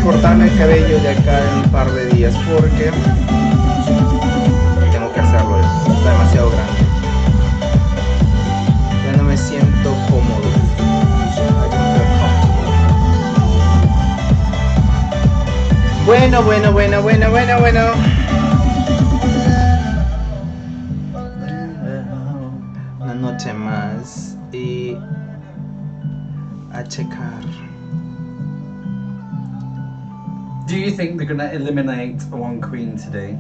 cortarme el cabello de acá en un par de días porque tengo que hacerlo, está demasiado grande. Ya no me siento cómodo. Bueno. Una noche más y a checar. Do you think they're gonna eliminate one queen today?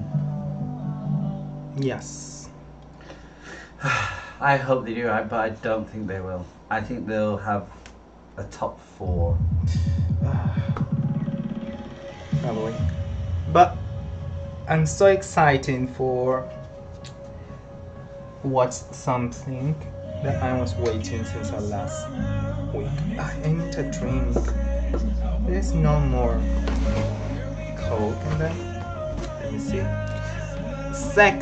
Yes. I hope they do, but I don't think they will. I think they'll have a top 4. Probably. But I'm so excited for watch something that I was waiting since the last week. I need a drink. There's no more Coke in there. Let me see. Sick.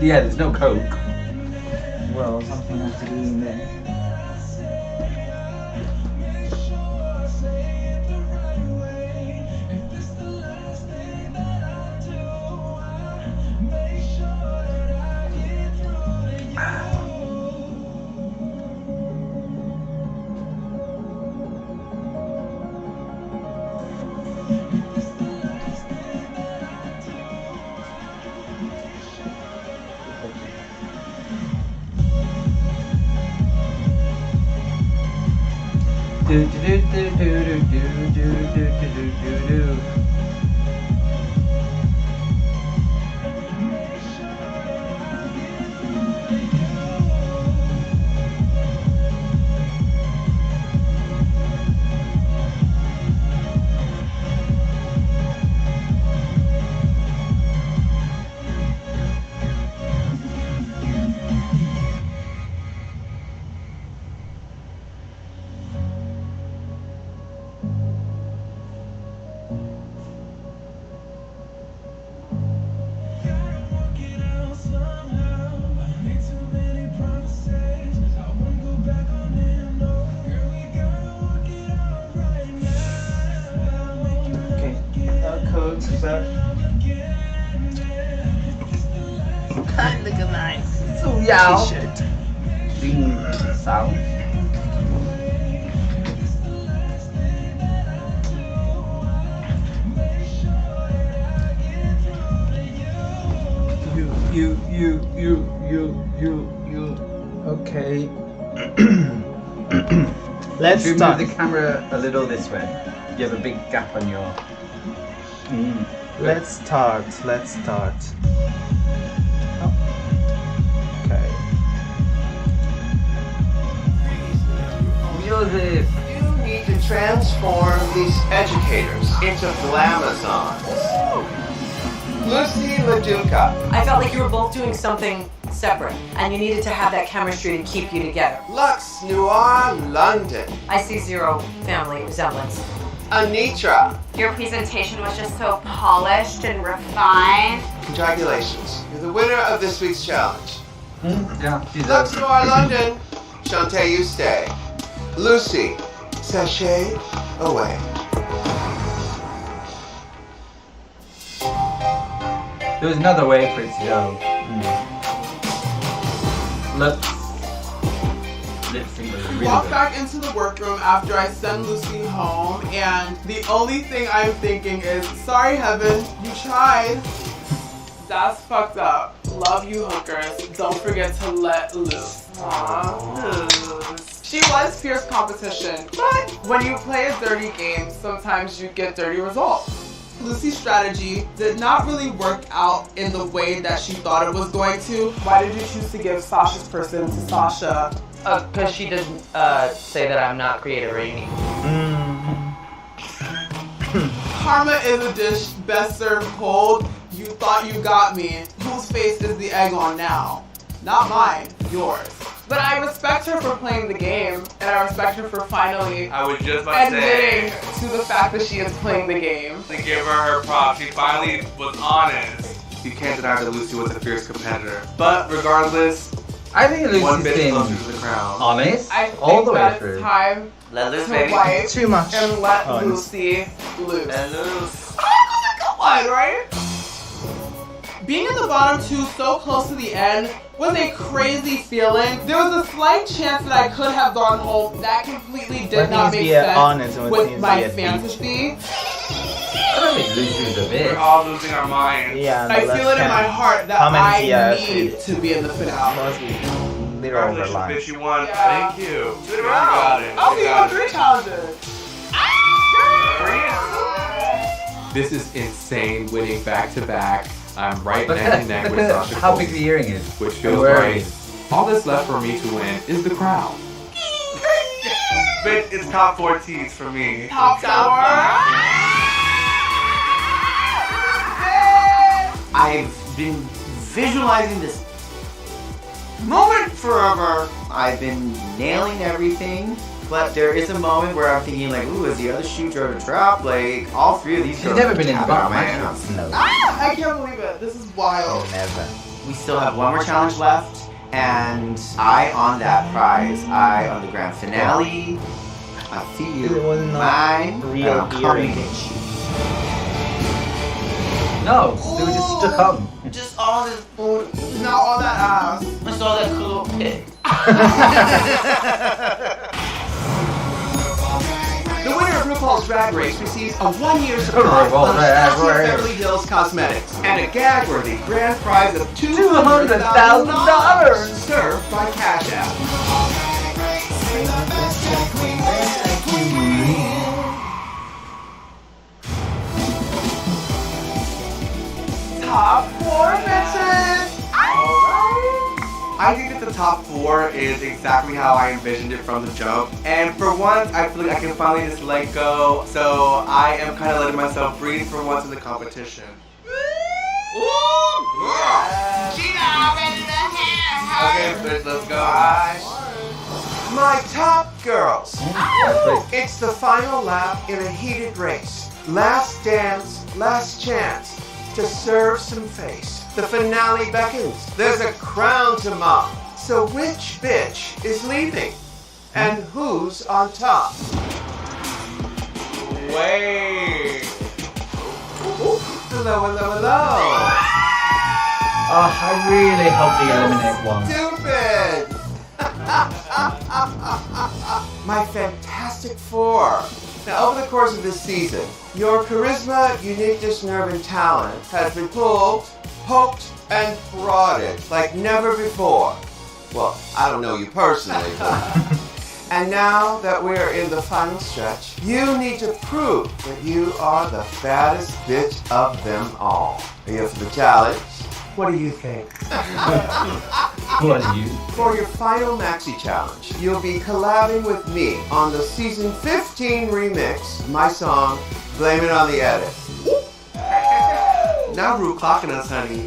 There's no Coke. Well, something has to be in there. But look at mine. So t-shirt. Sound. You. Okay. Let's If you start. move the camera a little this way, you have a big gap on your. Let's start. Oh. Okay. Music. You need to transform these educators into Glamazons. Lucy LaDuca. I felt like you were both doing something separate, and you needed to have that chemistry to keep you together. Lux Noir London. I see zero family resemblance. Anitra. Your presentation was just so polished and refined. Congratulations. You're the winner of this week's challenge. Yeah, she's Lux Noir London. Shantae, you stay. Lucy, sashay away. There was another way for it to go. Lip sync was really Walk good. back into the workroom after I send Lucy home, and the only thing I'm thinking is, sorry, Heaven, you tried. That's fucked up. Love you, hookers. Don't forget to let loose. Aww. She was fierce competition, but when you play a dirty game, sometimes you get dirty results. Lucy's strategy did not really work out in the way that she thought it was going to. Why did you choose to give Sasha's person to Sasha? Because she didn't say that I'm not creative or unique. Karma is a dish best served cold. You thought you got me. Whose face is the egg on now? Not mine, yours. But I respect her for playing the game, and I respect her for finally I was just about to say, admitting to the fact that she is playing the game. to give her props. She finally was honest. You can't deny that Lucy was a fierce competitor. But regardless, I think one Lucy's bit been closer to the crown. honest I think all the way that through. it's time Let loose, to baby. wipe Too much. and let Oh, Lucy loose. Let loose. Come on, right? Being in the bottom two so close to the end was a crazy feeling. There was a slight chance that I could have gone home. That completely did What not needs to make be sense honest and what with needs my to be a fantasy. I don't think Lucy was a We're bit. all losing our minds. Yeah, I feel it in my heart that I need it to be in the finale. must be little Congratulations, overline. bitch, you won. Yeah. Thank you. Good You got it. I'll You be got on it. 3 challenges. This is insane, winning back to back. I'm right But neck and neck with Sasha how Cole, big the earring is. which feels Where right. is All that's left for me to win is the crown. Bitch, it's top 4 T's for me. Top 4. I've been visualizing this moment forever. I've been nailing everything, but there is a moment where I'm thinking like, ooh, is the other shoe going to drop? Like, all 3 of these She's girls never been in the have it on bottom, my has hands. she? No. I can't believe it. This is wild. Never. We still have one more challenge left, and I on that prize. I on the grand finale. I feel It was not mine, real and I'm coming earring. at you. No, they were just stuck on. Just all this food, Not all that ass. just all that cool pig. The winner of RuPaul's Drag Race receives a 1-year supply of RuPaul's Drag Anastasia Race. Beverly Hills Cosmetics and a gag-worthy grand prize of $200,000. $200,000 served by Cash App. Top 4 bitches. I think that the top 4 is exactly how I envisioned it from the jump. And for once, I feel like I can finally just let go. So I am kind of letting myself breathe for once in the competition. Okay, bitch, let's go. My top girls. It's the final lap in a heated race. Last dance, last chance to serve some face. The finale beckons. There's a crown to mop. So which bitch is leaving? And who's on top? Wait. Hello, hello, hello. Oh, I really hope they eliminate one. Stupid! My Fantastic Four. Now, over the course of this season, your charisma, uniqueness, nerve, and talent has been pulled, poked, and prodded like never before. Well, I don't know you personally, but... And now that we're in the final stretch, you need to prove that you are the baddest bitch of them all. Are you up for the challenge? What do you think? What are you? For your final maxi challenge, you'll be collabing with me on the season 15 remix of my song, Blame It on the Edit. Now Rue clocking us, honey.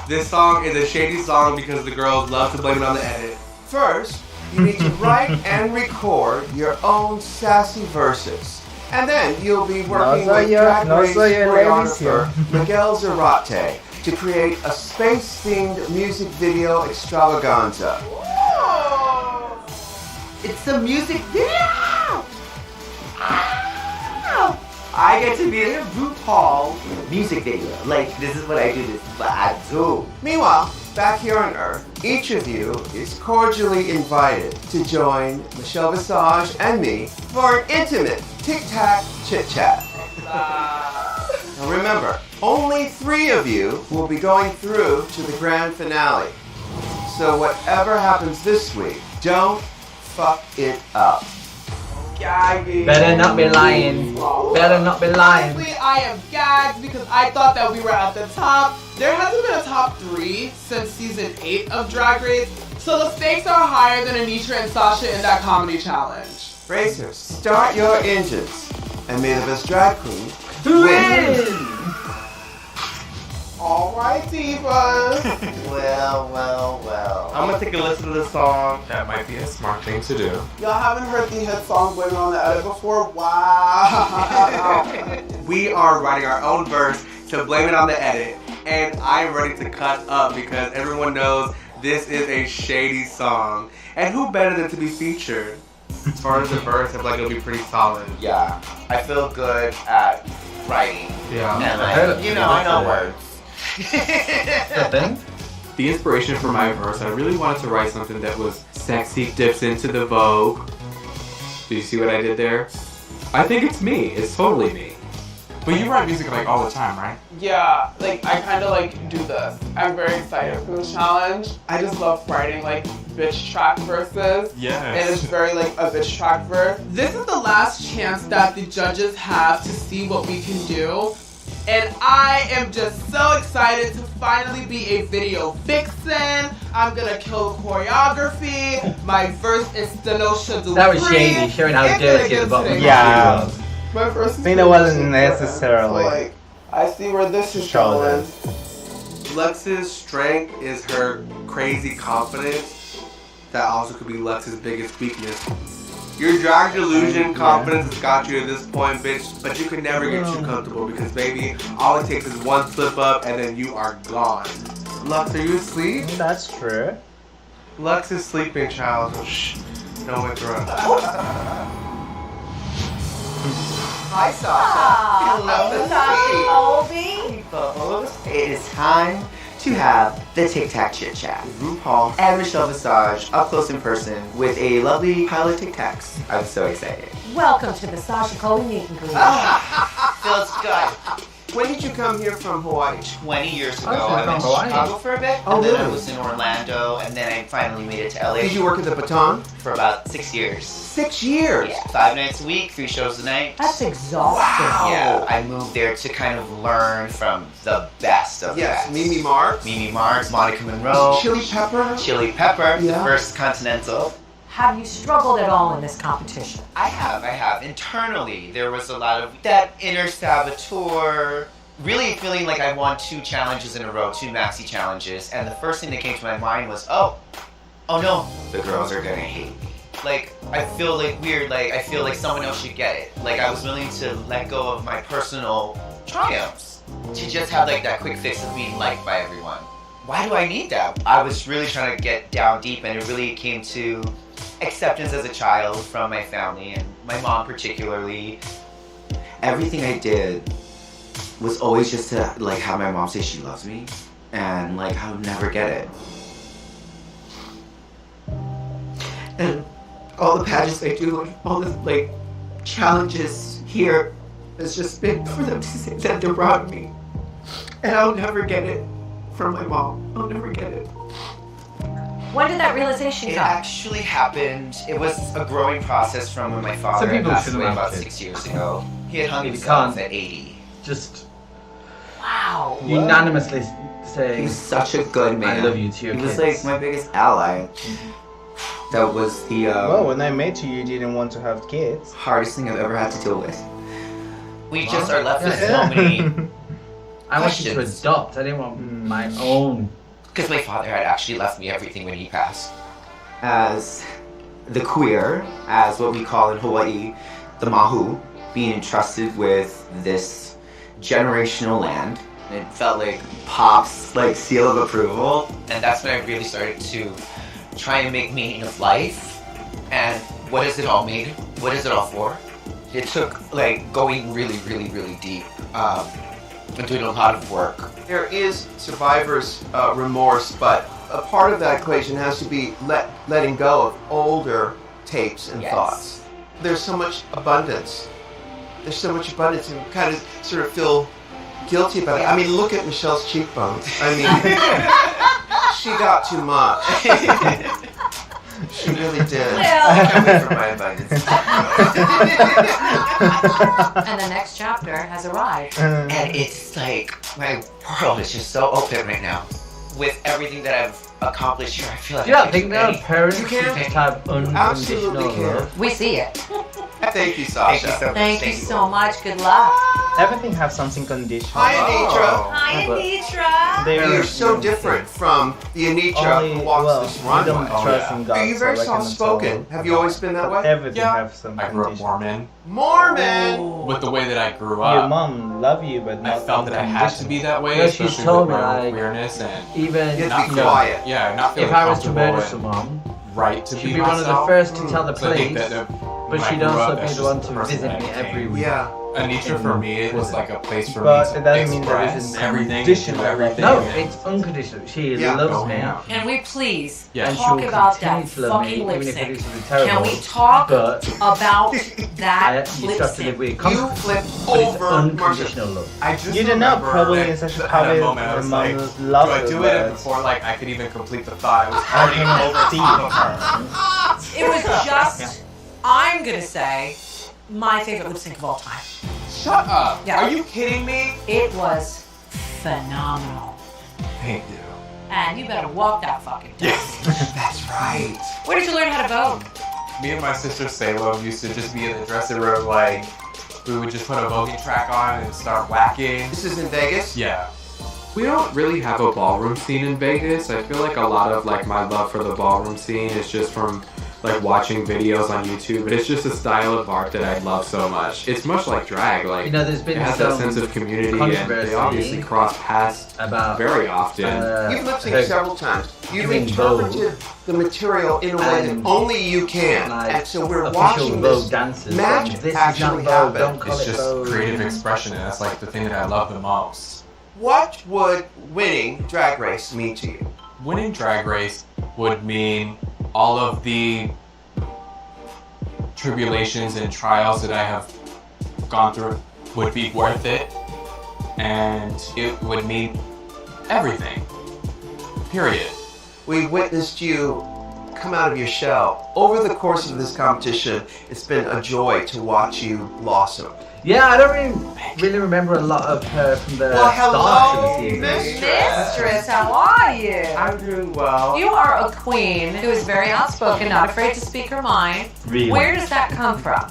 This song is a shady song because the girls love to blame it on the edit. First, you need to write and record your own sassy verses. And then you'll be working with Drag Race choreographer Miguel Zarate to create a space-themed music video extravaganza. It's a music video! I get to be in a RuPaul music video. Like, this is what I do, this is what I do. Meanwhile, back here on Earth, each of you is cordially invited to join Michelle Visage and me for an intimate tic-tac chit-chat. Now remember, only 3 of you will be going through to the grand finale. So whatever happens this week, don't fuck it up. Gagging. Better not be lying. Better not be lying. Honestly, I am gagged because I thought that we were at the top. There hasn't been a top 3 since season 8 of Drag Race, so the stakes are higher than Anisha and Sasha in that comedy challenge. Racers, start your engines, and may the best drag queen win. Alright, divas. Well. I'm gonna take a listen to the song. That might be a smart thing to do. Y'all haven't heard the hit song Blame It on the Edit before? Wow. We are writing our own verse to blame it on the edit, and I'm ready to cut up because everyone knows this is a shady song. And who better than to be featured? As far as the verse, I feel like it'll be pretty solid. Yeah, I feel good at writing. Yeah. And I know words. The thing? The inspiration for my verse, I really wanted to write something that was sexy, dips into the Vogue. Do you see what I did there? I think it's me. It's totally me. But you write music like all the time, right? Yeah, like I kind of like do this. I'm very excited for the challenge. I just love writing like bitch track verses. Yes. And it's very like a bitch track verse. This is the last chance that the judges have to see what we can do. And I am just so excited to finally be a video vixen. I'm gonna kill choreography. My verse is Stenosha Dupree. That was shady, showing how dirty the bottom Yeah. was. My verse is I think that wasn't Stenosha necessarily. Dupree. Like, I see where this is Shoulder. going. Lux's strength is her crazy confidence. That also could be Lux's biggest weakness. Your drag delusion confidence has got you to this point, bitch, but you can never get too comfortable because, baby, all it takes is one slip up and then you are gone. Lux, are you asleep? That's true. Lux is sleeping, child. Shh. Don't wake her up. Hi, Sasha. Hello, Obi. folks. It is time to have the Tic Tac Chit Chat. RuPaul and Michelle Visage up close in person with a lovely pile of Tic Tacs. I'm so excited. Welcome to the Sasha Cole meet and greet. Feels good. When did you come here from Hawaii? 20 years ago, Oh, I went to Hawaii. Chicago for a bit, Oh, and then I really? was in Orlando, and then I finally made it to LA Did you work at the Baton? for about 6 years. 6 years. Yeah, 5 nights a week, 3 shows a night. That's exhausting. Yeah, I moved there to kind of learn from the best of the Yes, best. Mimi Marks. Mimi Marks, Monica Monroe, Chili Pepper. Chili Pepper, Yeah. First Continental. Have you struggled at all in this competition? I have. Internally, there was a lot of that inner saboteur, really feeling like I won 2 challenges in a row, 2 maxi challenges, and the first thing that came to my mind was, oh no, the girls are gonna hate me. Like, I feel like weird, like, I feel like someone else should get it. Like, I was willing to let go of my personal triumphs to just have, like, that quick fix of being liked by everyone. Why do I need that? I was really trying to get down deep, and it really came to acceptance as a child from my family, and my mom particularly. Everything I did was always just to, like, have my mom say she loves me, and, like, I would never get it. And all the pageants I do, and all the, like, challenges here has just been for them to say that they're proud of me. And I'll never get it from my mom. I'll never get it. When did that realization It come? actually happened, it was a growing process from when my father Some people passed shouldn't away have about kids. 6 years ago. He had hung You himself can't. at 80. Just Wow. unanimously He say, was such a good man. I love you to your He kids. was like my biggest ally. That was the Well, when I met you, you didn't want to have kids. hardest thing I've ever had to deal with. We just Wow. are left with Yeah. so many I wanted to Questions. adopt. I didn't want my own. Because my father had actually left me everything when he passed. As the queer, as what we call in Hawaii, the mahu, being entrusted with this generational land, it felt like Pop's like seal of approval. And that's when I really started to try and make meaning of life. And what is it all made? What is it all for? It took like going really, really, really deep and doing a lot of work. There is survivor's remorse, but a part of that equation has to be letting go of older tapes and thoughts. There's so much abundance. There's so much abundance, and kind of sort of feel guilty about it. I mean, look at Michelle's cheekbones. I mean, she got too much. She really did. Coming from my abundance. And the next chapter has arrived. And it's like, my world is just so open right now. With everything that I've accomplished here, I feel like Do you I not think there are parents who can. just have unconditional Absolutely can. love? We see it. Thank you, Sasha. Thank you so much. Thank you so much. Good luck. Everything has something conditional. Hi, Anitra. Hi, But Anitra. they're You're so different from the Anitra who walks this you runway. don't trust in God. Are you very so I cannot soft-spoken? tell. Have you always been that way? Everything Yeah. have some I grew up condition. Mormon. Mormon! With the way that I grew Your up, mom love you, but not I felt that I had to be that way, Yeah, she's especially told with me, my own like, queerness and Even You have not to be feeling- quiet. Yeah, not feeling if I was to comfortable murder and someone, right to she'd be be one of the myself. first to tell the So I think police, that but when I she'd grew also up, be that's the just one the to person visit that me I became. every week. Yeah. Anitra for me, it was like a place for But me it to doesn't mean there express isn't everything, conditional do everything. No, and- it's unconditional. She Yeah. loves Go me. hang out. Can we please Yeah. And talk she'll about continue that to love me, fucking lip even if it sync? is really terrible. Can we talk But about that you lip just have to live sync? with You consequences. flip But it's over Marcia. unconditional love. I just You don't know, remember probably that in such a at probably moment I was the like, mom loves do I her, do it? And but- before like I could even complete the thought, I was I already cannot over see top of her. It was just, I'm gonna say, my favorite lip sync of all time. Shut up! Yeah. Are you kidding me? It was phenomenal. Thank you. And you better walk that fucking dog. Yes, that's right. Where did you learn how to vote? Me and my sister Salem used to just be in the dressing room, like we would just put a voguing track on and start whacking. This is in Vegas? Yeah. We don't really have a ballroom scene in Vegas. I feel like a lot of like my love for the ballroom scene is just from like watching videos on YouTube, but it's just a style of art that I love so much. It's much like drag, like You know, there's been it has that some sense of community and controversy they obviously cross paths about very often. You've lip synced her several times. You've doing Vogue. interpreted the material in a way that And, only you can. like, And so we're official watching Vogue this dances. magic This is actually not Vogue, happen. don't call It's it just Vogue. creative expression, and that's like the thing that I love the most. What would winning Drag Race mean to you? Winning Drag Race would mean all of the tribulations and trials that I have gone through would be worth it, and it would mean everything. Period. We witnessed you come out of your shell. Over the course of this competition, it's been a joy to watch you blossom. Yeah, I don't really remember a lot of her from the Well, start hello, of the season. Mistress, how are you? I'm doing well. You are a queen who is very outspoken, not afraid to speak her mind. Really? Where does that come from?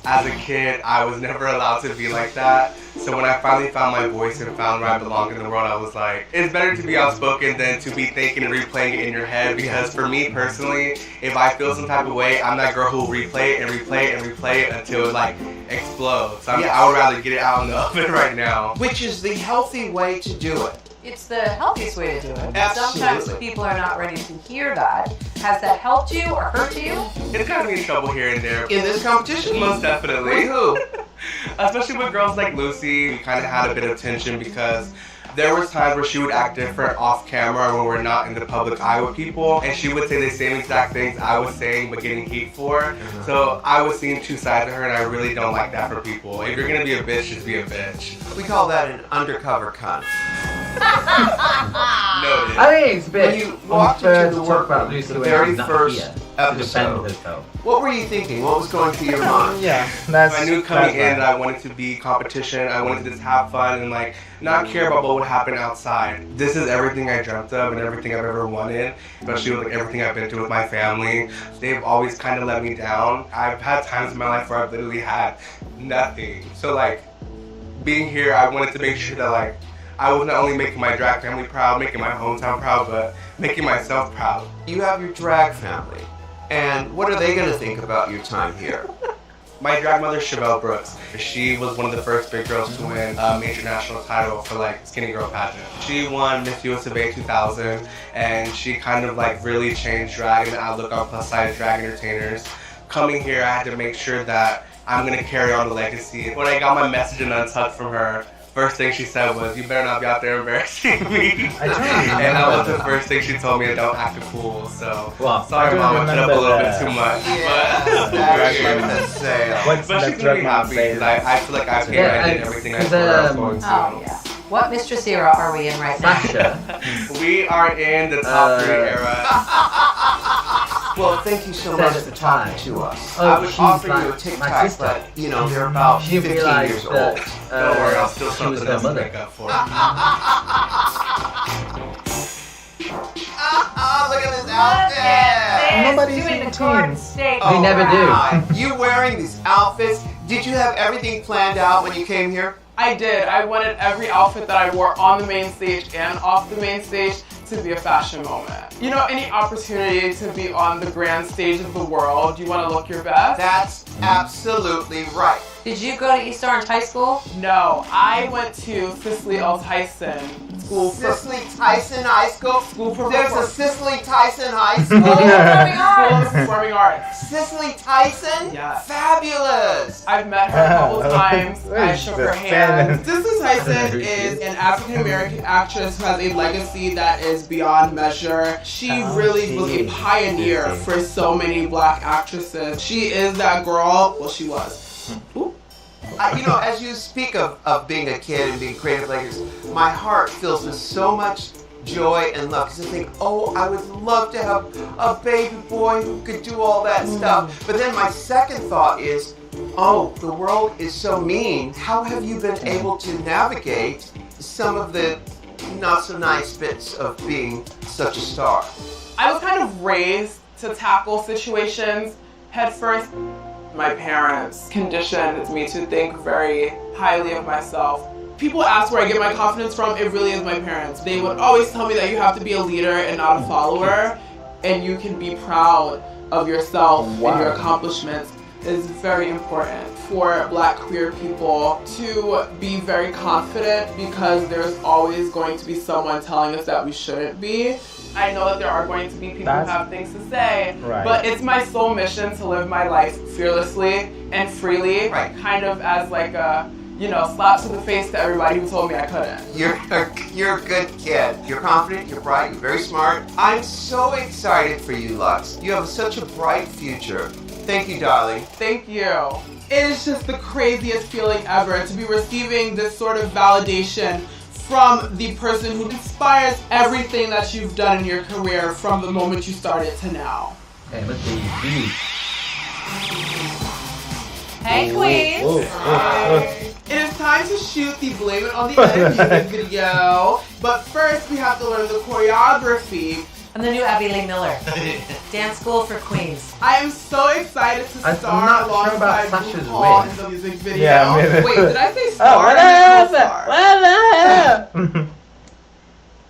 As a kid, I was never allowed to be like that. So when I finally found my voice and found where I belong in the world, I was like, it's better to be outspoken than to be thinking and replaying it in your head. Because for me personally, if I feel some type of way, I'm that girl who will replay it and replay it and replay it until it like explodes. I would rather get it out in the oven right now. Which is the healthy way to do it. It's the healthiest way to do it. Absolutely. Sometimes people are not ready to hear that. Has that helped you or hurt you? It's gotten me in trouble here and there. In this competition? Most definitely. With who? Especially with girls like Lucy, we kind of had a bit of tension because there was times where she would act different off camera when we're not in the public eye with people, and she would say the same exact things I was saying but getting heat for. So I was seeing two sides of her, and I really don't like that for people. If you're gonna be a bitch, just be a bitch. We call that an undercover cunt. Noted. I think it's a bit When you walked unfair into to the talk about workroom, Lucy the when very she's not first here to defend episode, herself. what were you thinking? What was going through your mind? Yeah, that's. I knew coming in that's that I wanted to be competition. I wanted to just have fun and like not care about what would happen outside. This is everything I dreamt of and everything I've ever wanted, especially with like everything I've been through with my family. They've always kind of let me down. I've had times in my life where I've literally had nothing. So like being here, I wanted to make sure that like I was not only making my drag family proud, making my hometown proud, but making myself proud. You have your drag family. And what are they going to think about your time here? My drag mother, Chevelle Brooks, she was one of the first big girls to win a major national title for like skinny girl pageant. She won Miss US of A 2000, and she kind of like really changed drag and the outlook on plus size drag entertainers. Coming here, I had to make sure that I'm gonna carry on the legacy. When I got my message in Untucked from her, first thing she said was, "You better not be out there embarrassing me." I don't remember And that was the that. first thing she told me, don't act a fool. So, Well, sorry I don't mom, I put up a remember little bit that. too much. That's the sale. What's But the she's gonna be drag happy say? because I feel like I paid I did everything I because, thought I was going to. Oh, yeah. What mistress era are we in right now? Sasha. We are in the top 3 era. Well, thank you so much for talking to us. Oh, I would she's offer like you a my Tic Tac, sister. but, you know, they're about She 15 realized years that old. Don't worry, I'll still she was something her else to mother. make up for. Look at this outfit! Nobody's doing in the the Garden team. State. We never do. God. You wearing these outfits? Did you have everything planned out when you came here? I did. I wanted every outfit that I wore on the main stage and off the main stage to be a fashion moment. You know, any opportunity to be on the grand stage of the world, you want to look your best? That's absolutely right. Did you go to East Orange High School? No, I went to Cicely L. Tyson School for Cicely Tyson High School? School for There's a Performing Cicely Tyson High School? Performing Arts. Cicely Tyson? Yes. Fabulous! I've met her a couple times. I Wait, shook the her hand. fan. Cicely Tyson is an African American actress who has a legacy that is beyond measure. She really was a pioneer for so many black actresses. She is that girl. Well, she was. You know, as you speak of being a kid and being creative like this, my heart fills with so much joy and love. Because I think, oh, I would love to have a baby boy who could do all that stuff. But then my second thought is, oh, the world is so mean. How have you been able to navigate some of the not so nice bits of being such a star? I was kind of raised to tackle situations head first. My parents conditioned me to think very highly of myself. People ask where I get my confidence from, it really is my parents. They would always tell me that you have to be a leader and not a follower, and you can be proud of yourself and your accomplishments. Is very important for black queer people to be very confident because there's always going to be someone telling us that we shouldn't be. I know that there are going to be people who have things to say, but it's my sole mission to live my life fearlessly and freely, kind of as like a, you know, slap to the face to everybody who told me I couldn't. You're a good kid. You're confident, you're bright, you're very smart. I'm so excited for you, Lux. You have such a bright future. Thank you, darling. Thank you. It is just the craziest feeling ever to be receiving this sort of validation from the person who inspires everything that you've done in your career from the moment you started to now. Okay, let's see. Vinny. Hey, Queens. It is time to shoot the Blame It on the Edit music video, but first we have to learn the choreography. And the new Abby Lee Miller. Dance School for Queens. I am so excited to I'm star not sure alongside about Sasha's RuPaul wig. in the music video. Yeah, I mean- Wait, did I say star? Oh, what or happened? co-star? What happened?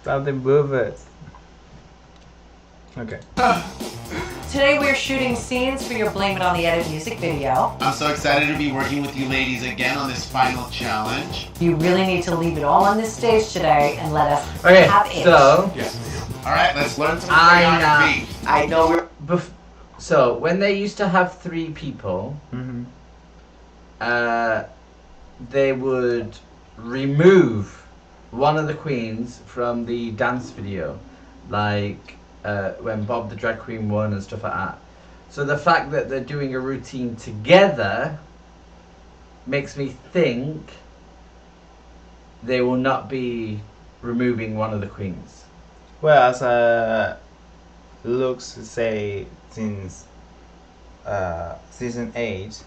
Something move it. Okay. Today we're shooting scenes for your Blame It on the Edit music video. I'm so excited to be working with you ladies again on this final challenge. You really need to leave it all on this stage today and let us Okay, have it. so Yes. All right, let's learn some I choreography. I know. So when they used to have 3 people, they would remove one of the queens from the dance video, like when Bob the Drag Queen won and stuff like that. So the fact that they're doing a routine together makes me think they will not be removing one of the queens. Well, as looks say since season 8,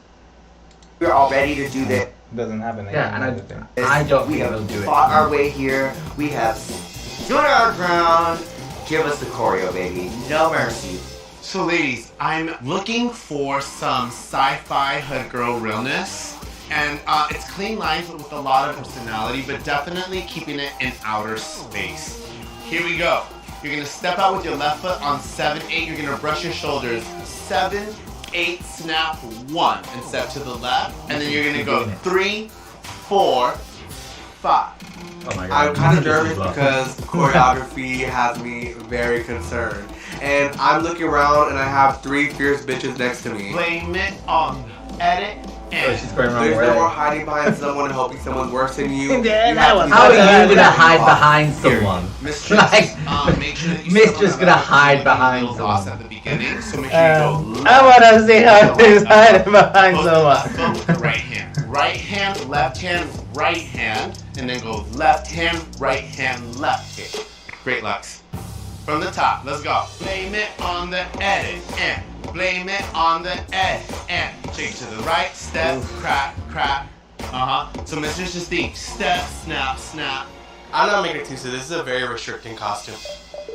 We're all ready to do that. doesn't happen. Yeah, and another thing. I don't We think have they'll do it. fought our way here. We have stood our ground. Give us the choreo, baby. No mercy. So ladies, I'm looking for some sci-fi hood girl realness. And it's clean lines with a lot of personality, but definitely keeping it in outer space. Here we go. You're gonna step out with your left foot on 7, 8. You're gonna brush your shoulders. 7, 8, snap, 1, and step to the left. And then you're gonna go 3, 4, 5. Oh my God. I'm kind of nervous because choreography has me very concerned. And I'm looking around and I have 3 fierce bitches next to me. Blame it on edit. Oh, she's going wrong There's way. no more hiding behind someone and hoping someone's worse than you. How are you gonna hide behind someone? Mistress, Like, make sure that you Mistress still gonna have that hide behind little boss someone. at the beginning, so make sure you go left. I wanna see how he's hiding behind Post the someone. left foot with the right hand. Right hand, left hand, right hand, and then go left hand, left hand. Great Lux. From the top, let's go. Blame it on the edit and blame it on the edit and shake to the right, step, crack, crack. So Mistress just think step, snap, snap. I'm not making it too, so this is a very restricting costume.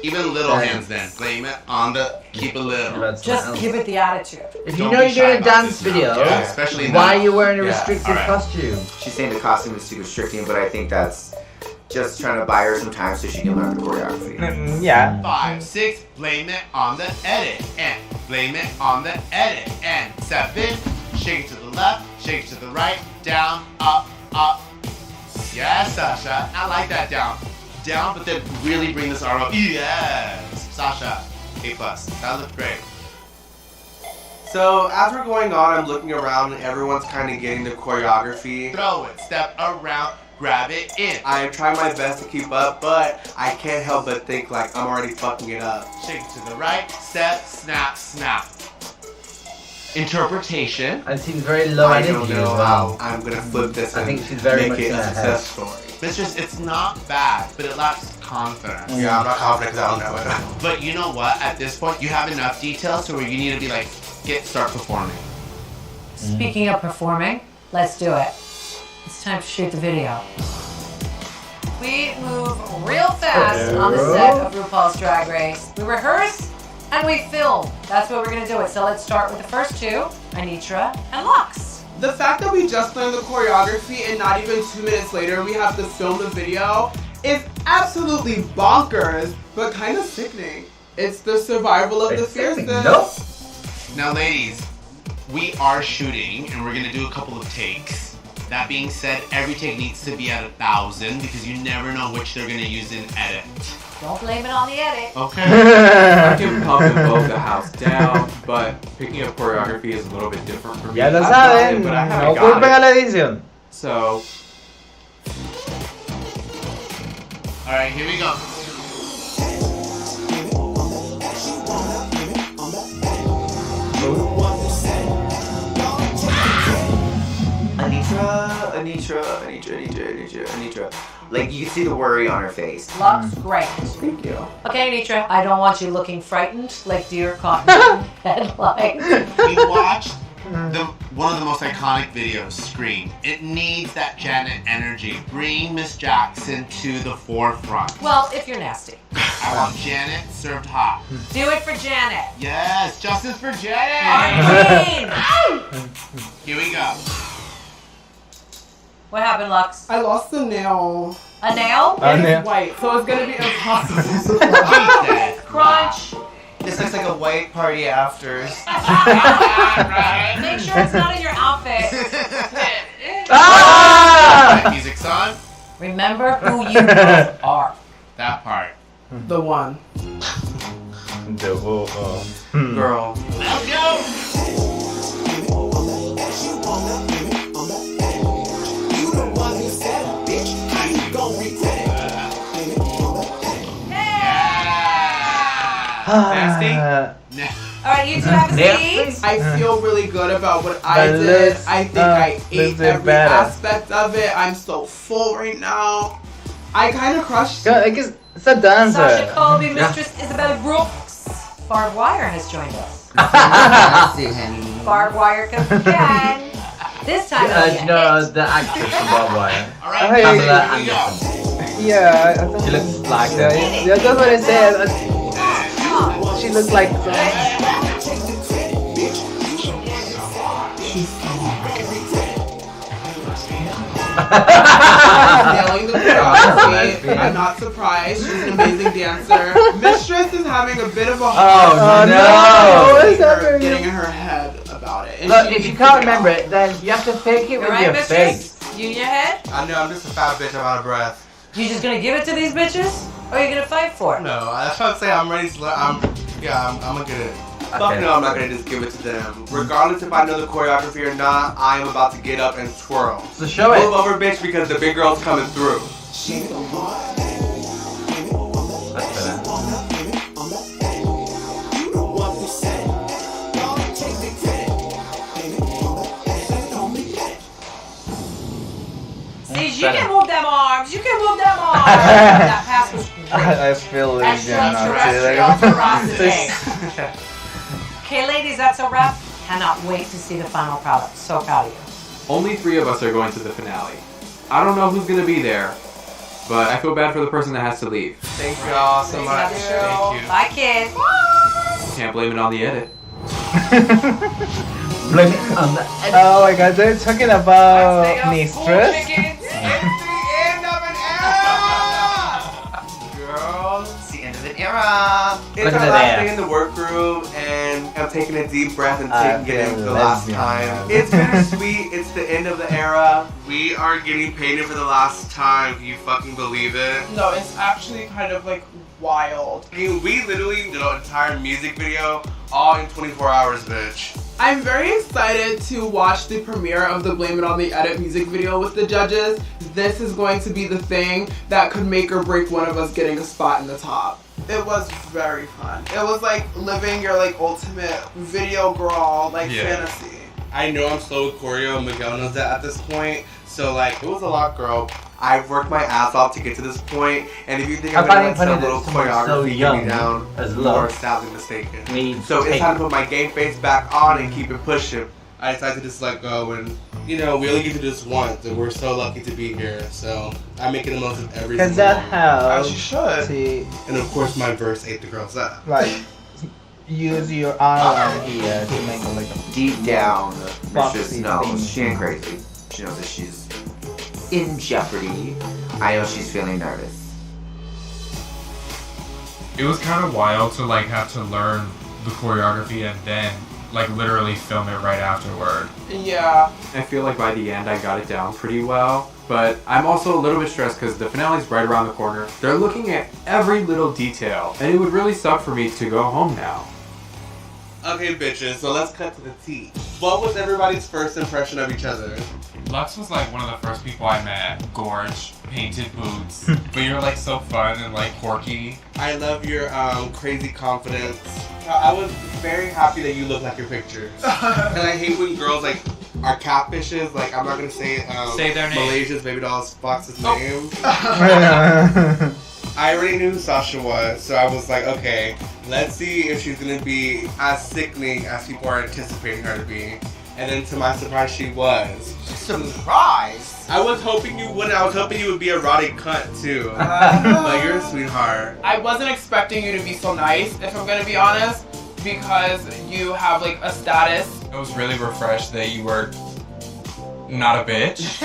Even little hands then. Blame it on the keep a little. Just give it the attitude. If you Don't know be you're shy doing a about dance this now. video, Yeah, especially why now. are you wearing a Yeah, restrictive alright. costume? She's saying the costume is too restricting, but I think that's just trying to buy her some time so she can learn the choreography. Yeah. 5, 6, blame it on the edit and blame it on the edit and 7, shake it to the left, shake it to the right, down, up, up. Yes, Sasha, I like that down. Down, but then really bring this arm up. Yes, Sasha, A+. That looked great. So as we're going on, I'm looking around and everyone's kind of getting the choreography. Throw it, step around, grab it in. I am trying my best to keep up, but I can't help but think like I'm already fucking it up. Shake it to the right, step, snap, snap. Interpretation. And seems very low I energy don't as know well. how I'm gonna flip this I and think she's very make much it in a her head. success story. Mistress, it's not bad, but it lacks confidence. Yeah, I'm not confident because I don't know it. But you know what? At this point, you have enough details to where you need to be like, start performing. Speaking of performing, let's do it. It's time to shoot the video. We move real fast on the set of RuPaul's Drag Race. We rehearse and we film. That's what we're gonna do it. So let's start with the first two, Anitra and Lux. The fact that we just learned the choreography and not even 2 minutes later we have to film the video is absolutely bonkers, but kind of sickening. It's the survival of the fiercest. Now, ladies, we are shooting and we're gonna do a couple of takes. That being said, every take needs to be at 1,000 because you never know which they're gonna use in edit. Don't blame it on the edit. Okay. I can pump and both the house down, but picking up choreography is a little bit different for me. Ya lo I've got it, saben. but I No haven't culpen got a it. la edición. So, All right, here we go. Anitra. Like, you can see the worry on her face. Lux, great. Thank you. Okay, Anitra, I don't want you looking frightened like deer caught in headlights. We watched one of the most iconic videos, Scream. It needs that Janet energy. Bring Miss Jackson to the forefront. Well, if you're nasty. I want Janet served hot. Do it for Janet. Yes, justice for Janet. Our queen. Here we go. What happened, Lux? I lost the nail. A nail? It's white, so it's gonna be impossible to Jesus. Crunch. This looks like a white party afters. Make sure it's not in your outfit. That music's on. Remember who you both are. That part. The one. Girl. Let's go. Nasty? All right, you two have a seat. I feel really good about what I did. I think I ate every aspect of it. I'm so full right now. I kind of crushed it. It's a dancer. Sasha Colby, Mistress Isabel Brooks. Barbed Wire has joined us. Barbed Wire comes again. This time it'll be a No, hit. the actress from Barbed Wire. All right, Pamela here we go. Anderson. Yeah, She looks like her. yeah, that's what I said. She looks like Nailing the choreography. I'm not surprised. She's an amazing dancer. Mistress is having a bit of a hard time. No. Getting in her head about it. And Look, if you can't remember it, then you have to fake it with your face. You in your head? I know, I'm just a fat bitch. I'm out of breath. You just gonna give it to these bitches? Or are you gonna fight for it? No, that's what I'm saying. I'm ready to. I'm gonna get it. Fuck no, I'm not gonna just give it to them. Regardless if I know the choreography or not, I am about to get up and twirl. So show it. Move over, bitch, because the big girl's coming through. See, you can move them arms. You can move them arms. That pass was great. I feel it Extraterrestrial ferocity. Okay, ladies, that's a wrap. Cannot wait to see the final product. So proud of you. Only 3 of us are going to the finale. I don't know who's gonna be there, but I feel bad for the person that has to leave. Thank y'all so much. Thank you. Bye, kids. Can't blame it on the edit. Blame it on the edit. Oh my god, they're talking about Mistress? It's the end of an era! Girl, It's the end of an era. it's Look our at last that. day in the workroom, and I'm taking a deep breath and I taking it in for feel the last lesbian time. now. It's bittersweet. It's the end of the era. We are getting painted for the last time. Can you fucking believe it? No, it's actually kind of like wild. I mean, we literally did an entire music video all in 24 hours, bitch. I'm very excited to watch the premiere of the Blame It On The Edit music video with the judges. This is going to be the thing that could make or break one of us getting a spot in the top. It was very fun. It was like living your like ultimate video girl like fantasy. I know I'm slow with choreo. Miguel knows that at this point. So like, it was a lot, girl. I've worked my ass off to get to this point, and if you think I'm gonna let some little choreography get me down, you are sadly mistaken. So it's time to put my game face back on and keep it pushing. I decided to just let go, and you know, we only get to do this once, and we're so lucky to be here. So I'm making the most of every Because single that moment. helps. As you should. See, And of course, my verse ate the girls up. like, use your island here to make like a Deep down, Foxy Mistress knows thing. she ain't crazy. She knows that she's in jeopardy. I know she's feeling nervous. It was kind of wild to like have to learn the choreography and then like literally film it right afterward. Yeah. I feel like by the end I got it down pretty well, but I'm also a little bit stressed because the finale's right around the corner. They're looking at every little detail, and it would really suck for me to go home now. Okay, bitches, so let's cut to the tea. What was everybody's first impression of each other? Lux was like one of the first people I met. Gorge, painted boots, but you're like so fun and like quirky. I love your crazy confidence. I was very happy that you look like your pictures. And I hate when girls like are catfishes. Like, I'm not gonna say their name. Malaysia's baby doll's Fox's name. I already knew who Sasha was, so I was like, okay, let's see if she's gonna be as sickening as people are anticipating her to be. And then to my surprise, she was. Surprise! I was hoping you wouldn't. I was hoping you would be a erotic cunt too. Like, you're a sweetheart. I wasn't expecting you to be so nice, if I'm gonna be honest, because you have like a status. I was really refreshed that you were not a bitch.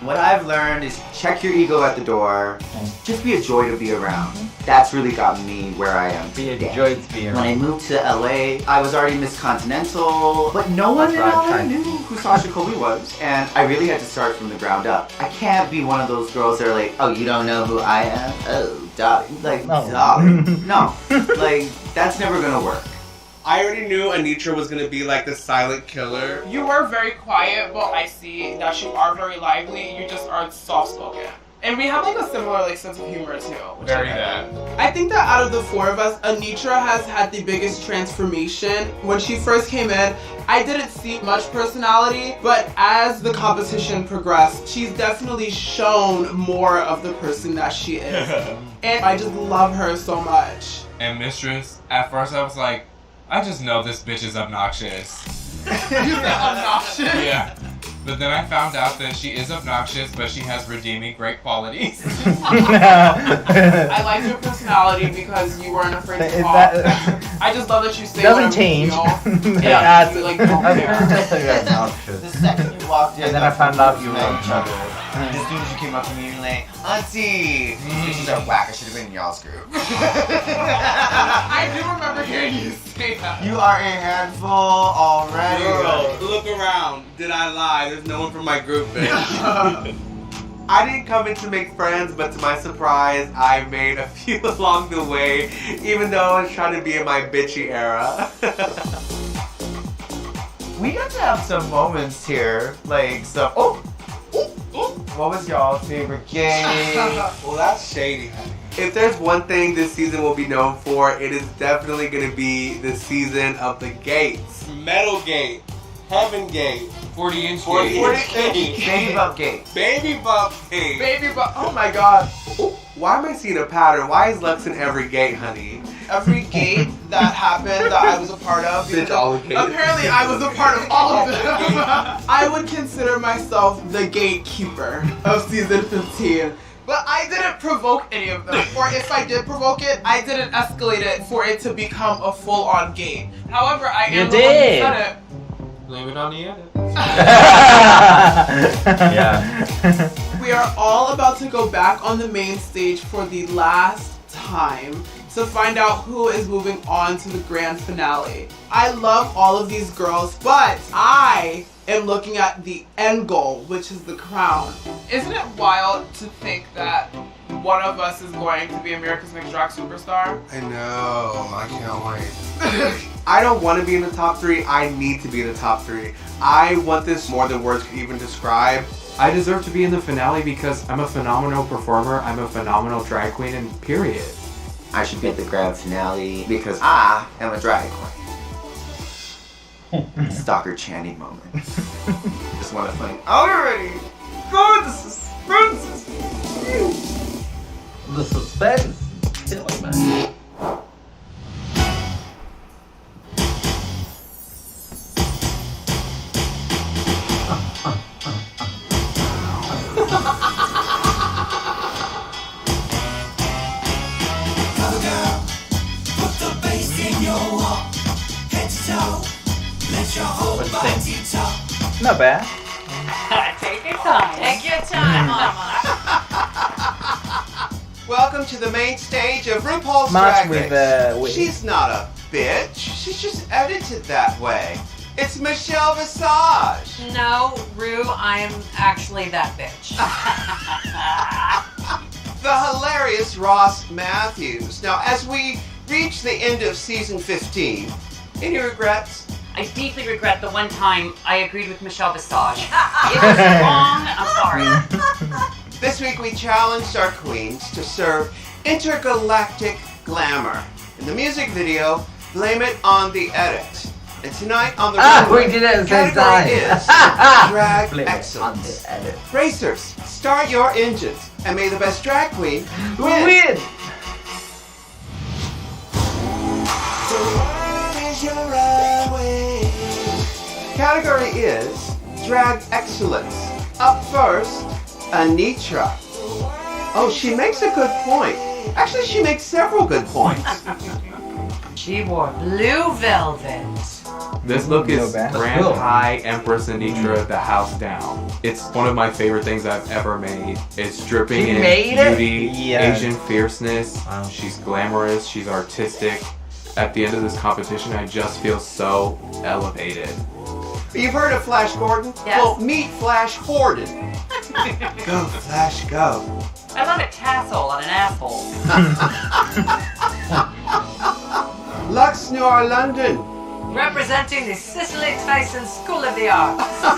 What I've learned is check your ego at the door. Just be a joy to be around. That's really gotten me where I am. Be a joy to be When I around. moved to LA, I was already Miss Continental, but no one in LA knew who Sasha Colby was, and I really had to start from the ground up. I can't be one of those girls that are like, oh, you don't know who I am? Oh, darling. Like, darling. No. Like, that's never gonna work. I already knew Anitra was gonna be like the silent killer. You were very quiet, but I see that you are very lively. You just are soft-spoken. And we have like a similar like sense of humor too. Very bad. I think that out of the four of us, Anitra has had the biggest transformation. When she first came in, I didn't see much personality, but as the competition progressed, she's definitely shown more of the person that she is. And I just love her so much. And Mistress, at first I was like, I just know this bitch is obnoxious. You said obnoxious? Yeah. But then I found out that she is obnoxious, but she has redeeming great qualities. I like your personality because you weren't afraid to talk. I just love that you say doesn't change. Yeah, Yeah. you like don't care. The second you walked in. And then I found out you met were each other. And as soon as you came up to me, you were like, Auntie! She's like, whack, I should have been in y'all's group. I do remember hearing you say that. You are a handful already. Girl, look around. Did I lie? There's no one from my group, bitch. I didn't come in to make friends, but to my surprise, I made a few along the way, even though I was trying to be in my bitchy era. We got to have some moments here, like some. What was y'all's favorite game? Well, that's shady, honey. If there's one thing this season will be known for, it is definitely going to be the season of the gates. Metal Gate, Heaven Gate, 40-inch 40-inch gate. Baby Bump Gate. Baby Bump Gate. Baby, but Oh my god. Why am I seeing a pattern? Why is Lux in every gate, honey? every gate that happened that I was a part of. Bitch, all the gates. Apparently, I was a part of all of them. I would consider myself the gatekeeper of season 15. But I didn't provoke any of them. Or if I did provoke it, I didn't escalate it for it to become a full-on gate. However, I am the one who said it. Blame it on the edit. Yeah. We are all about to go back on the main stage for the last time to find out who is moving on to the grand finale. I love all of these girls, but I am looking at the end goal, which is the crown. Isn't it wild to think that one of us is going to be America's Next Drag Superstar? I know. I can't wait. I don't want to be in the top 3. I need to be in the top 3. I want this more than words could even describe. I deserve to be in the finale because I'm a phenomenal performer, I'm a phenomenal drag queen, and period. I should be at the grand finale because I am a drag queen. Stalker Channing moment. Just want to find. Already! God, the suspense! The suspense. Killing me. Not bad. Take your time. Take your time, mama. Welcome to the main stage of RuPaul's Match Drag with, Race. She's not a bitch. She's just edited that way. It's Michelle Visage. No, Rue, I'm actually that bitch. The hilarious Ross Matthews. Now, as we reach the end of season 15, any regrets? I deeply regret the one time I agreed with Michelle Visage. It was wrong. I'm sorry. This week we challenged our queens to serve intergalactic glamour. In the music video, blame it on the edit. And tonight on the runway, we did it at the same time. category is drag Blame it excellence. on the edit. Racers, start your engines and may the best drag queen win. Win! Category is drag excellence. Up first, Anitra. Oh, she makes a good point. Actually, she makes several good points. She wore blue velvet. This look is bad. Grand Cool. High Empress Anitra, the house down. It's one of my favorite things I've ever made. It's dripping She in made it? beauty, Yeah. Asian fierceness. Wow. She's glamorous, she's artistic. At the end of this competition, I just feel so elevated. You've heard of Flash Gordon? Yes. Well, meet Flash Gordon. Go, Flash, go. I love a tassel on an asshole. Lux Noir London. Representing the Cicely Tyson School of the Arts. I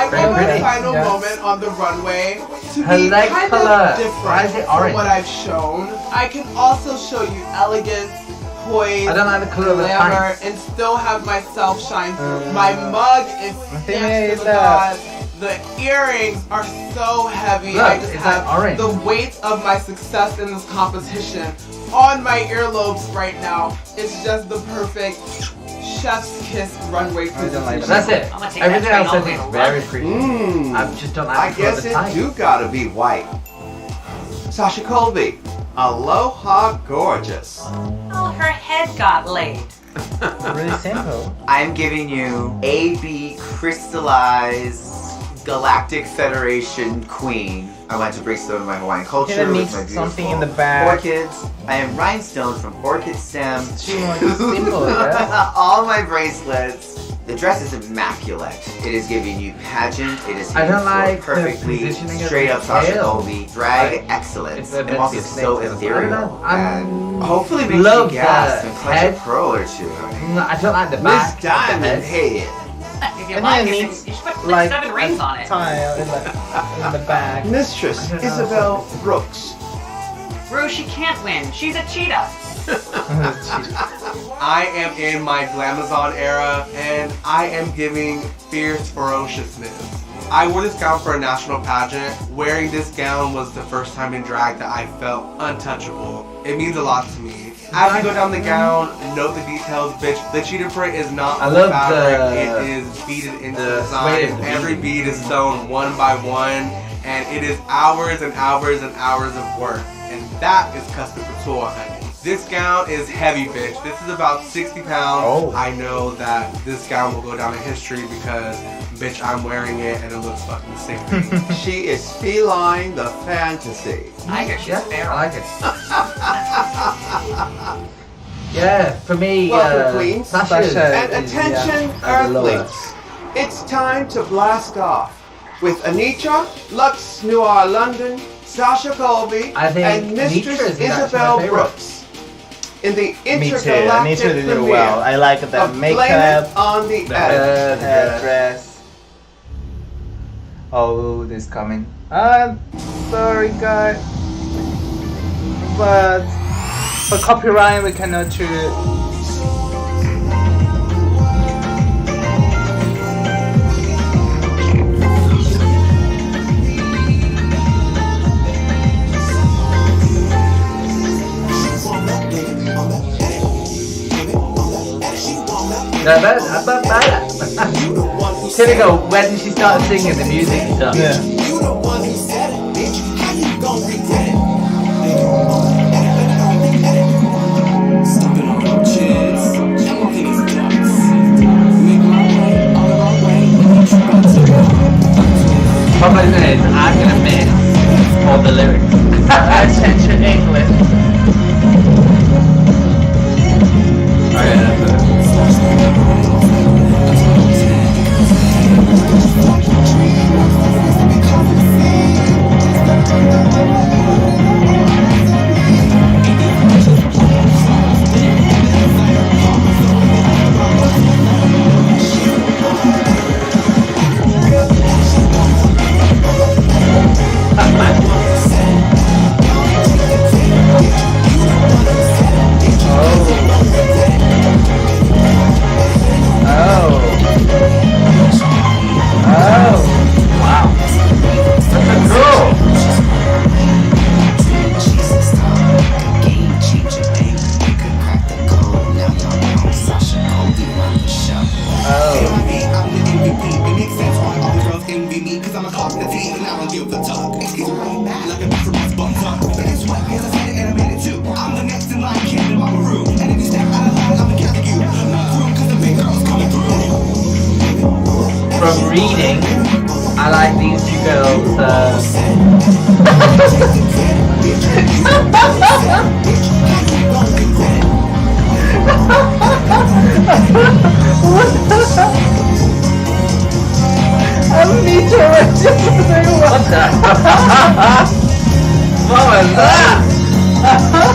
Very want my pretty, final yes. moment on the runway to Her be leg kind color. of different Why is it from orange? what I've shown. I can also show you elegance, poise, I don't like the color of the glamour, pants. and still have myself shine through. My mug is thing thanks is to the gods. The earrings are so heavy. Look, I just it's have like orange. the weight of my success in this competition on my earlobes right now. It's just the perfect chef's kiss runway I don't like presentation. That's it. I'm gonna take Everything that else train I think all is the way to very London. pretty. Mmm. I just don't I like the color guess of the it tights. do gotta be white. Sasha Colby. Aloha gorgeous. Oh, her head got laid. Really simple. I'm giving you AB crystallized Galactic Federation Queen. I went to bring some of my Hawaiian culture Can I with mix my beautiful something in the bag? orchids. I am rhinestones from orchid stem. Simple, yeah. All my bracelets. The dress is immaculate. It is giving you pageant. It is I don't like the perfectly positioning of straight the up Sasha tail. Colby. Drag Like, excellence. it's a And bit also too so thick. ethereal. I'm And hopefully makes love you gas the and clutch head. a pearl or two. I don't like the back. Miss Diamond Head. If you And like then it, it then needs you should put like 7 rings on it. tile in the bag. Mistress Isabel Brooks. Rue, she can't win. She's a cheetah. I am in my Glamazon era, and I am giving fierce ferociousness. I wore this gown for a national pageant. Wearing this gown was the first time in drag that I felt untouchable. It means a lot to me. As you go down the gown, note the details, bitch. The cheetah print is not I love fabric, the- it is beaded into the the suede design. of the Every bead. bead is sewn one by one, and it is hours and hours and hours of work. And that is custom couture, honey. This gown is heavy, bitch. This is about 60 pounds. Oh. I know that this gown will go down in history because, bitch, I'm wearing it and it looks fucking sick. She is feline the fantasy. I hear she's feral. I like it. Yeah, for me, Welcome, Queens. Sasha And is- attention, yeah, I love it. Earthlings. It's time to blast off with Anitra, Lux Noir London, Sasha Colby, I think and Anitra Mistress is actually my Isabel favorite. Brooks. In the Me too. intergalactic Anitra did it premiere well. I like the of Blame makeup, It on the the Edit. dress. Oh, this coming. Sorry, guys. But for copyright, we cannot choose. Here we go, when she started singing the music stuff. Yeah. Problem is, I'm gonna miss all the lyrics. Attention English. Okay, that's it. From reading, I like these two girls. What the? What was that?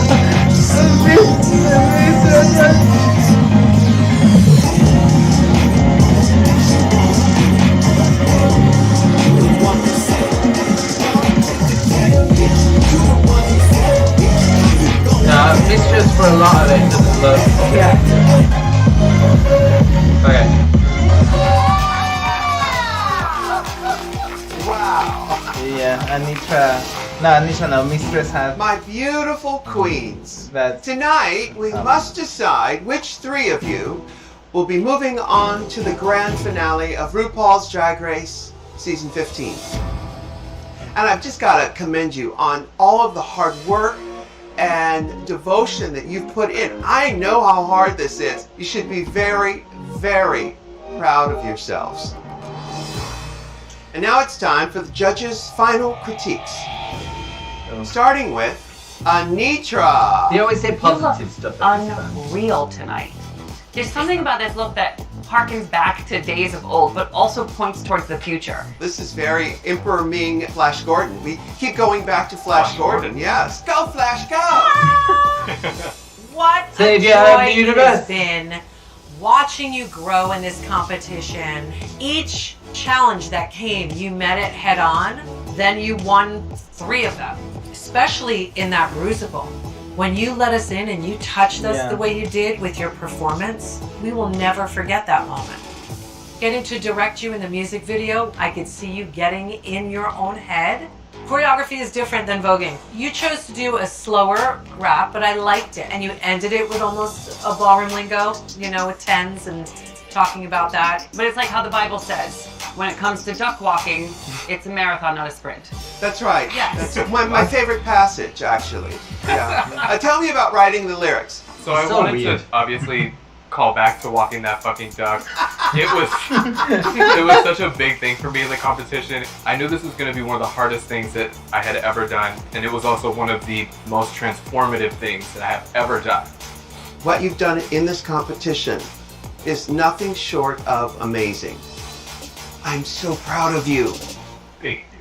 No, Mistress for a lot of it doesn't look. Yeah. Okay. Yeah, Anitra no, Mistress has My beautiful queens. that. Tonight, we must decide which three of you will be moving on to the grand finale of RuPaul's Drag Race Season 15. And I've just got to commend you on all of the hard work and devotion that you've put in. I know how hard this is. You should be very, very proud of yourselves. And now it's time for the judges' final critiques. Starting with Anitra. They always say You positive look stuff. unreal tonight. There's something about this look that harkens back to days of old, but also points towards the future. This is very Emperor Ming Flash Gordon. We keep going back to Flash Gordon. Yes. Go, Flash, go! What a Savior joy of the it universe. has been watching you grow in this competition. Each challenge that came, you met it head on, then you won 3 of them, especially in that Rusical. When you let us in and you touched us the way you did with your performance, we will never forget that moment. Getting to direct you in the music video, I could see you getting in your own head. Choreography is different than voguing. You chose to do a slower rap, but I liked it. And you ended it with almost a ballroom lingo, you know, with tens and talking about that. But it's like how the Bible says, when it comes to duck walking, it's a marathon, not a sprint. That's right. Yes. That's my favorite passage, actually. Yeah. Tell me about writing the lyrics. So I wanted to obviously call back to walking that fucking duck. It was such a big thing for me in the competition. I knew this was going to be one of the hardest things that I had ever done, and it was also one of the most transformative things that I have ever done. What you've done in this competition is nothing short of amazing. I'm so proud of you. Thank you.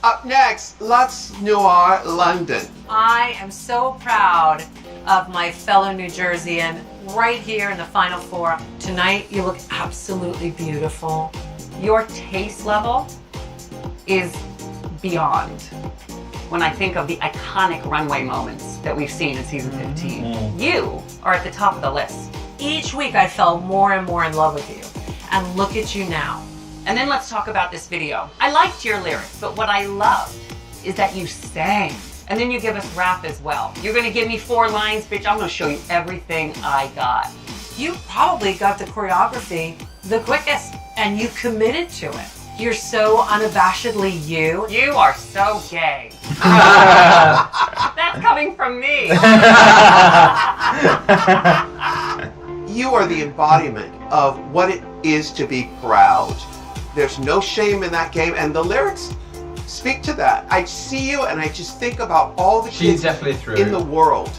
Up next, Lutz Noir London. I am so proud of my fellow New Jerseyan right here in the Final Four. Tonight, you look absolutely beautiful. Your taste level is beyond. When I think of the iconic runway moments that we've seen in season 15, you are at the top of the list. Each week, I fell more and more in love with you. And look at you now. And then let's talk about this video. I liked your lyrics, but what I love is that you sang. And then you give us rap as well. You're gonna give me 4 lines, bitch. I'm gonna show you everything I got. You probably got the choreography the quickest, and you committed to it. You're so unabashedly you. You are so gay. That's coming from me. You are the embodiment of what it is to be proud. There's no shame in that game, and the lyrics speak to that. I see you and I just think about all the kids in the world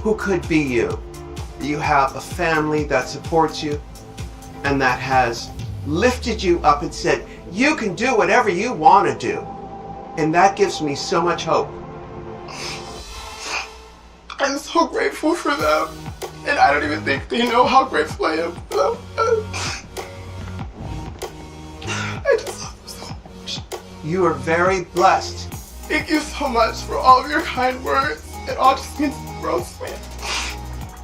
who could be you. You have a family that supports you and that has lifted you up and said, you can do whatever you want to do. And that gives me so much hope. I'm so grateful for them. And I don't even think they know how grateful I am for them. I just love them so much. You are very blessed. Thank you so much for all of your kind words. It all just means the world to me.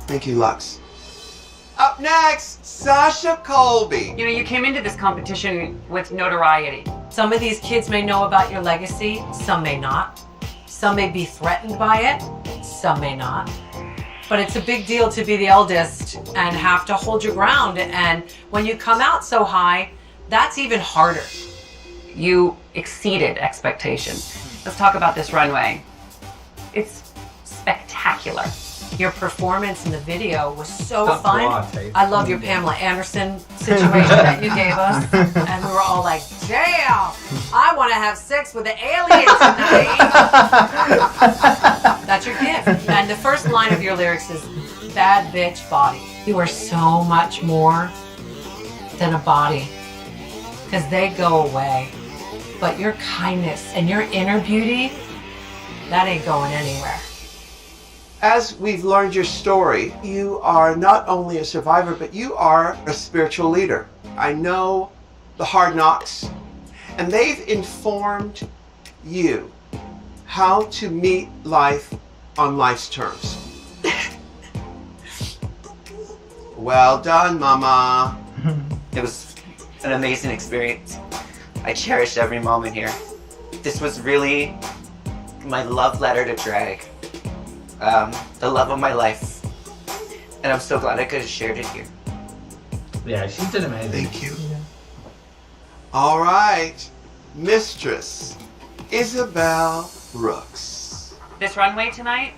Thank you, Lux. Up next, Sasha Colby. You know, you came into this competition with notoriety. Some of these kids may know about your legacy, some may not. Some may be threatened by it, some may not. But it's a big deal to be the eldest and have to hold your ground. And when you come out so high, that's even harder. You exceeded expectations. Let's talk about this runway. It's spectacular. Your performance in the video was so fun. I love your Pamela Anderson situation that you gave us. And we were all like, damn, I want to have sex with an alien tonight. That's your gift. And the first line of your lyrics is, bad bitch body. You are so much more than a body. Because they go away. But your kindness and your inner beauty, that ain't going anywhere. As we've learned your story, you are not only a survivor, but you are a spiritual leader. I know the hard knocks, and they've informed you how to meet life on life's terms. Well done, Mama. It was an amazing experience. I cherished every moment here. This was really my love letter to drag. The love of my life. And I'm so glad I could have shared it here. Yeah, she's done amazing. Thank you. All right, Mistress Isabel Rooks. This runway tonight,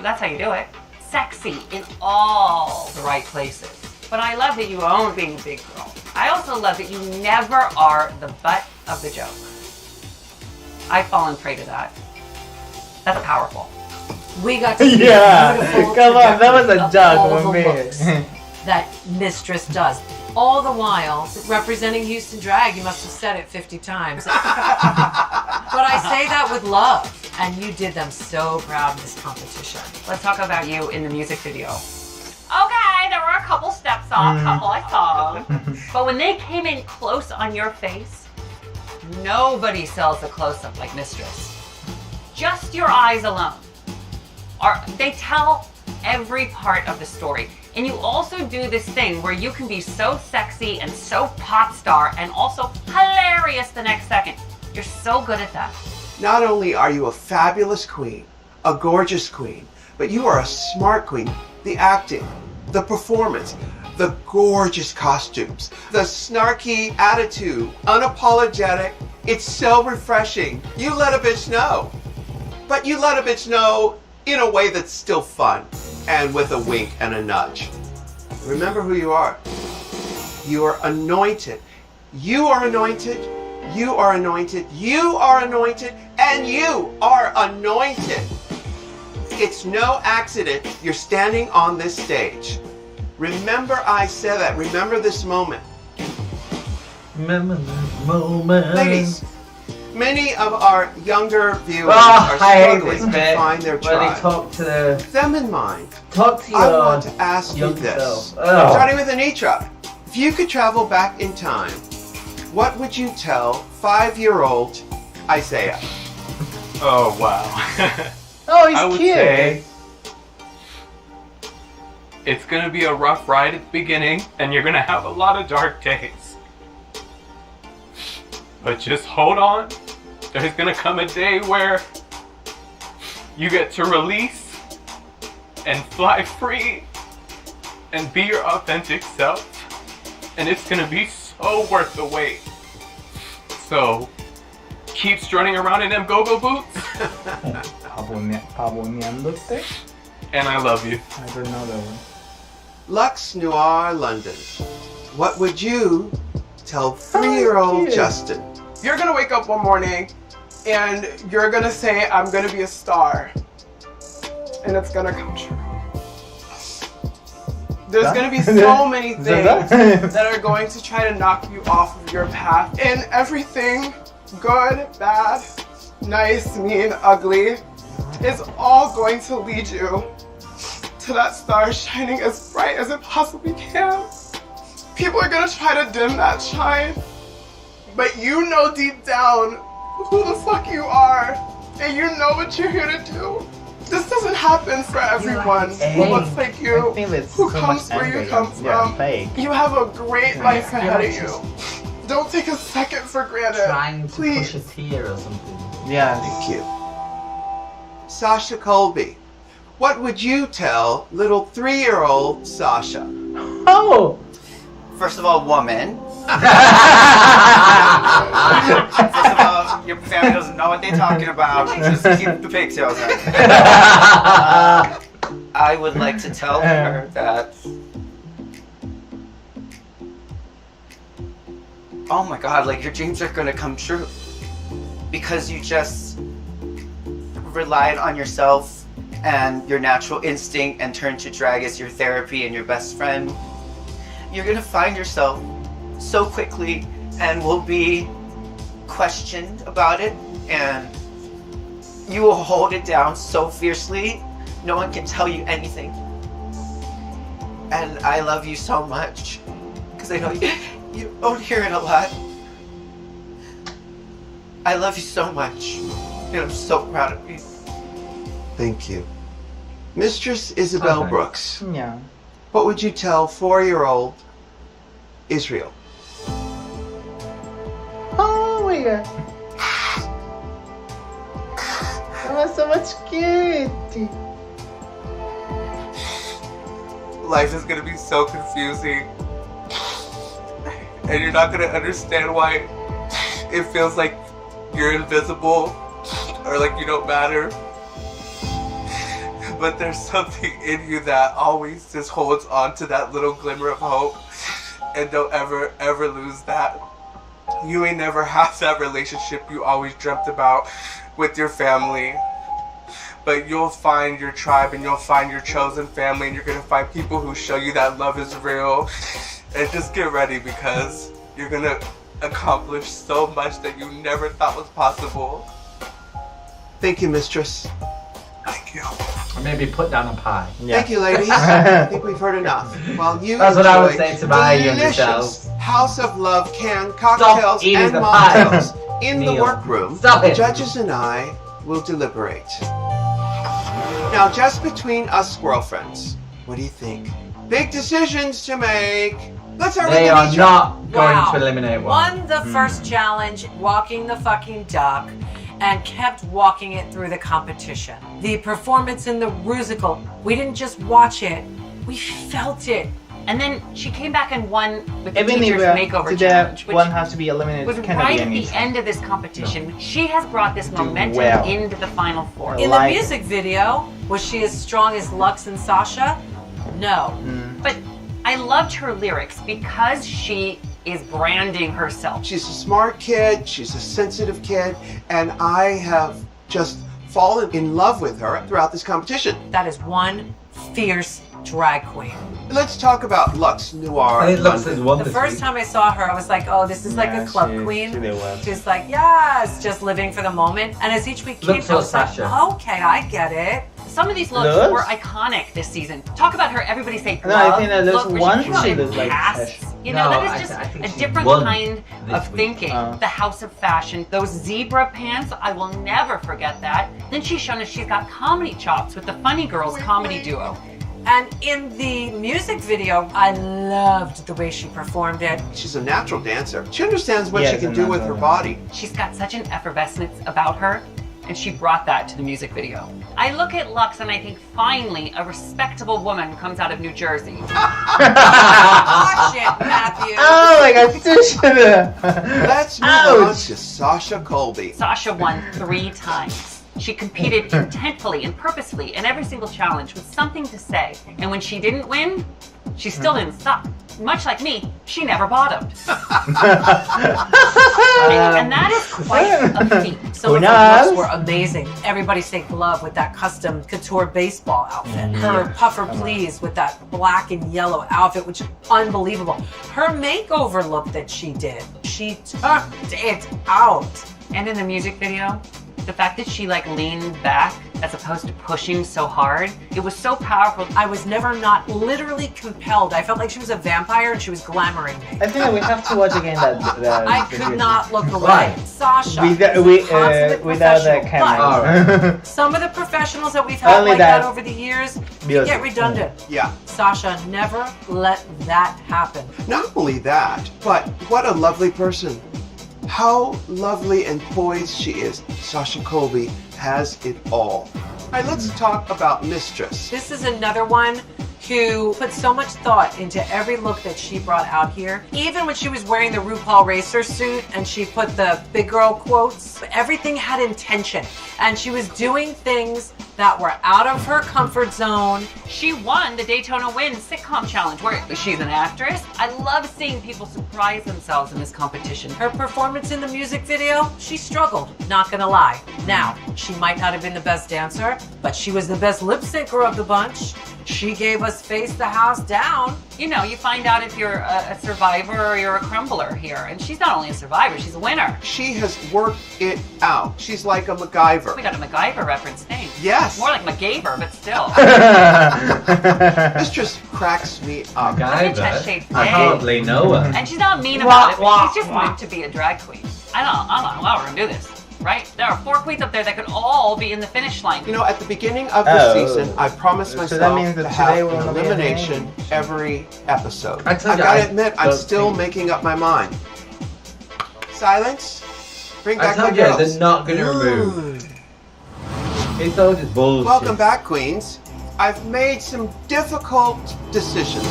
that's how you do it. Sexy in all the right places. But I love that you own being a big girl. I also love that you never are the butt of the joke. I've fallen prey to that. That's powerful. We got to see Yeah, come on, that was a of joke all for the me. looks that Mistress does. All the while, representing Houston Drag, you must have said it 50 times. But I say that with love, and you did them so proud in this competition. Let's talk about you in the music video. Okay, there were a couple steps off, couple I saw. But when they came in close on your face, nobody sells a close-up like Mistress. Just your eyes alone. They tell every part of the story. And you also do this thing where you can be so sexy and so pop star and also hilarious the next second. You're so good at that. Not only are you a fabulous queen, a gorgeous queen, but you are a smart queen. The acting, the performance, the gorgeous costumes, the snarky attitude, unapologetic. It's so refreshing. You let a bitch know. But you let a bitch know in a way that's still fun and with a wink and a nudge. Remember who you are. You are anointed. You are anointed. You are anointed. You are anointed. And you are anointed. It's no accident you're standing on this stage. Remember I said that. Remember this moment. Remember this moment. Ladies, many of our younger viewers I are hate struggling this to bit find their where they tribe. talk to the... Them in mind, Talk to your I want to ask you young this. self. Oh. Starting with Anitra, if you could travel back in time, what would you tell 5-year-old Isaiah? Oh, wow. Oh, he's I would cute. say it's going to be a rough ride at the beginning, and you're going to have a lot of dark days. But just hold on. There's going to come a day where you get to release and fly free and be your authentic self. And it's going to be so worth the wait. So keep strutting around in them go-go boots. Pavoneándote? And I love you. I don't know that one. Lux Noir London, what would you tell 3-year-old Justin? You're gonna wake up one morning and you're gonna say, I'm gonna be a star. And it's gonna come true. There's gonna be so many things that are going to try to knock you off of your path. And everything, good, bad, nice, mean, ugly, is all going to lead you to that star shining as bright as it possibly can. People are gonna try to dim that shine, but you know deep down who the fuck you are, and you know what you're here to do. This doesn't happen for everyone who looks like you, who comes where you come from. You have a great life ahead of you. Don't take a second for granted. Trying to Please. push a tear or something. Yeah. Thank you. Sasha Colby, what would you tell little 3-year-old Sasha? Oh! First of all, woman. First of all, your family doesn't know what they're talking about. Just keep the pigtails on. I would like to tell her that. Oh my God, like your dreams are gonna come true. Because you just relied on yourself and your natural instinct and turned to drag as your therapy and your best friend. You're gonna find yourself so quickly and will be questioned about it, and you will hold it down so fiercely no one can tell you anything. And I love you so much because I know you don't hear it a lot. I love you so much and I'm so proud of you. Thank you. Mistress Isabel Okay. Brooks, Yeah. what would you tell 4-year-old Israel? Oh my god. Oh, so much cute. Life is gonna be so confusing, and you're not gonna understand why it feels like you're invisible or like you don't matter. but there's something in you that always just holds on to that little glimmer of hope, and don't ever lose that. You ain't never have that relationship you always dreamt about with your family, but you'll find your tribe and you'll find your chosen family, and you're gonna find people who show you that love is real. And just get ready, because you're gonna accomplish so much that you never thought was possible. Thank you, mistress. Thank you. Or maybe put down a pie. Thank you, ladies. I think we've heard enough. Well, you That's what I would enjoy say to my younger delicious self. House of Love canned cocktails eating and the pie. mocktails in the Neil. workroom. Stop The it. judges and I will deliberate. Now, just between us squirrel friends, what do you think? Big decisions to make. Let's have They a are each not going Wow. to eliminate one. Won the first challenge, walking the fucking duck, and kept walking it through the competition. The performance in the musical, we didn't just watch it, we felt it. And then she came back and won with the Even if Teacher's Makeover Challenge, which one has to be eliminated, was cannot right be at the anything. end of this competition. She has brought this momentum well. into the final four. In the music video, was she as strong as Lux and Sasha? No. But I loved her lyrics because she is branding herself. She's a smart kid, she's a sensitive kid, and I have just fallen in love with her throughout this competition. That is one fierce drag queen. Let's talk about Lux Noir. I think Lux has won The this first week. time I saw her, I was like, oh, this is like a club queen. She's like, yes, just living for the moment. And as each week came, Looks I was like like, Sasha. okay, I get it. Some of these looks Looks? were iconic this season. Talk about her, everybody say No, I love. think that there's Look, where one she she in looks like casts. Sasha. You know, No, that I is think just she a different won kind this of week. thinking. The house of fashion, those zebra pants, I will never forget that. Then she's shown us she's got comedy chops with the Funny Girls comedy duo. And in the music video, I loved the way she performed it. She's a natural dancer. She understands what Yeah, she it's can a do with her natural body. She's got such an effervescence about her, and she brought that to the music video. I look at Lux and I think finally a respectable woman comes out of New Jersey. Watch it, Matthew. Oh my god, Let's move on to Sasha Colby. Sasha won 3 times. She competed intentfully and purposefully in every single challenge with something to say. And when she didn't win, she still didn't stop. Much like me, she never bottomed. and that is quite a feat. Some of her looks were amazing. Everybody say glove with that custom couture baseball outfit. Her puffer please with that black and yellow outfit, which is unbelievable. Her makeover look that she did, she turned it out. And in the music video, the fact that she like leaned back as opposed to pushing so hard, it was so powerful. I was never not literally compelled. I felt like she was a vampire and she was glamoring me. I think that we have to watch again that. I could not look away. Sasha, Without, is a consummate without the professional, camera. but some of the professionals that we've had Only like that that. over the years can Music. get redundant. Yeah. Sasha, never let that happen. Not only that, but what a lovely person. How lovely and poised she is. Sasha Colby has it all. All right, let's talk about Mistress. This is another one who put so much thought into every look that she brought out here. Even when she was wearing the RuPaul Racer suit and she put the big girl quotes, everything had intention. And she was doing things that were out of her comfort zone. She won the Daytona Win sitcom challenge where she's an actress. I love seeing people surprise themselves in this competition. Her performance in the music video, she struggled, not gonna lie. Now, she might not have been the best dancer, but she was the best lip syncer of the bunch. She gave us Face the House Down. You know, you find out if you're a survivor or you're a crumbler here. And she's not only a survivor, she's a winner. She has worked it out. She's like a MacGyver. We got a MacGyver reference thing. Yes. More like MacGyver, but still. Mistress cracks me up. I hardly know her. And she's not mean about it, but she's just meant to be a drag queen. I don't know how we're gonna do this, right? There are 4 queens up there that could all be in the finish line. You know, at the beginning of the season, I promised So myself that means that to today have we're an gonna be elimination every episode. I I told you, gotta I admit, I'm don't still think- making up my mind. Silence. Bring I back my told you, girls. they're not going to remove. It's all just bullshit. Welcome back, queens. I've made some difficult decisions.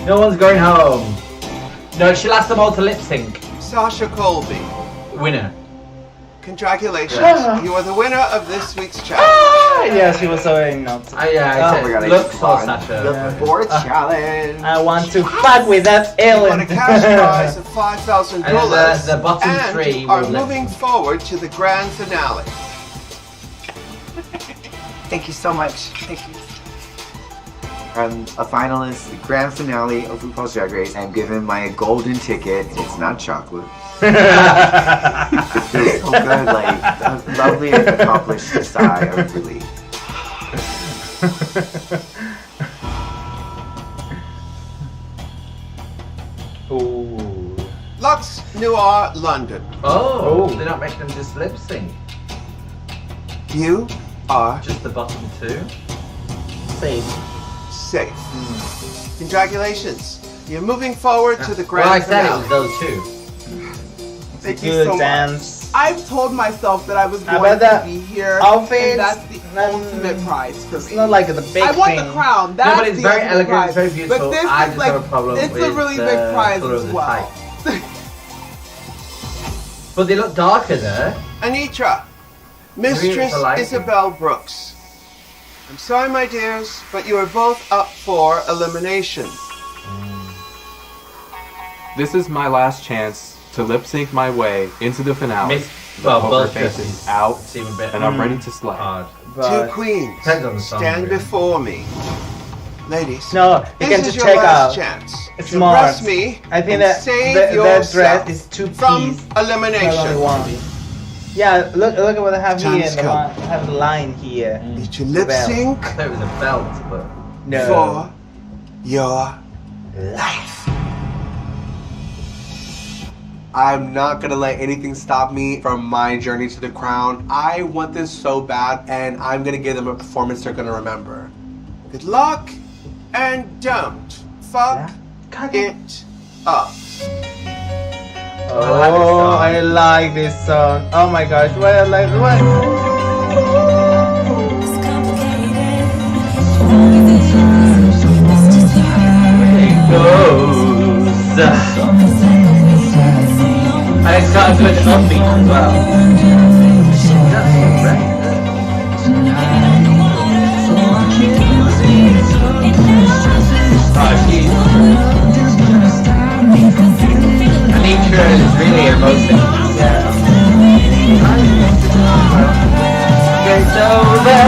No one's going home. No, she'll ask them all to lip sync. Sasha Colby, Winner. Congratulations. You are the winner of this week's challenge. Yes, he was so not. Yeah, Oh my god, I look just for won Sasha. the fourth challenge. I want to fuck with that You alien. won a cash prize of $5,000 And the bottom three and are will moving forward to the grand finale. Thank you so much. Thank you. I'm a finalist, the grand finale of RuPaul's Drag Race. I'm given my golden ticket. It's not chocolate. It feels so good, like a lovely and accomplished sigh of relief. Ooh. Lux Noir London. Oh, they're not making them just lip sync. You are Just the bottom two. Safe. safe. Congratulations. You're moving forward to the grand Well, I said it finale. was those two. Thank you Good so dance. much. I've told myself that I was How going about to be here, outfits? and that's the ultimate prize for It's me. not like the big I want thing. the crown. That's No, but it's the very ultimate elegant, prize. it's very beautiful. But this I is just like, have a problem it's with a really the big prize colour of as the well. But they look darker there. Anitra, Mistress for life. Isabel Brooks. I'm sorry, my dears, but you are both up for elimination. This is my last chance to lip sync my way into the finale. The Well, poker both face dresses is out, seem a bit and I'm ready to slay. hard. Two queens Depends on the song, stand really. before me. Ladies, No, you this can is just your check last out. chance It's to smart. impress me I think and that save that yourself dress is two from piece. Not only elimination. one. Yeah, look at what I have Time here. has The come. line, I have the line here. Need to lip Belt. sync I thought it was a belt, but No. for your life. I'm not gonna let anything stop me from my journey to the crown. I want this so bad, and I'm gonna give them a performance they're gonna remember. Good luck, and don't fuck it up. Oh, I like this song. Oh my gosh, what I like what? and it's got a good upbeat as well. That's so great. Anitra is really emoting. It's over,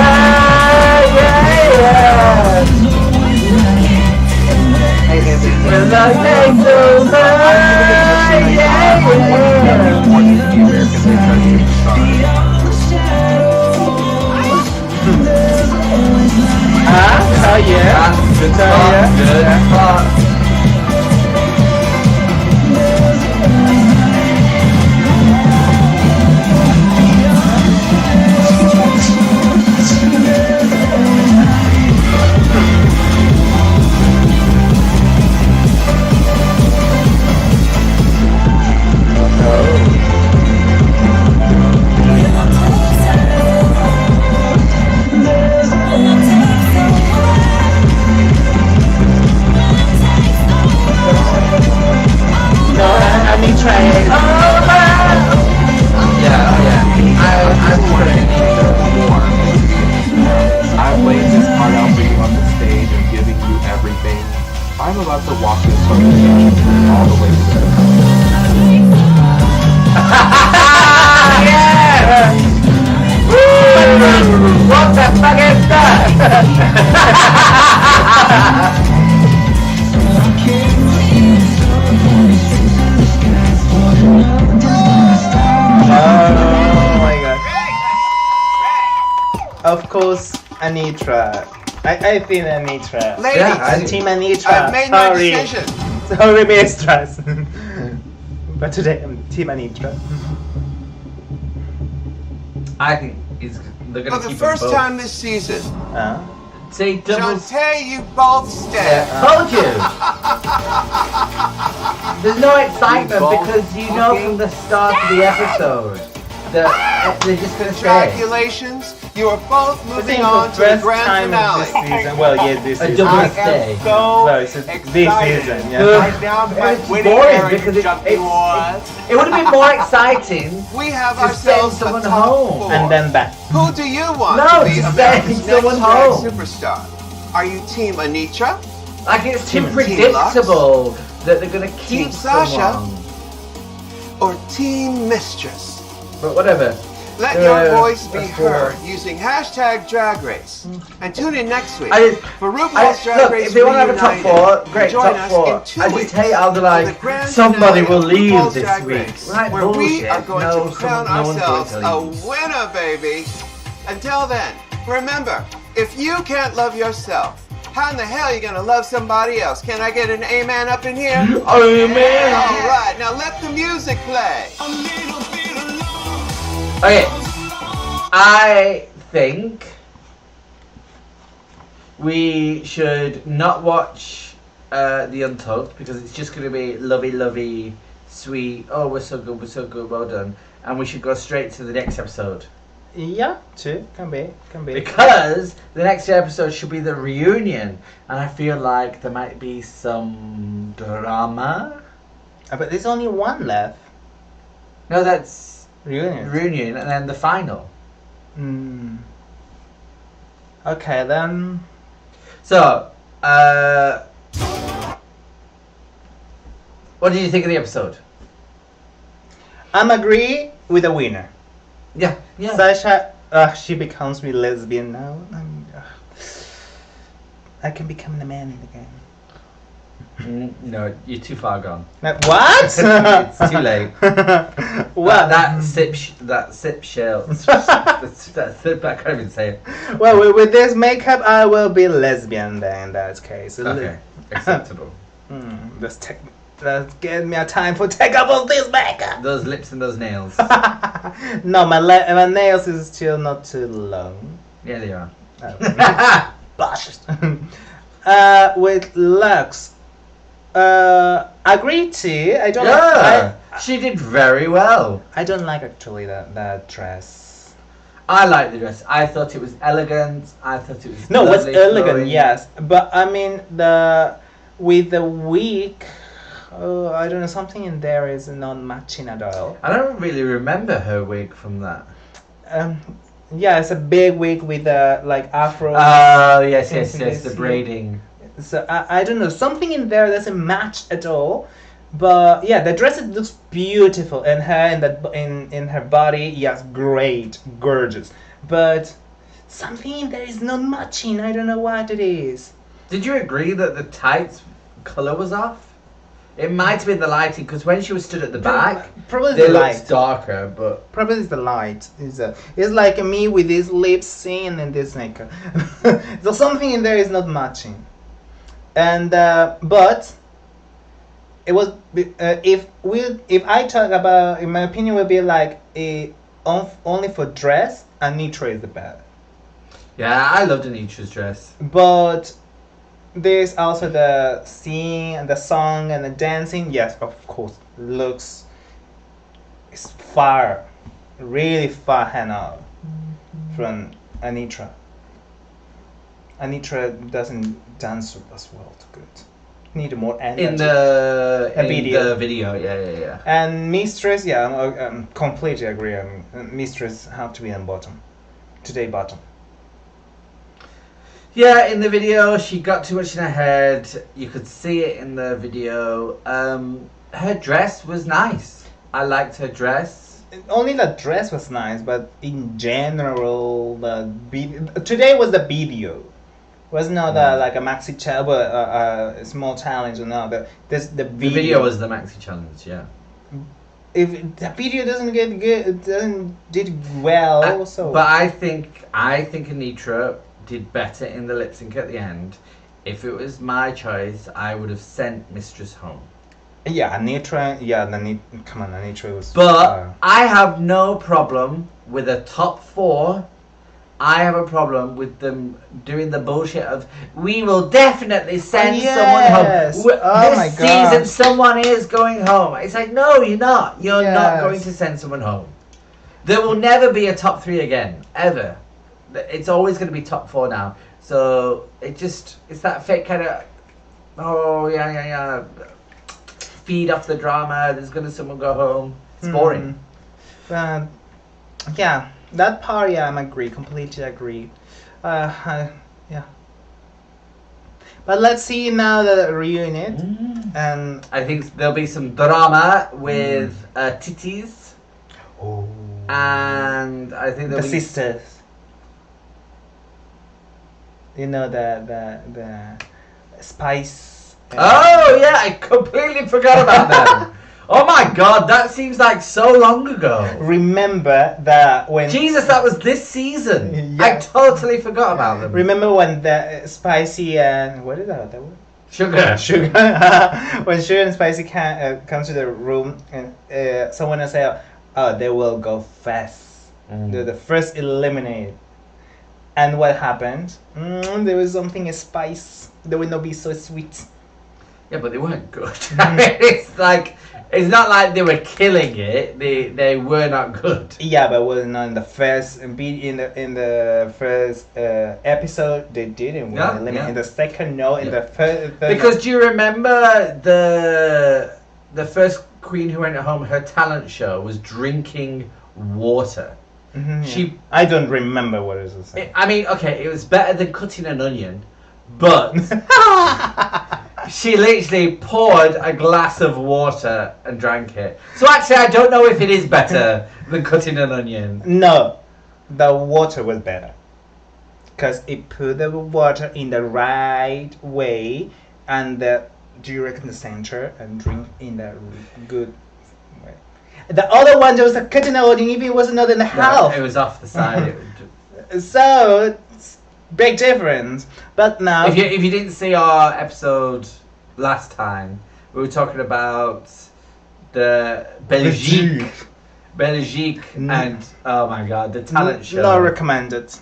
When the day's over, Oh yeah. Good spot, good spot. I've laid this part out for you on the stage and giving you everything. I'm about to walk this fucking down all the way to the What the fuck is Oh my god. Of course, Anitra. I think Anitra. Ladies, I'm Team Anitra. I've made my Sorry. decision. Sorry, mistress. But today I'm Team Anitra. I think they're For gonna the keep first them both. time this season, Say double. Shantae, you both stand. Told you. There's no excitement because you know from the start of the episode they're just gonna stay. Congratulations, you are both I moving think on for to the first grand time finale. of this season. Well, yeah, this A season. double I stay. am so Well, it's a big excited. season, yeah. Right now, my It's winning boring Aaron because jumping was. it would have been more exciting We have to send ourselves a someone top home. 4. And then back. Who do you want No, to be to America's send next someone drag home. superstar? Are you Team Anitra? Like it's too Team predictable that they're gonna keep Team Sasha? someone. Or Team Mistress? But whatever. Let your voice be heard using hashtag DragRace. And tune in next week for RuPaul's Drag Look, Race if they want to have a top Reunited. 4, great, Join top us 4. in 2 I just weeks hate how they're for the like, grand somebody finale will of leave RuPaul's this Drag week. Race, Right, where we bullshit. are going No, to crown no one's going ourselves to a leave. winner, baby. Until then, remember, if you can't love yourself, how in the hell are you gonna love somebody else? Can I get an amen up in here? Amen. All right, now let the music play. Okay, I think we should not watch the Untucked because it's just going to be lovey, sweet. Oh, we're so good, well done. And we should go straight to the next episode. Yeah, too. Can be. Because the next episode should be the reunion, and I feel like there might be some drama. But there's only one left. No, that's Reunion. and then the final. Okay, then. So, what did you think of the episode? I'm agree with the winner. Yeah. Sasha, she becomes me lesbian now. I can become the man in the game. No, you're too far gone. What? It's too late. Well, that sip shell. I can't even say it. Well, with this makeup, I will be lesbian then. In that case. Okay, acceptable. Let's get me a time for take off all this makeup. Those lips and those nails. No, my nails is still not too long. Yeah, they are. Bashes. With looks, agree to. I don't. Yeah, she did very well. I don't like actually that dress. I like the dress. I thought it was elegant. I thought it was No, it was lovely, elegant, flowing. yes, but I mean with the wig. Oh, I don't know. Something in there is not matching at all. I don't really remember her wig from that. Yeah, it's a big wig with like afro. Oh yes, the braiding. So I don't know. Something in there doesn't match at all. But yeah, the dress it looks beautiful, and her in her body, yes, great, gorgeous. But something in there is not matching. I don't know what it is. Did you agree that the tights color was off? It might have been the lighting because when she was stood at the back, probably they the looked light. darker. But Probably it's the light. It's like me with these lips seeing and this makeup. So something in there is not matching. And but it was if I talk about, in my opinion, would be like only for dress, Anitra is the best. yeah, I loved Anitra's dress. But there's also the singing and the song and the dancing. Yes, of course, looks is really far hand out from Anitra. Anitra doesn't dance as well too good. Need more energy. In the video. Yeah. And Mistress, yeah, I completely agree. I mean, Mistress have to be on bottom. Today bottom. Yeah, in the video, she got too much in her head. You could see it in the video. Her dress was nice. I liked her dress. Only the dress was nice, but in general, today was the video. Was not like a maxi challenge, but a small challenge or not. The video was the maxi challenge, yeah. If the video doesn't get good, it did well. But I think Anitra did better in the lip sync at the end. If it was my choice, I would have sent Mistress home. Yeah, Anitra. Yeah, come on, Anitra was. But I have no problem with a top 4. I have a problem with them doing the bullshit of we will definitely send someone home. This season, someone is going home. It's like, no, you're not. You're not going to send someone home. There will never be a top 3 again, ever. It's always going to be top 4 now. So it's that fake kind of, oh yeah. Feed off the drama. There's gonna someone go home. It's boring. Yeah, that part. Yeah, I agree. Completely agree. Yeah. But let's see now the reunion, and I think there'll be some drama with titties. Oh. And I think there'll the be sisters. You know the Spice. Oh yeah, I completely forgot about them. Oh my god, that seems like so long ago. Remember that when Jesus, that was this season. Yeah. I totally forgot about them. Remember when the Spicy and what is that word? Sugar. When Sugar and Spicy come to the room and someone will say, "Oh, they will go fast. They're the first eliminated." And what happened? There was something spice. They will not be so sweet. Yeah, but they weren't good. It's like, it's not like they were killing it. They were not good. Yeah, but was not in the first in the first episode they didn't win. Yeah. In the second, no. In the first, because do you remember the first queen who went home? Her talent show was drinking water. I don't remember what it was. I mean, okay, it was better than cutting an onion, but she literally poured a glass of water and drank it. So actually, I don't know if it is better than cutting an onion. No, the water was better because it put the water in the right way and direct in the center and drink in the good way. The other one was a cutting an onion, even it was not in the half. It was off the side. So big difference. But now, if you didn't see our episode last time, we were talking about the Belgique, and oh my god, the talent show. Not recommended.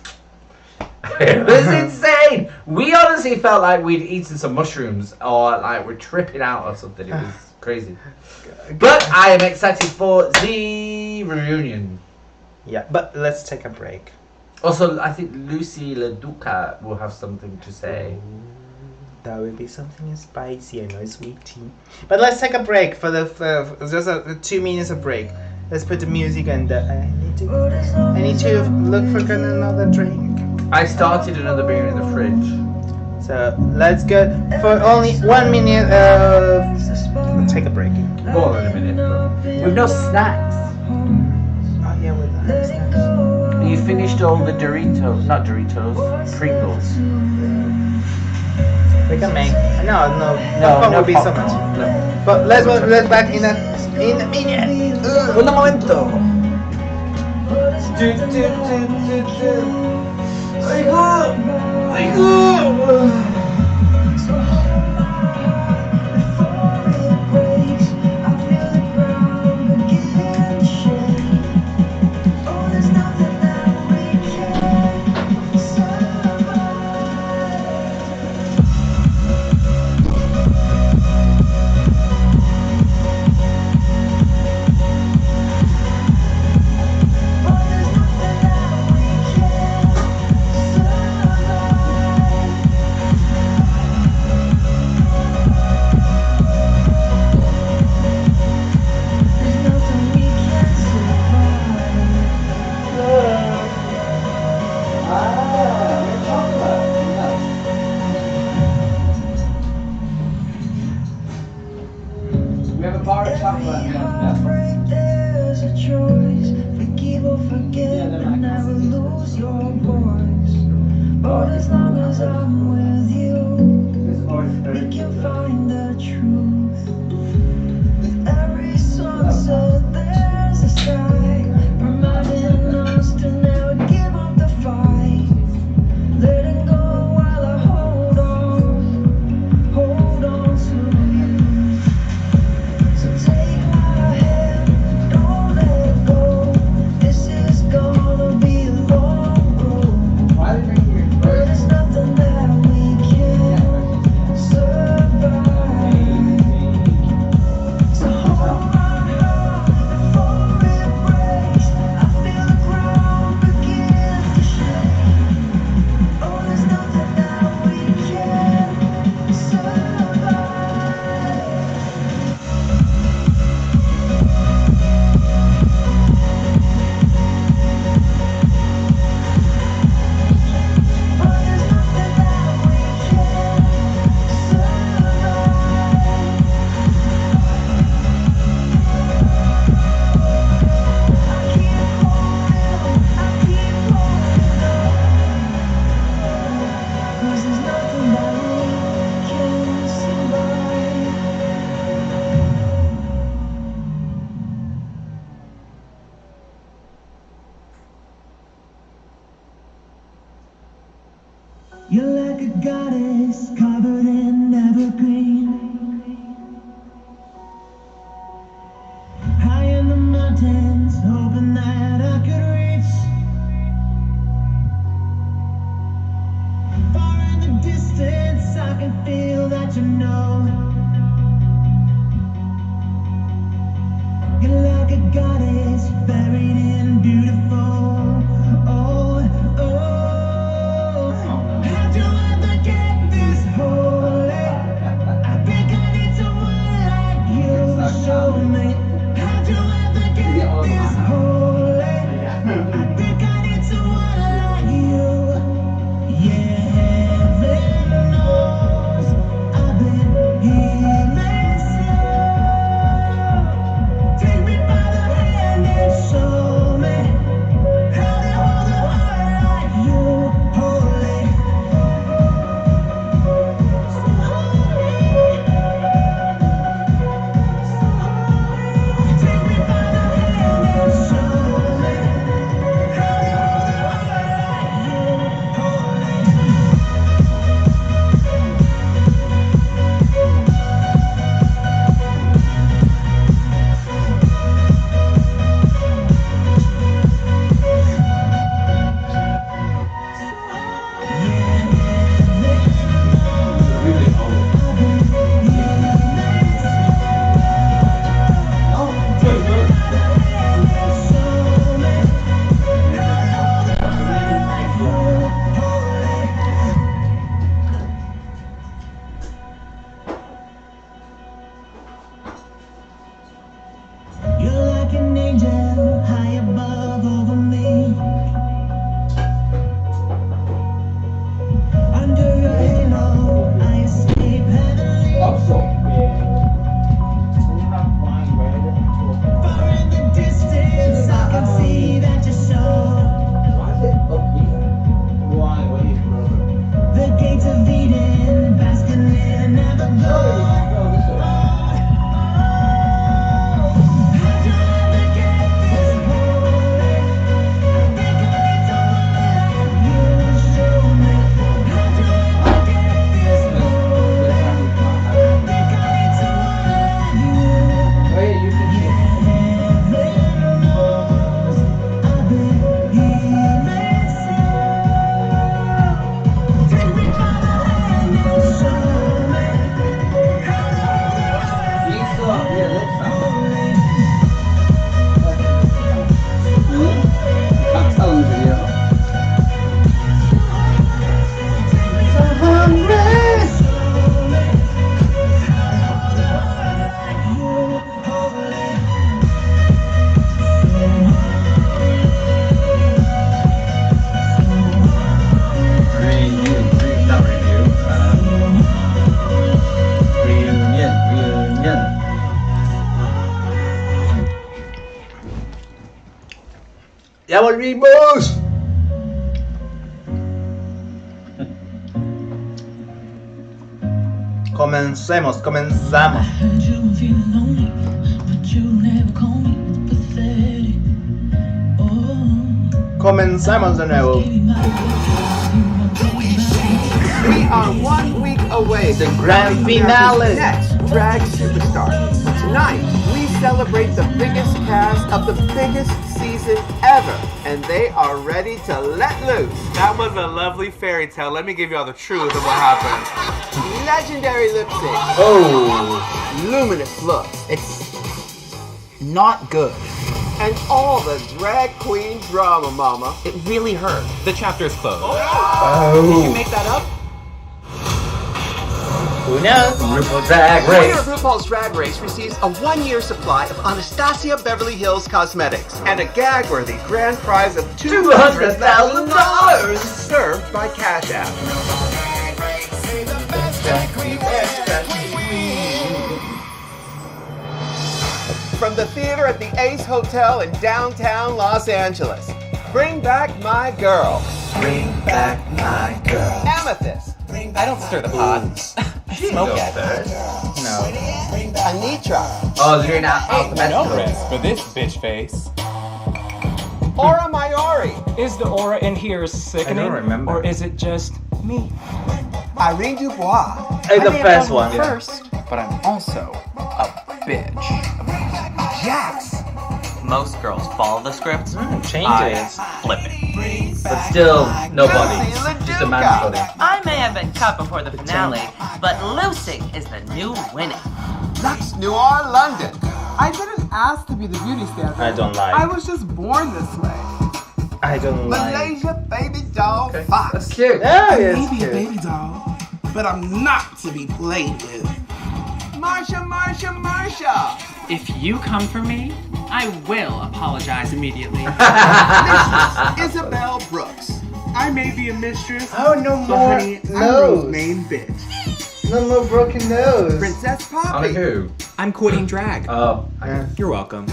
It was insane. We honestly felt like we'd eaten some mushrooms or like we're tripping out or something. It was crazy. But I am excited for the reunion. Yeah, but let's take a break. Also, I think Lucy Leduca will have something to say. That will be something spicy and no sweet tea. But let's take a break for just 2 minutes of break. Let's put the music and I need to look for another drink. I started another beer in the fridge. So let's go for only 1 minute. Take a break. More than a minute. But with no snacks. Oh yeah, with no snacks. You finished all the Doritos, not Doritos, Pringles. We can make. No would be so much. No. But let's back in a minute. Un momento. Nothing that we You're like a goddess covered in evergreen. High in the mountains, hoping that I could reach. Far in the distance, I can feel that you know. You're like a goddess buried in beautiful. Oh, oh. How'd you ever get this holy? I think I need someone like you to show me. How'd you ever get this holy? I think I need someone like you. Yeah, heaven knows I've been healing slow. Take me by the hand and show me how to hold a heart like you, holy. So holy. Take me by the hand and show me how to hold a heart like you, holy. You're like an angel high above over me. Under your halo, I escape heavenly. Far in the distance, I can see that you're sure. The gates of Eden, basking in everglow. ¡Ya volvimos! Comenzamos. Heard you were feeling lonely, but you never call me pathetic. Oh, Comenzamos de nuevo. We are 1 week away The grand finale. Next drag superstar. Tonight, we celebrate the biggest cast of the biggest season ever, and they are ready to let loose. That was a lovely fairy tale. Let me give you all the truth of what happened. Legendary lip sync. Oh. Luminous looks. It's not good. And all the drag queen drama, mama. It really hurt. The chapter is closed. Oh. Did you make that up? Who knows? RuPaul's Drag Race. Winner of RuPaul's Drag Race receives a 1-year supply of Anastasia Beverly Hills cosmetics and a gag-worthy grand prize of $200,000 served by Cash App. From the theater at the Ace Hotel in downtown Los Angeles, bring back my girl. Bring back my girl. Amethyst. I don't stir the pot. I smoke it. No. Anitra. Oh, you're not alphabetical. No rest for this bitch face. Aura Mayori. Is the aura in here sickening? I don't remember. Or is it just Me, Irene Dubois. Hey, the I may have first done one, yeah. first, but I'm also a bitch. Jax. Most girls follow the script. Change I it. flip it. But still, nobody. Just a man's body. I may have been cut before the finale, but losing is the new winning. Lux Noir London. I didn't ask to be the beauty standard. I don't like. I was just born this way. I don't like. Malaysia baby doll Fox. That's cute. Yeah, I it's may be cute. a baby doll, but I'm not to be played with. Marsha, Marsha, Marsha. If you come for me, I will apologize immediately. Mistress Isabel Brooks. I may be a mistress. Oh, no but more honey, I'm nose. Ruth's main bitch. No more broken nose. Princess On Poppy. who? I'm quoting drag. Oh. You're welcome.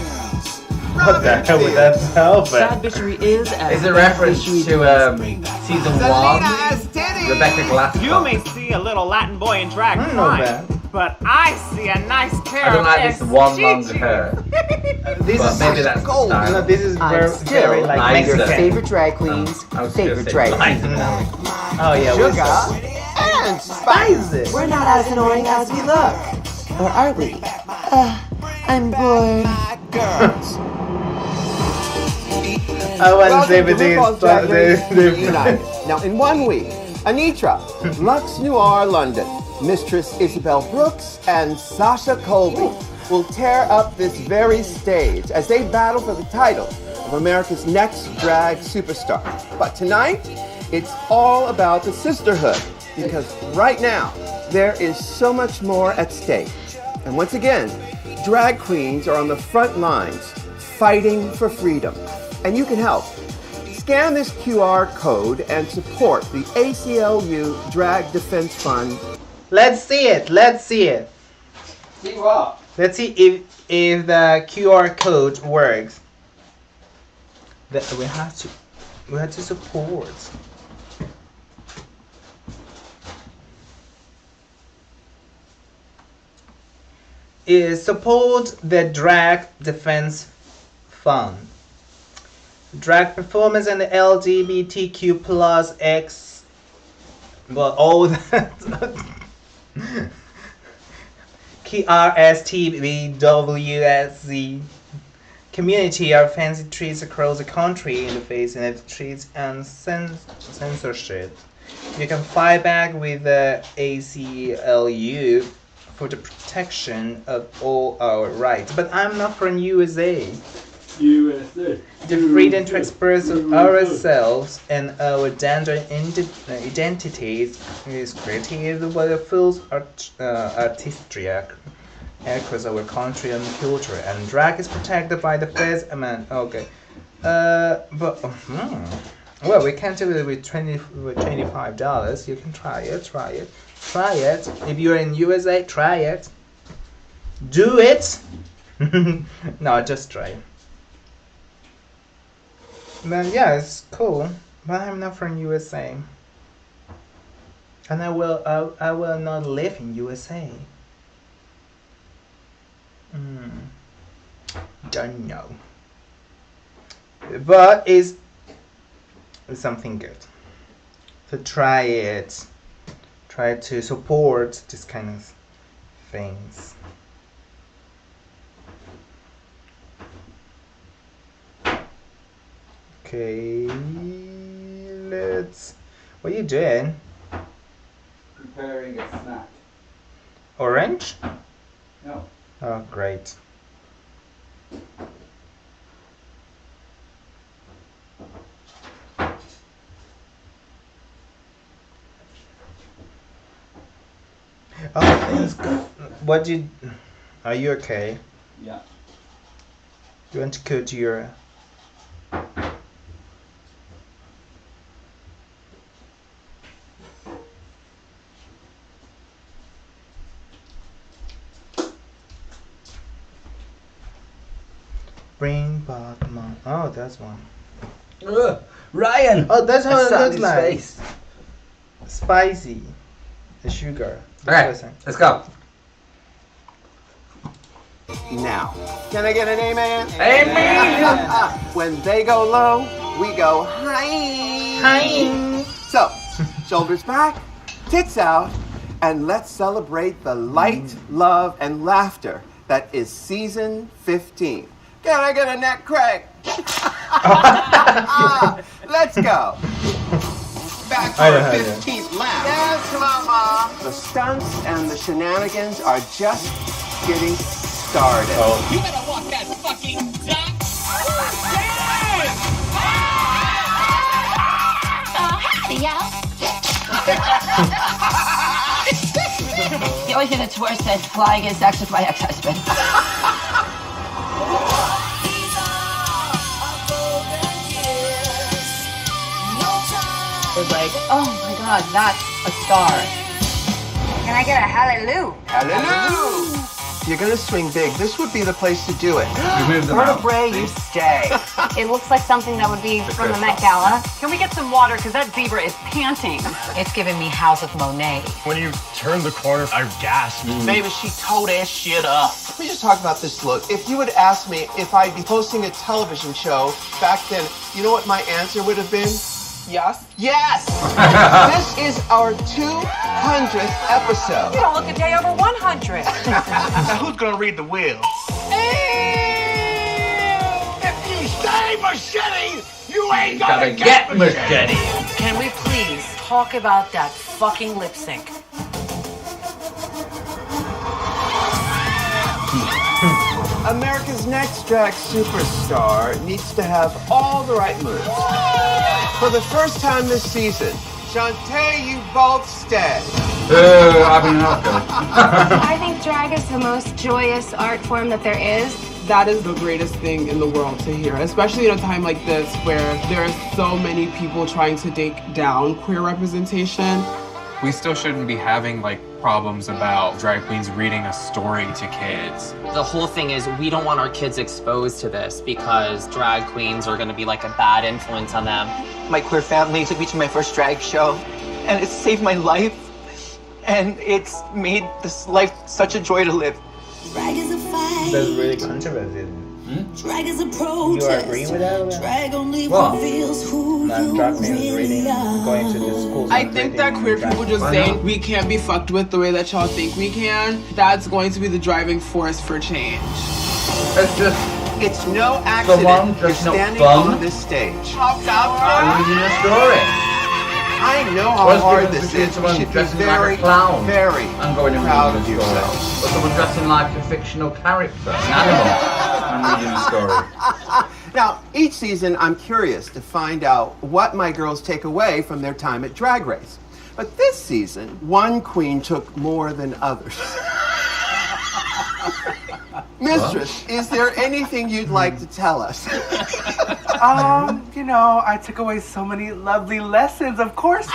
What the hell with that velvet? Sad bitchery is It's a reference to season 1. Rebecca Glasgow. You may see a little Latin boy in drag I don't know that. but I see a nice pair I don't of like this one long hair. This But is maybe that's the gold. style. No, this is I'm very, still very like Liza. your Mexican. favorite drag queen's I was favorite gonna say drag Liza. queen. Oh yeah, what's Sugar up? and spicy. We're not as annoying as we look. Or are we? I'm bored. I want to say Welcome to between RuPaul's Drag Race the Reunited. Now, in 1 week, Anitra, Lux Noir London, Mistress Isabel Brooks, and Sasha Colby will tear up this very stage as they battle for the title of America's next drag superstar. But tonight, it's all about the sisterhood, because right now, there is so much more at stake. And once again, drag queens are on the front lines, fighting for freedom. And you can help. Scan this QR code and support the ACLU Drag Defense Fund. Let's see it. Let's see it. See what? Let's see if the QR code works. That we have to support. Is support the Drag Defense Fund. Drag performance and the LGBTQ plus X, well, all that. KRSTVWSZ community are fancy treats across the country in the face of treats and censorship. You can fight back with the ACLU for the protection of all our rights. But I'm not from USA. USA. The freedom to express ourselves and our gender identities is creative but it feels artistry across our country and culture. And drag is protected by the First Amendment. Okay. Well, we can't do it with $25. You can try it. If you're in USA, try it. Do it. No, just try it. But yeah, it's cool. But I'm not from USA. And I will not live in USA. Don't know. But it's something good. So try it. Try to support this kind of things. Okay, let's. What are you doing? Preparing a snack. Orange? No. Oh, great. Oh, things good. What did? Are you okay? Yeah. You want to go to your? Bring back my. Oh, that's one. Ryan! Oh, that's how I it sat in looks his like. face. Spicy. The sugar. Okay, let's go. Now, can I get an amen? Amen! When they go low, we go high. High. So, Shoulders back, tits out, and let's celebrate the light, love, and laughter that is season 15. Can I get a neck crack? Let's go. Back to our 15th lap. Yes, Mama. The stunts and the shenanigans are just getting started. You better walk that fucking duck. The only thing that's worse than flying is sex with my ex-husband. It was like, oh my God, that's a star. Can I get a hallelujah? Hallelujah! You're gonna swing big. This would be the place to do it. Vertebrae, you stay. It looks like something that would be from the Met Gala. Can we get some water? Because that zebra is panting. It's giving me House of Monet. When you turned the corner, I gasped. Baby, she tore that shit up. Let me just talk about this look. If you would ask me if I'd be hosting a television show back then, you know what my answer would have been? Yes. Yes! This is our 200th episode. You don't look a day over 100. Now who's gonna read the will? If you stay machete, you ain't Gotta get machete. Can we please talk about that fucking lip sync? America's next drag superstar needs to have all the right moves. For the first time this season, Shantae, you both stay. I think drag is the most joyous art form that there is. That is the greatest thing in the world to hear, especially in a time like this where there are so many people trying to take down queer representation. We still shouldn't be having like problems about drag queens reading a story to kids. The whole thing is we don't want our kids exposed to this because drag queens are gonna be like a bad influence on them. My queer family took me to my first drag show, and it saved my life, and it's made this life such a joy to live. Drag is a fight. That's really controversial. Drag is a You protest. agree with that? Drag only What? reveals who you Drag queens really reading, are. going to the schools. I think that queer people just saying we can't be fucked with the way that y'all think we can, that's going to be the driving force for change. It's no accident you're standing on this stage. Reading a story. I know how hard this is. You should be very, very I'm going to proud read of a yourself. story. But someone dressing like a fictional character, an animal, and reading a story. Now, each season, I'm curious to find out what my girls take away from their time at Drag Race. But this season, one queen took more than others. Mistress, is there anything you'd like to tell us? You know, I took away so many lovely lessons, of course.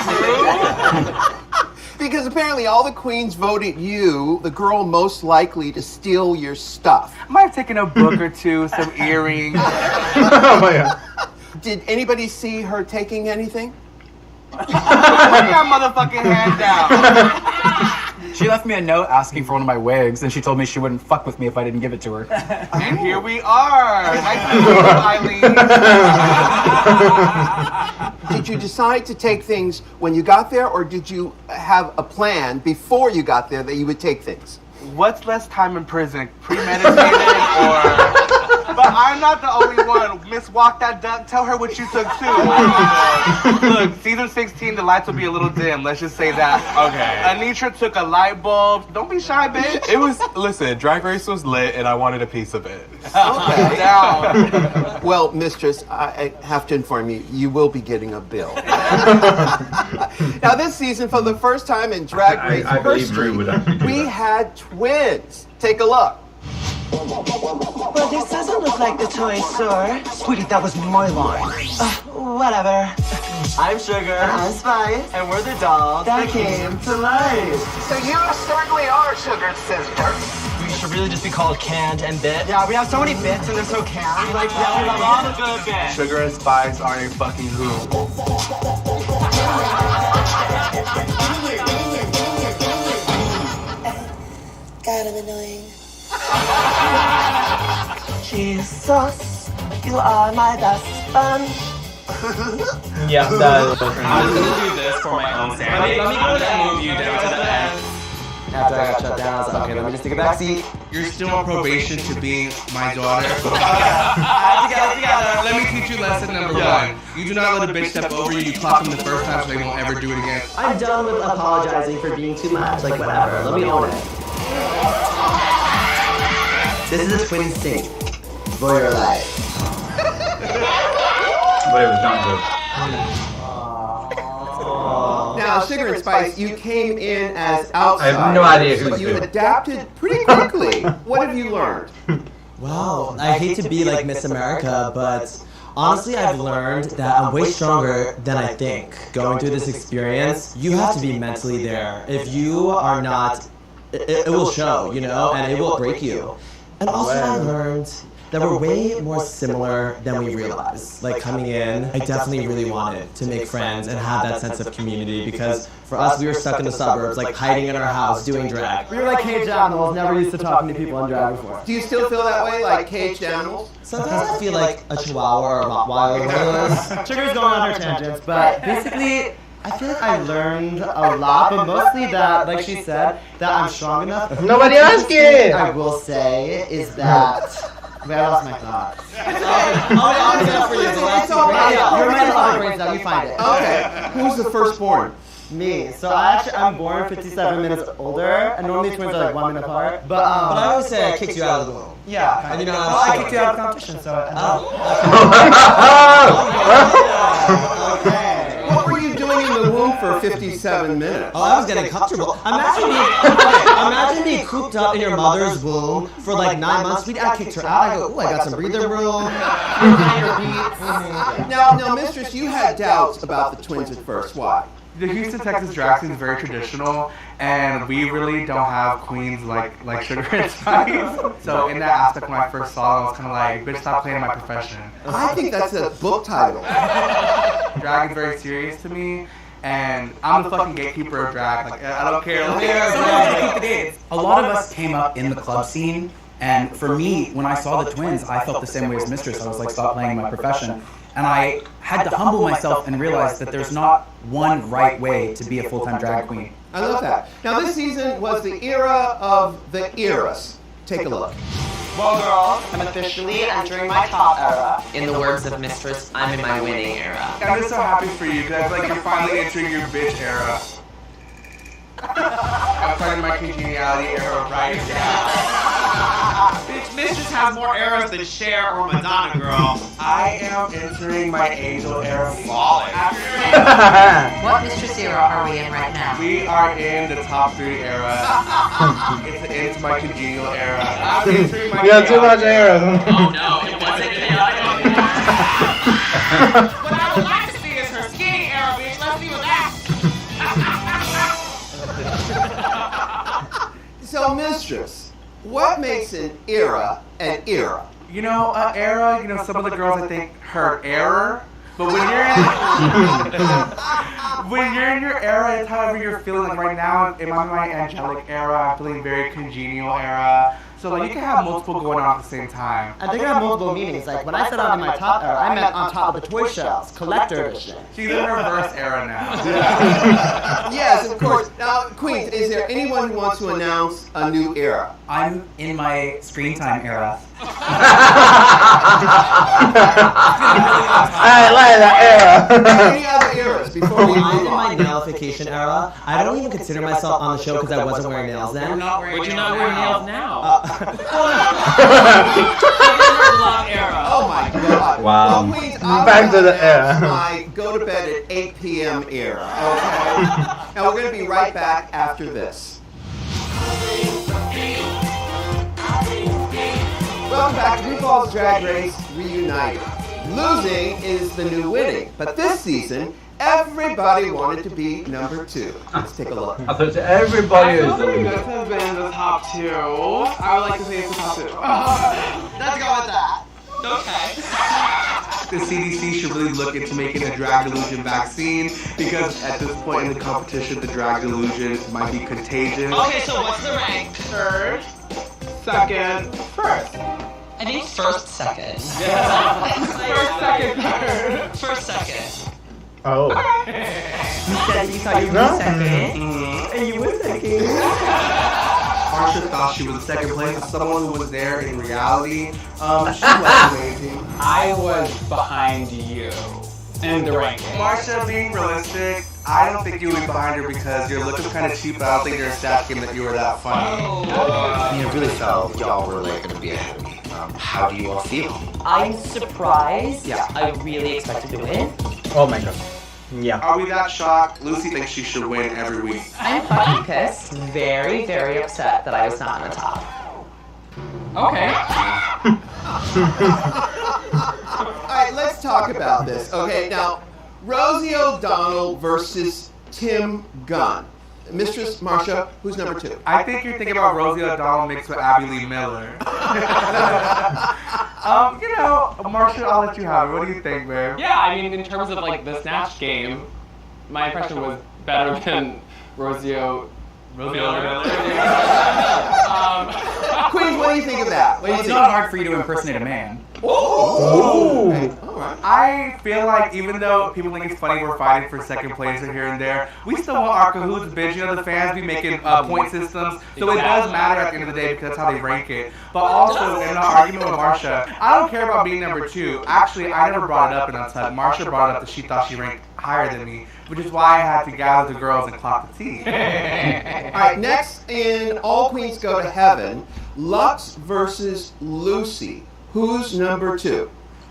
Because apparently all the queens voted you the girl most likely to steal your stuff. Might have taken a book or two, some earrings. Oh my God. Did anybody see her taking anything? Put that motherfucking hand down. She left me a note asking for one of my wigs, and she told me she wouldn't fuck with me if I didn't give it to her. And here we are. Nice to meet you, Eileen. Did you decide to take things when you got there, or did you have a plan before you got there that you would take things? What's less time in prison? Premeditated or... But I'm not the only one. Miss Walk That Duck, tell her what you took too. Look, season 16, the lights will be a little dim. Let's just say that. Okay. Anitra took a light bulb. Don't be shy, bitch. It was, listen, Drag Race was lit and I wanted a piece of it. Okay. Down. Well, mistress, I have to inform you, you will be getting a bill. Now, this season, for the first time in Drag Race history, we had twins. Take a look. Well, this doesn't look like the toy store. Sweetie, that was my line. Whatever. I'm Sugar. I'm Spice. And we're the dolls that came to life. So you certainly are Sugar's sister. We should really just be called Canned and Bit. Yeah, we have so many bits and they're so canned. Like, yeah, we love all the good bits. Sugar and Spice are a fucking who. God, I'm annoying. Jesus, you are my best friend. Yeah, that. I'm gonna do this for my own sanity. Let me go and move you down to the end. After I got shut down, I was like, okay, let me just take a back seat. You're still on probation to being my daughter. Together. Let me teach you lesson number one. You do not let a bitch step over you. You clock them the first time so they won't ever do it again. I'm done with apologizing for being too much. Like, whatever. Let me own it. This is a twin sing for your life. But it was not good. Now, Sugar and Spice, you came in as outsiders. I have no idea who's but you who. adapted pretty quickly. What have you learned? Well, I hate to be like Miss America, but honestly, I've learned that I'm way stronger than I think. Going through this experience, you have to be mentally there. If you are not, it will show, you know, and it will break you. And also, I learned that we're way more similar than we realize. Like coming in, I definitely really wanted to make friends and have that sense of community because for us, we were stuck in the suburbs, like hiding in our house, doing drag. We were like caged animals, never used to talking to people on drag before. Do you still feel that way, like caged animals? Sometimes I feel like a chihuahua or a rottweiler. Sugar's going on her tangents, but basically, I feel like I learned a lot, but mostly that, like she said, that I'm strong enough. Nobody asked you! I will say is that... Wait, I lost my thoughts. I'll get it for you. You're my other brains now. You find it. Okay. Who's the firstborn? Me. So I'm born 57 minutes older, and normally twins are like 1 minute apart. But I always say I kicked you out of the womb. Yeah. And you know, I kicked you out of the competition, so. Okay. What were you doing in the womb for 57 minutes? Oh, I was getting comfortable. Imagine being cooped up in your mother's womb for like 9 months. I kicked her out. I go, ooh, I got some breathing room. Now, Mistress, you had doubts about the twins at first. Why? The Houston, Texas drag scene is very traditional, and we really don't have queens like Sugar and Spice. So in that aspect, when I first saw it, I was kind of like, bitch, stop playing my profession. I think that's a book title. Drag is very serious to me, and I'm the fucking gatekeeper of drag. Like, I don't care. A lot of us came up in the club scene, and for me, when I saw the twins, I felt the same way as Mistress. I was like, stop playing my profession. And I had to humble myself and realize that there's not one right way to be a full-time drag queen. I love that. Now, this season was the era of the eras. Take a look. Well, girls, I'm officially entering my top era. In the words of Mistress, I'm in my winning era. I'm just so happy for you because like you're finally entering your bitch era. I'm starting my congeniality era right now. Bitch, Mistress has more eras than Cher or Madonna, girl. I am entering my angel era. Falling. What Mistress era are we in right now? We are in the top 3 era. It's the end to my congenial era. I'm entering my You have too much eras. Oh no, it wasn't chaotic. What I would like to see is her skinny era, bitch. Let's see what that. So, Mistress, what makes an era an era? You know, an era, you know, some of the girls I think heard error. But when you're in your era, it's however you're feeling. Like right now, I'm in my angelic era. I'm feeling very congenial era. So like you can have multiple going on at the same time. I think I have multiple meanings. Like when I said I'm in my top era, I meant on top of the toy shelves, collector edition. She's in her reverse era now. Yes, of course. Now, Queens, is there anyone who wants to announce a new era? I'm in my screen time era. I like that era. Any other eras before we I'm move in my on? nailification era. I don't even consider myself on the show because I wasn't wearing nails then. But you're not wearing nails now. Oh my God. Wow. Well, Queens, Back to the era. my go to bed at 8 p.m. era. Okay. Now we're going to be right back after this. Welcome back to RuPaul's Drag Race Reunited. Losing is the new winning, but this season, everybody wanted to be number 2. Let's take a look. I thought everybody I is feel pretty the good to have been in the top 2. I would like to say it's the top 2. Let's go with that. Okay. The CDC should really look into making a drag delusion vaccine because at this point in the competition, the drag delusion might be contagious. Okay, so what's the rank? 3rd, 2nd, 1st. I think first, second. First, second. Oh. You said you thought you were second. And you were second. Marsha thought she was in second place. As someone who was there in reality, she was amazing. I was behind you in the ranking. Marsha, being realistic, I don't think you would be behind her because your look is kind of cheap, but I don't think you're a stat game that you were that funny. I mean, I really felt y'all were like going to be ahead of me. How do you all feel? I'm surprised. Yeah. I really expected to win. Oh my god. Yeah. Are we that shocked? Lucy thinks she should win every week. I'm fucking pissed. Very, very upset that I was not on the top. Okay. Alright, let's talk about this. Okay, now, Rosie O'Donnell versus Tim Gunn. Mistress Marsha, who's number 2? I think you're thinking about Rosie O'Donnell mixed with Abby Lee Miller. You know, Marsha, I'll let you have it. What do you think, babe? Yeah, I mean, in terms of like the snatch game, my impression was better than Rosie O'Donnell. Queens, what do you think of that? Well, it's not hard for you to impersonate a man. Oh! Okay. I feel like even though people think it's funny we're fighting for second place here and there, we still want our cahoots, bitch. You know, the fans be making point systems, so it does matter at the end of the day because that's how they rank it. But also, in our argument with Marsha, I don't care about being number 2. Actually, I never brought it up in Untucked. Marsha brought it up that she thought she ranked higher than me, which is why I had to gather the girls and clock the tea. Alright, next in All Queens Go to Heaven, Lux versus Lucy. Who's number 2?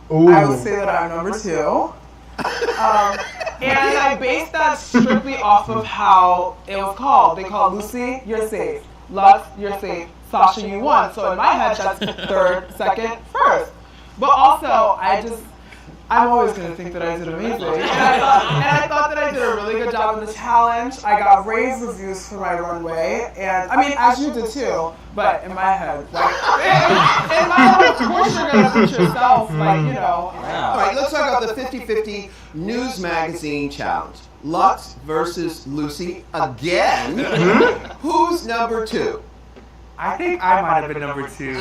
Ooh. I would say that I'm number 2. And I based that strictly off of how it was called. They called Lucy, you're safe. Lux, you're safe. Sasha, you won. So in my head, that's 3rd, 2nd, 1st. But also, I'm always going to think that I did amazing. And I thought that I did a really good job in the challenge. I got rave reviews for my runway. And I mean, as you did too. But in my head, like, in my head, of course you're going to put yourself, like, you know. All right, let's talk about the 50-50 News Magazine Challenge. Lux versus Lucy again. Who's number 2? I think I might have been number 2.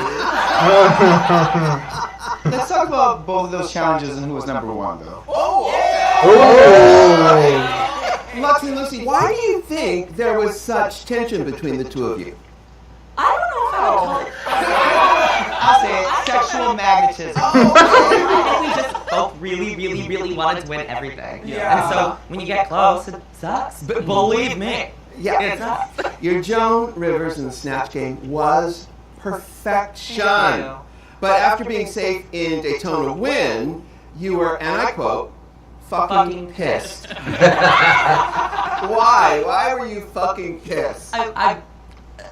Let's talk about both of those challenges and who was number 1, though. Oh! Lux and Lucy, why do you think there was such tension between the two of you? I don't know if I would call it. I'll say it, sexual magnetism. I think we just both really wanted to win everything. Yeah. And so when you get close, it sucks. But believe me, Yeah, it sucks. Your Joan Rivers in the Snatch Game was perfection. Thank you. But after being safe in Daytona Win, you were, and I quote, fucking pissed. Why? Why were you fucking pissed?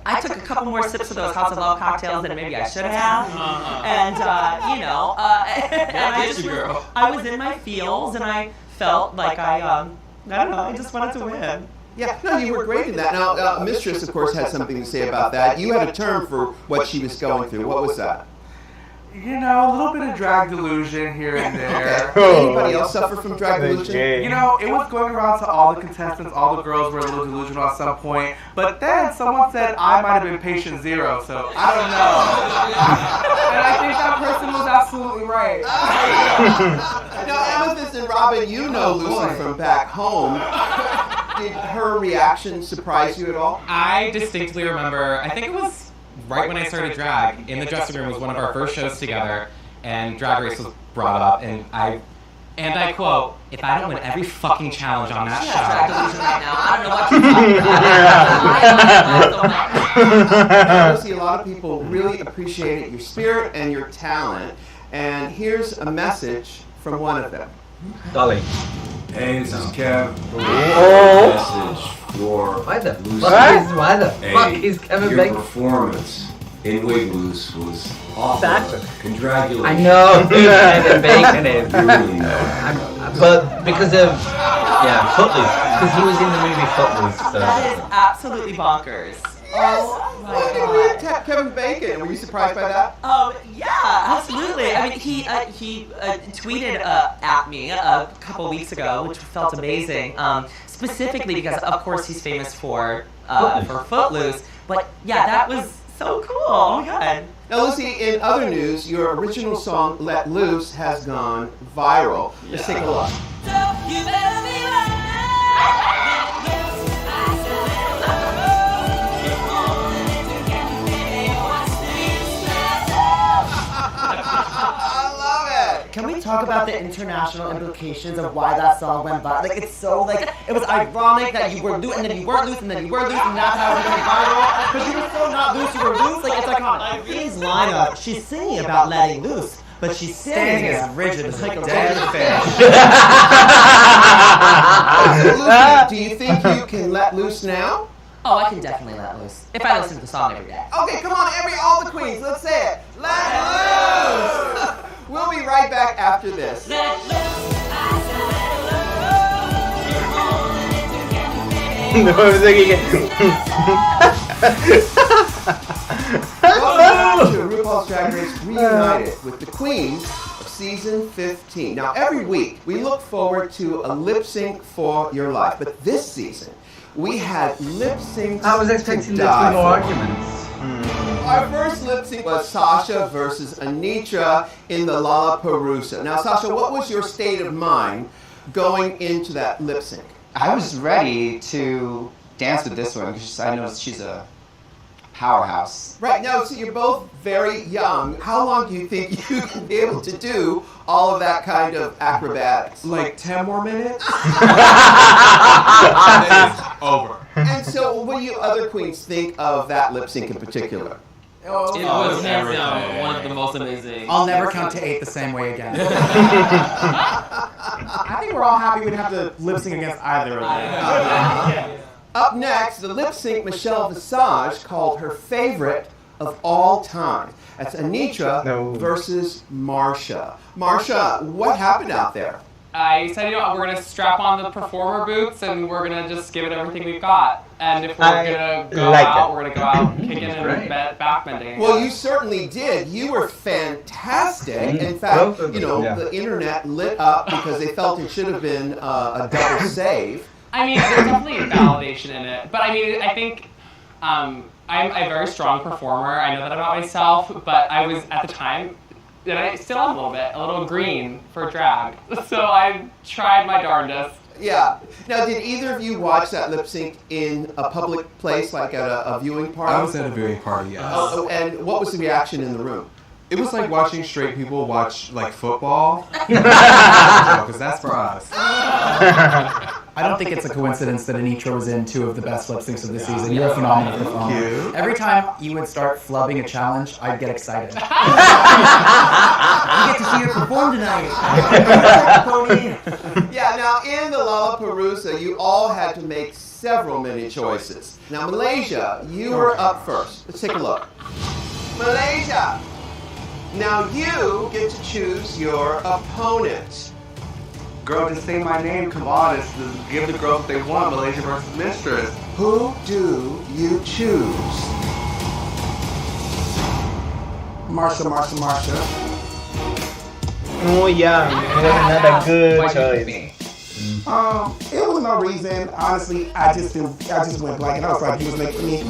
I took a couple more sips of those House of Love cocktails than maybe I should have. And, you know, and I was in my feels and I felt like I don't know, I just wanted to win. Yeah, no, you were great in that. Now, Mistress, of course, had something to say about that. You had a term for what she was going through. What was that? You know, a little bit of drag delusion here and there. Okay. Anybody else suffer from drag delusion? You know, it was going around to all the contestants, all the girls were a little delusional at some point. But then someone said I might have been patient 0, so I don't know. And I think that person was absolutely right. Now, Amethyst and Robin, you know Lucy from back home. Did her reaction surprise you at all? I distinctly remember, I think it was right when I started drag, in the dressing room was one of our first shows together, and Drag Race was brought up, and I quote, if I don't win every fucking challenge on that show. I see a lot of people really appreciated your spirit and your talent, and here's a message from one of them. Dolly. Hey, this is Kev. Message for Why the Lucy. fuck is Kevin Your Bacon? performance in Wig Loose was awful. Congratulations. I know who Kevin Bacon is. You really know. But because of, Footloose. Because he was in the movie Footloose. So. That is absolutely bonkers. Oh my God. Kevin Bacon, were you surprised by that? Yeah, absolutely. I mean, he tweeted at me a couple weeks ago, which felt amazing. Specifically because, of course, he's famous for Footloose. But yeah, that was So cool. Oh my god. Now, Lucy, in other news, your original song, Let Loose, has gone viral. Let's take a look. Can we talk about the international implications of why that song went viral? Like, it's so, like, it was ironic that you were loose, and then you weren't loose, and then you were loose, and that's how it went viral. But you were so not loose, you were loose. Like, it's iconic. Irene's lineup, she's singing about letting loose, but she's standing as rigid as like a dead fish. Lucy, do you think you can let loose now? Oh, I can definitely let loose. If I listen to the song every day. Okay, come on, all the queens, let's say it. Let loose! We'll be right back after this. Welcome to RuPaul's Drag Race Reunited with the queens of season 15. Now, every week we look forward to a lip sync for your life, but this season we had lip syncs. I was expecting there to be more arguments. Our first lip sync was Sasha versus Anitra in the Lollapalooza. Now, Sasha, what was your state of mind going into that lip sync? I was ready to dance with this one because I know she's a powerhouse. Right, now, so you're both very young. How long do you think you can be able to do all of that kind of acrobatics? Like 10 more minutes? It's over. And so, what do you other queens think of that lip sync in particular? It was hands down one of the most amazing. I'll never count to 8 the same way again. I think we're all happy we didn't have to lip sync against either of them. Up next, the lip sync Michelle Visage called her favorite of all time. That's Anitra versus Marsha. Marsha, what happened out there? I said, we're going to strap on the performer boots and we're going to just give it everything we've got. And if we're going to go out, we're going to go out kicking and backbending. Well, you certainly did. You were fantastic. In fact, the internet lit up because they felt it should have been a double save. I mean, there's definitely a validation in it. But I mean, I think I'm a very strong performer. I know that about myself. But I was, at the time, and I still am a little green for drag. So I tried my darndest. Yeah. Now, did either of you watch that lip sync in a public place, like at a viewing party? I was at a viewing party, yes. Oh, and what was the reaction in the room? It was like watching straight people watch like football. Because that's for us. I don't think it's a coincidence that Anitra was in 2 of the best lip syncs of the season. You're a phenomenal performer. Every time you would start flubbing a challenge, I'd get excited. We get to see her perform tonight. Yeah, now in the Lollapalooza, you all had to make several mini choices. Now, Malaysia, you were up first. Let's take a look. Malaysia! Now you get to choose your opponent. Girl, just say my name. Come on, it's give the girls what they want. Malaysia versus Mistress. Who do you choose? Marsha. Oh yeah, it was not a good choice. It was no reason. Honestly, I just went blank, and I was like, he was making me.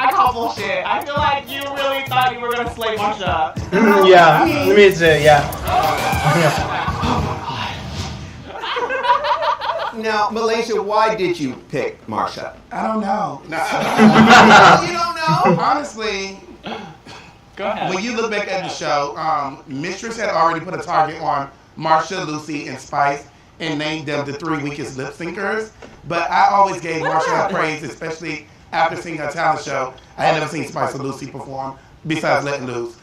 I call bullshit. I feel like you really thought you were going to slay Marsha. Yeah, me too, yeah. Now, Malaysia, why did you pick Marsha? I don't know. You don't know? Honestly, go ahead. When you look back at the show, Mistress had already put a target on Marsha, Lucy, and Spice and named them the 3 weakest lip syncers. But I always gave Marsha praise, especially after seeing her talent show. I had never seen Spice or Lucy perform, besides Letting Loose.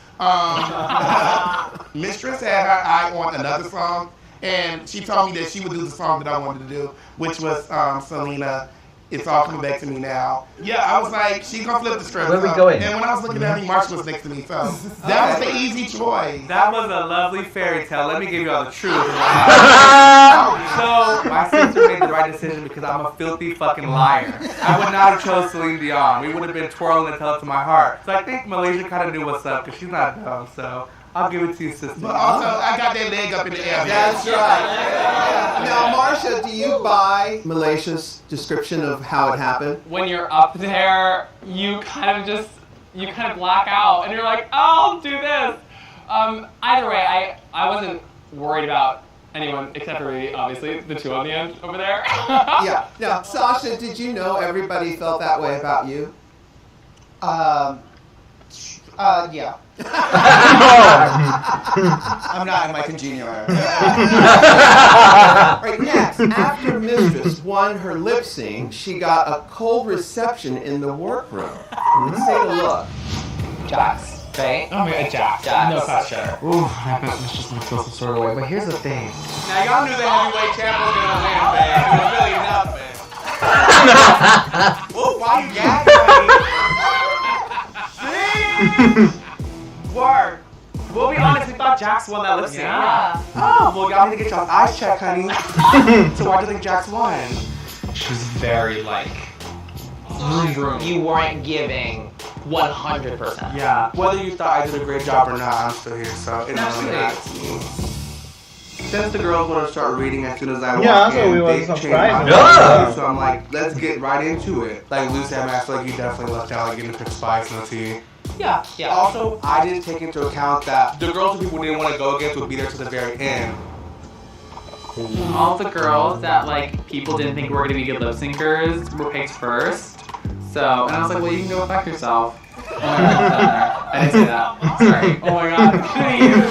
Mistress had her eye on another song, and she told me that she would do the song that I wanted to do, which was Selena, It's All Coming Back to Me Now. Yeah, I was like, she's gonna flip the script. Where we going? And when I was looking at me, Marsha was next to me, so that was the easy choice. That was a lovely fairy tale. Let me give you all the truth. So, my sister made the right decision because I'm a filthy fucking liar. I would not have chose Celine Dion. We would have been twirling and tell it to my heart. So I think Malaysia kind of knew what's up because she's not dumb. So I'll give it to you, sister. But also, I got that leg up in the air. That's right. Now, Marsha, do you buy Malaysia's description of how it happened? When you're up there, you kind of black out, and you're like, oh, I'll do this. Either way, I wasn't worried about anyone except for me, obviously, the two on the end over there. Yeah. Now, Sasha, did you know everybody felt that way about you? Yeah. I'm not in my congenial area. Right, next, after Mistress won her lip sync, she got a cold reception in the workroom. Let's take a look. Jax, right? Oh my god, Jax. No question. Ooh, I bet Mistress might feel some sort of way. But here's the thing. Now, y'all knew the heavyweight champ was going to win, man. It was really nothing. Whoa, why you gagging? Word. We'll be honest, we thought Jax won that lip sync. Yeah. Oh, well, y'all need to get y'all's eyes checked, honey. So why do you think Jax won? She was very, You weren't giving 100%. Yeah. Whether you thought I did a great job or not, I'm still here, so it doesn't really matter to me. Since the girls want to start reading as soon as I walk in, they changed my mind. So I'm like, let's get right into it. Like Lucy, I feel like you definitely left out getting the spice in the tea. Yeah. Also, I didn't take into account that the girls who people didn't want to go against would be there to the very end. All the girls that people didn't think were going to be good lip syncers were picked first. So, and I was like, well, you can go fuck yourself. Oh my god, I didn't say that. Sorry. Oh my god, please.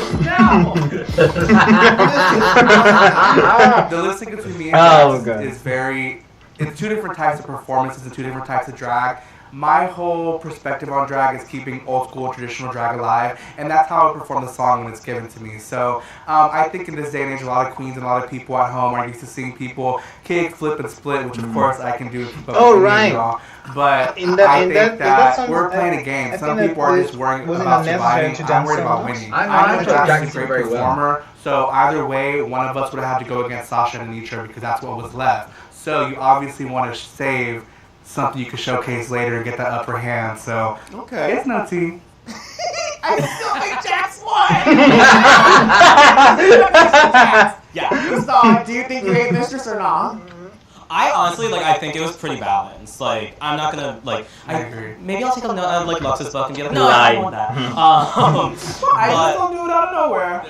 The lip sync between me and Jax is it's two different types of performances and two different types of drag. My whole perspective on drag is keeping old school traditional drag alive, and that's how I perform the song when it's given to me. So I think in this day and age, a lot of queens and a lot of people at home are used to seeing people kick, flip, and split, which of course I can do. Oh, right. But I think that we're playing a game. Some people are just worrying about surviving. I'm worried about winning. I know Jax is a great performer, so either way, one of us would have to go against Sasha and Anitra because that's what was left. So you obviously want to save something you can showcase later and get that upper hand. So it's no tea. I still think Jax won. Yeah. So, do you think you hate Mistress or not? I honestly, I think it was pretty balanced. I'm not gonna, I agree. Maybe I'll take a note of, Lux's book and be like, no, I don't want that. I just don't do it out of nowhere.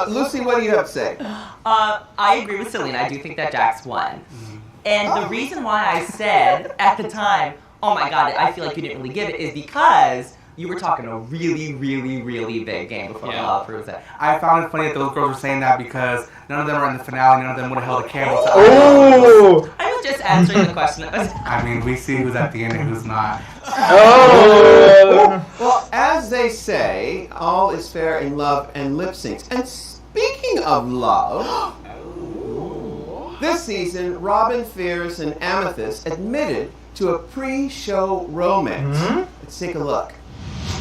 Lucy, what do you have to say? I agree with Selena. I do think that Jax won. And the reason why I said at the time, oh my god, I feel like you didn't really give it, is because you were talking a really, really, really big game before the Love proves it. I found it funny that those girls were saying that because none of them were in the finale, none of them would have held a candle to Oh! I was just answering the question. I mean, we see who's at the end and who's not. Oh! Well, as they say, all is fair in love and lip syncs. And speaking of love, this season, Robin, Fierce, and Amethyst admitted to a pre-show romance. Let's take a look.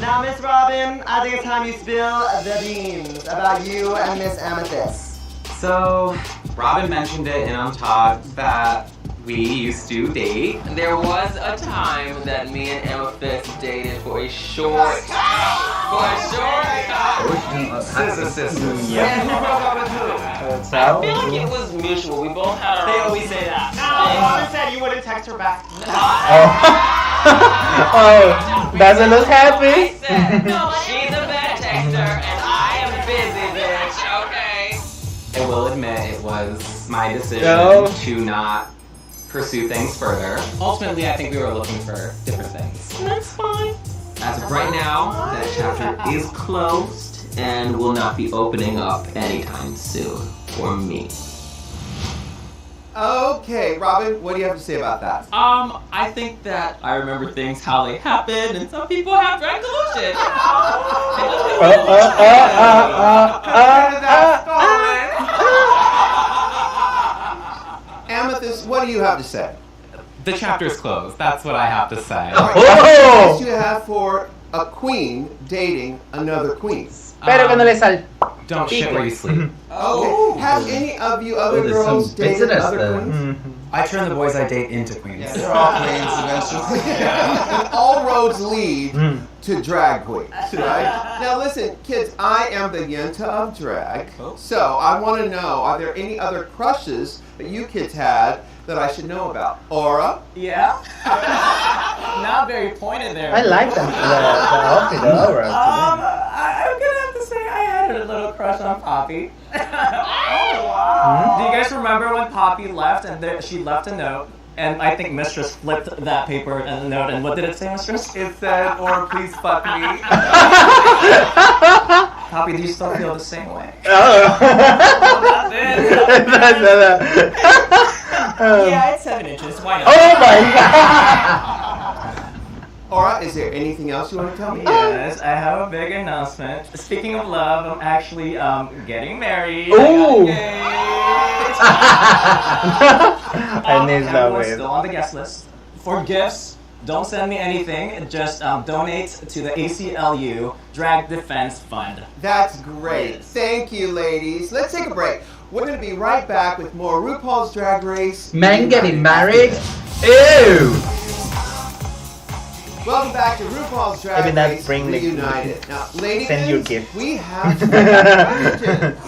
Now, Miss Robin, I think it's time you spill the beans about you and Miss Amethyst. So, Robin mentioned it in On Talk that we used to date. There was a time that me and Amethyst dated for a short time. Sister. Yeah. And who broke up with who? I feel like it was mutual. We both had our They own. always say that. Robin said you wouldn't text her back. Oh, doesn't look happy. I said, she's a bad texter and I am busy, bitch. Okay. I will admit it was my decision to not pursue things further. Ultimately, I think we were looking for different things. That's fine. As of right now, that chapter is closed and will not be opening up anytime soon for me. Okay, Robin, what do you have to say about that? I think that I remember things how they happen, and some people have drag delusion. Amethyst, what do you have to say? The chapter is closed. That's what I have to say. What advice do you have for a queen dating another queen? Pero que no le sal. Don't shit where you sleep. Okay. Have any of you other girls dated other queens? I turn the boys I date into queens. Yeah, they're all queens eventually. And all roads lead to drag queens, right? Now listen, kids, I am the yenta of drag, so I want to know, are there any other crushes that you kids had that I should know about? Aura? Yeah? Not very pointed there. I like the outfit, the aura. I'm gonna have to say I had a little crush on Poppy. Oh, wow. Do you guys remember when Poppy left and she left a note? And I think Mistress flipped that paper and the note, and what did it say, Mistress? It said, "Or please fuck me." Poppy, do you still feel the same way? Oh. Yeah, it's 7 inches. Why not? Oh my god! Aura, is there anything else you want to tell me? Yes, I have a big announcement. Speaking of love, I'm actually getting married. Ooh! I need that way. Still on the guest list. For gifts, don't send me anything. Just donate to the ACLU Drag Defense Fund. That's great. Thank you, ladies. Let's take a break. We're going to be right back with more RuPaul's Drag Race. Men getting married? Ew! Welcome back to RuPaul's Drag Race Reunited. Now, ladies, send your gift. we have questions.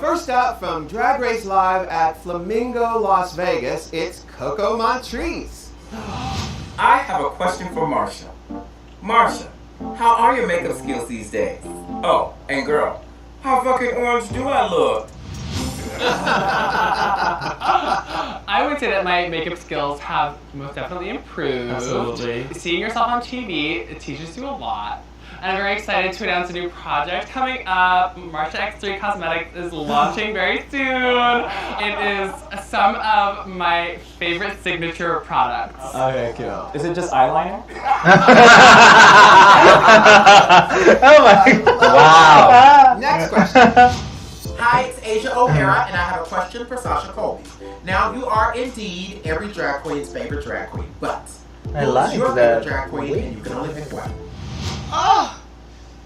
First up, from Drag Race Live at Flamingo, Las Vegas, it's Coco Montrese. I have a question for Marsha. Marsha, how are your makeup skills these days? Oh, and girl, how fucking orange do I look? I would say that my makeup skills have most definitely improved. Absolutely. Seeing yourself on TV, it teaches you a lot. And I'm very excited to announce a new project coming up. Marsha X3 Cosmetics is launching very soon. It is some of my favorite signature products. Okay, cool. Is it just eyeliner? Oh my god. Wow. Next question. Hi, it's Asia O'Hara, and I have a question for Sasha Colby. Now, you are indeed every drag queen's favorite drag queen, but I who's like your that. favorite drag queen, and you can only pick one? Oh,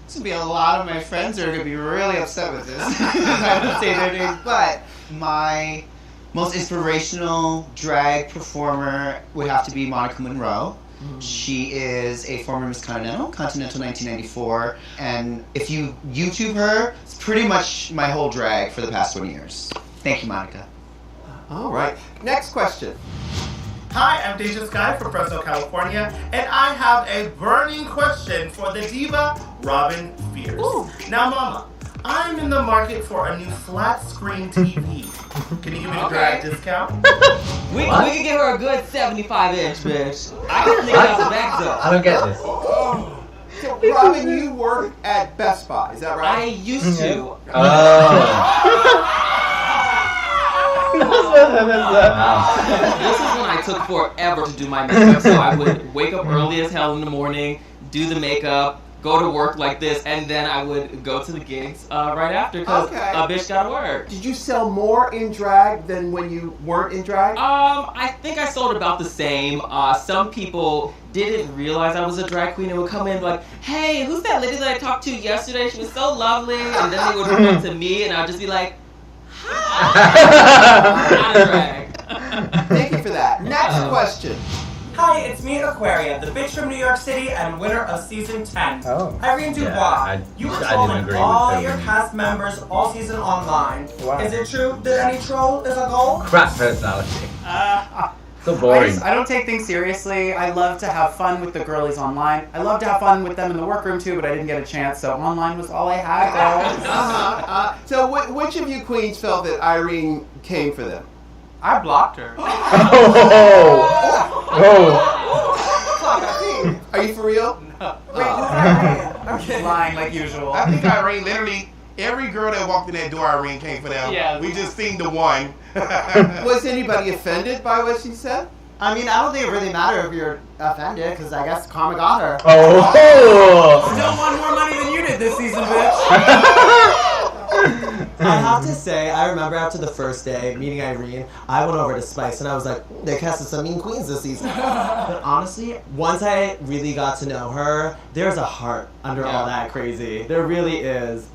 this will be a lot of my friends are going to be really upset with this. I don't say their name, but my most inspirational drag performer would have to be Monica Monroe. She is a former Miss Continental 1994, and if you YouTube her, it's pretty much my whole drag for the past 20 years. Thank you, Monica. All right. Next question. Hi, I'm Deja Sky from Fresno, California, and I have a burning question for the diva, Robin Fierce. Now, Mama, I'm in the market for a new flat screen TV. Can you give me a drag discount? We can give her a good 75-inch, bitch. I can think out the back door. I don't get this. So, Robin, you work at Best Buy, is that right? I used to. This is when I took forever to do my makeup, so I would wake up early as hell in the morning, do the makeup, go to work like this, and then I would go to the gigs right after because a bitch gotta work. Did you sell more in drag than when you weren't in drag? I think I sold about the same. Some people didn't realize I was a drag queen and would come in like, hey, who's that lady that I talked to yesterday? She was so lovely. And then they would come up to me and I'd just be like, hi. I'm drag. Thank you for that. Next question. Hi, it's me, Aquaria, the bitch from New York City and winner of season 10. Oh. Irene Dubois, Yeah, you were I didn't trolling agree all with your them. cast members all season online. Wow. Is it true that any troll is a goal? Crap personality. So boring. I don't take things seriously. I love to have fun with the girlies online. I love to have fun with them in the workroom too, but I didn't get a chance, so online was all I had, guys. So which of you queens felt that Irene came for them? I blocked her. Are you for real? No. Wait, who's Irene? Okay. Lying like usual. I think Irene, literally, every girl that walked in that door, Irene came for them. Yeah. We just seen the one. Was anybody offended by what she said? I mean, I don't think it really matters if you're offended, because I guess karma got her. Oh! Still won more money than you did this season, bitch. I have to say, I remember after the first day meeting Irene, I went over to Spice and I was like, they casted some mean queens this season. But honestly, once I really got to know her, there's a heart under all that crazy. There really is.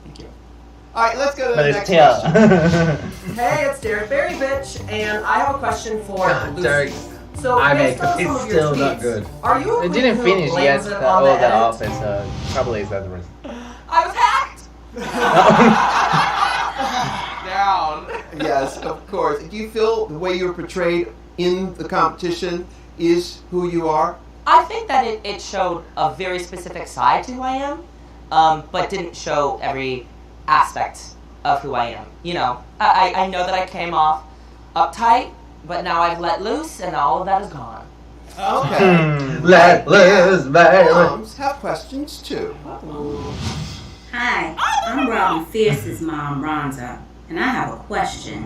All right, let's go to But the it's next question. Hey, it's Derek Berry, bitch, and I have a question for Lucy. Derek, So, I based make on some it's of your still not tweets, good. Are you a It queen didn't who finish yet. blames it All on the the edit? office probably is that the reason. I was hacked! Down. Yes, of course. Do you feel the way you're portrayed in the competition is who you are? I think that it showed a very specific side to who I am, but didn't show every aspect of who I am. You know, I know that I came off uptight, but now I've let loose, and all of that is gone. Okay. Let loose, baby. Moms have questions too. Hi, I'm Robin Fierce's mom, Ronza, and I have a question.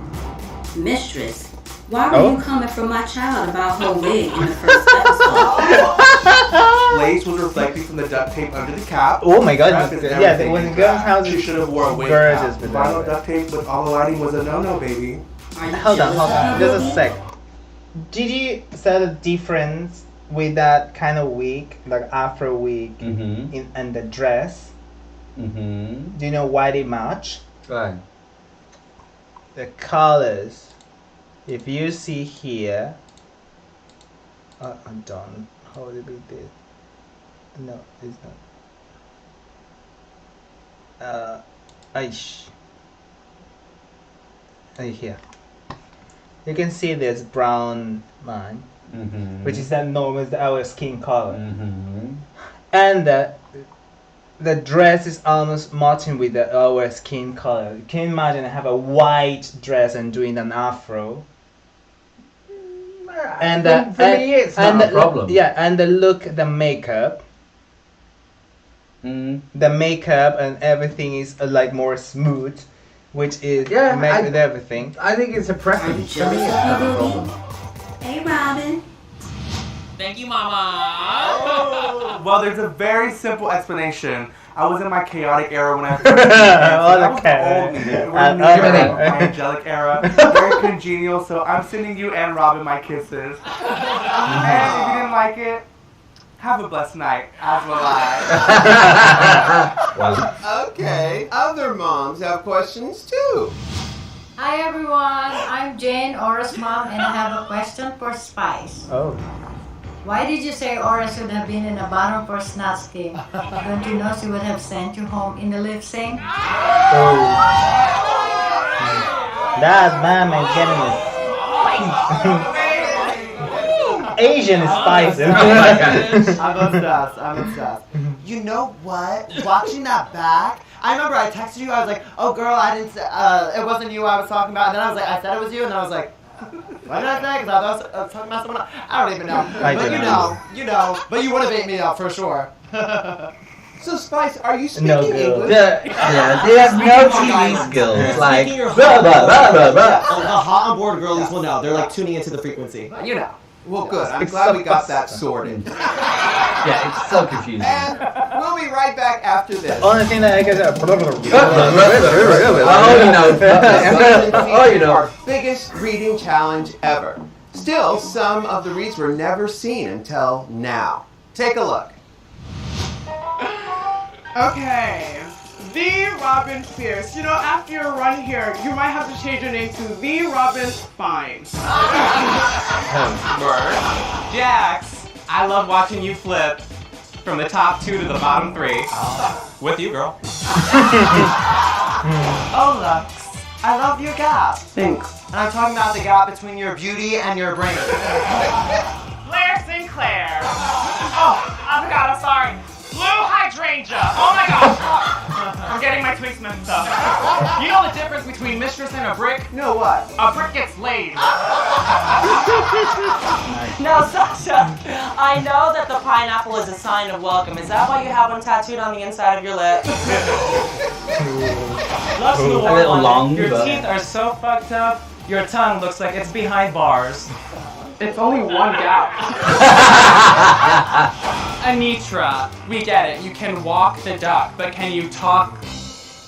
Mistress, why were you coming for my child about her wig in the first episode? Lace was reflecting from the duct tape under the cap. Oh my God, Strap is yeah, everything when in the girl's drag. house She is should have wore a wig gorgeous cap. with Vinyl that. duct tape with all the lighting was a no-no, baby. Hold on. Just a sec. Did you see the difference with that kind of wig, like Afro wig, and the dress? Mm-hmm. Do you know why they match? Right. The colors. If you see here, I'm done. How would it be this? No, it's not. Here. You can see this brown man, which is that normal our skin color, and the dress is almost matching with our skin color. Can you imagine I have a white dress and doing an afro? And for me, it's not a problem. Yeah, and the look, the makeup, the makeup and everything is like more smooth, which is made with everything. I think it's a preference. For me, it's not a problem. Hey, Robin. Thank you, Mama. Oh, well, there's a very simple explanation. I was in my chaotic era when I first began, so that was the old me. We're in the new era, my angelic era. Very congenial, so I'm sending you and Robin my kisses. And if you didn't like it, have a blessed night, as will I. Okay. Other moms have questions too. Hi everyone, I'm Jane, Aura's mom, and I have a question for Spice. Oh. Why did you say Aura should have been in a bottom for Snatch Game? Don't you know she would have sent you home in the lip sync? That man is getting Asian spice. I'm obsessed. You know what? Watching that back, I remember I texted you. I was like, "Oh, girl, I didn't. It wasn't you I was talking about." And then I was like, "I said it was you," and then I was like, "What did I say?" Because I was talking about someone else. I don't even know. But you know. But you would have ate me up for sure. So, Spice, are you speaking No English? Yeah, they have no TV skills. Like, blah, blah, blah, blah, blah. The hot on board girlies will know. They're like tuning into the frequency. You know. Well, good. I'm glad we got that sorted. Yeah, it's so confusing. And we'll be right back after this. Only thing that I can Oh, you know. Our biggest reading challenge ever. Still, some of the reads were never seen until now. Take a look. Okay. The Robin Fierce. You know, after your run here, you might have to change your name to The Robin Fine. Jax, I love watching you flip from the top 2 to the bottom 3. With you, girl. Oh, Lux, I love your gap. Thanks. And I'm talking about the gap between your beauty and your brain. Blair Sinclair. Oh, I forgot, I'm sorry. Blue Hydrangea. Oh my gosh. I'm getting my tweets mixed up. You know the difference between mistress and a brick? No, what? A brick gets laid. Now, Sasha, I know that the pineapple is a sign of welcome. Is that why you have one tattooed on the inside of your lip? Lux the A War little Woman, long, your but- teeth are so fucked up, your tongue looks like it's behind bars. It's only one gap. Anitra, we get it. You can walk the duck, but can you talk?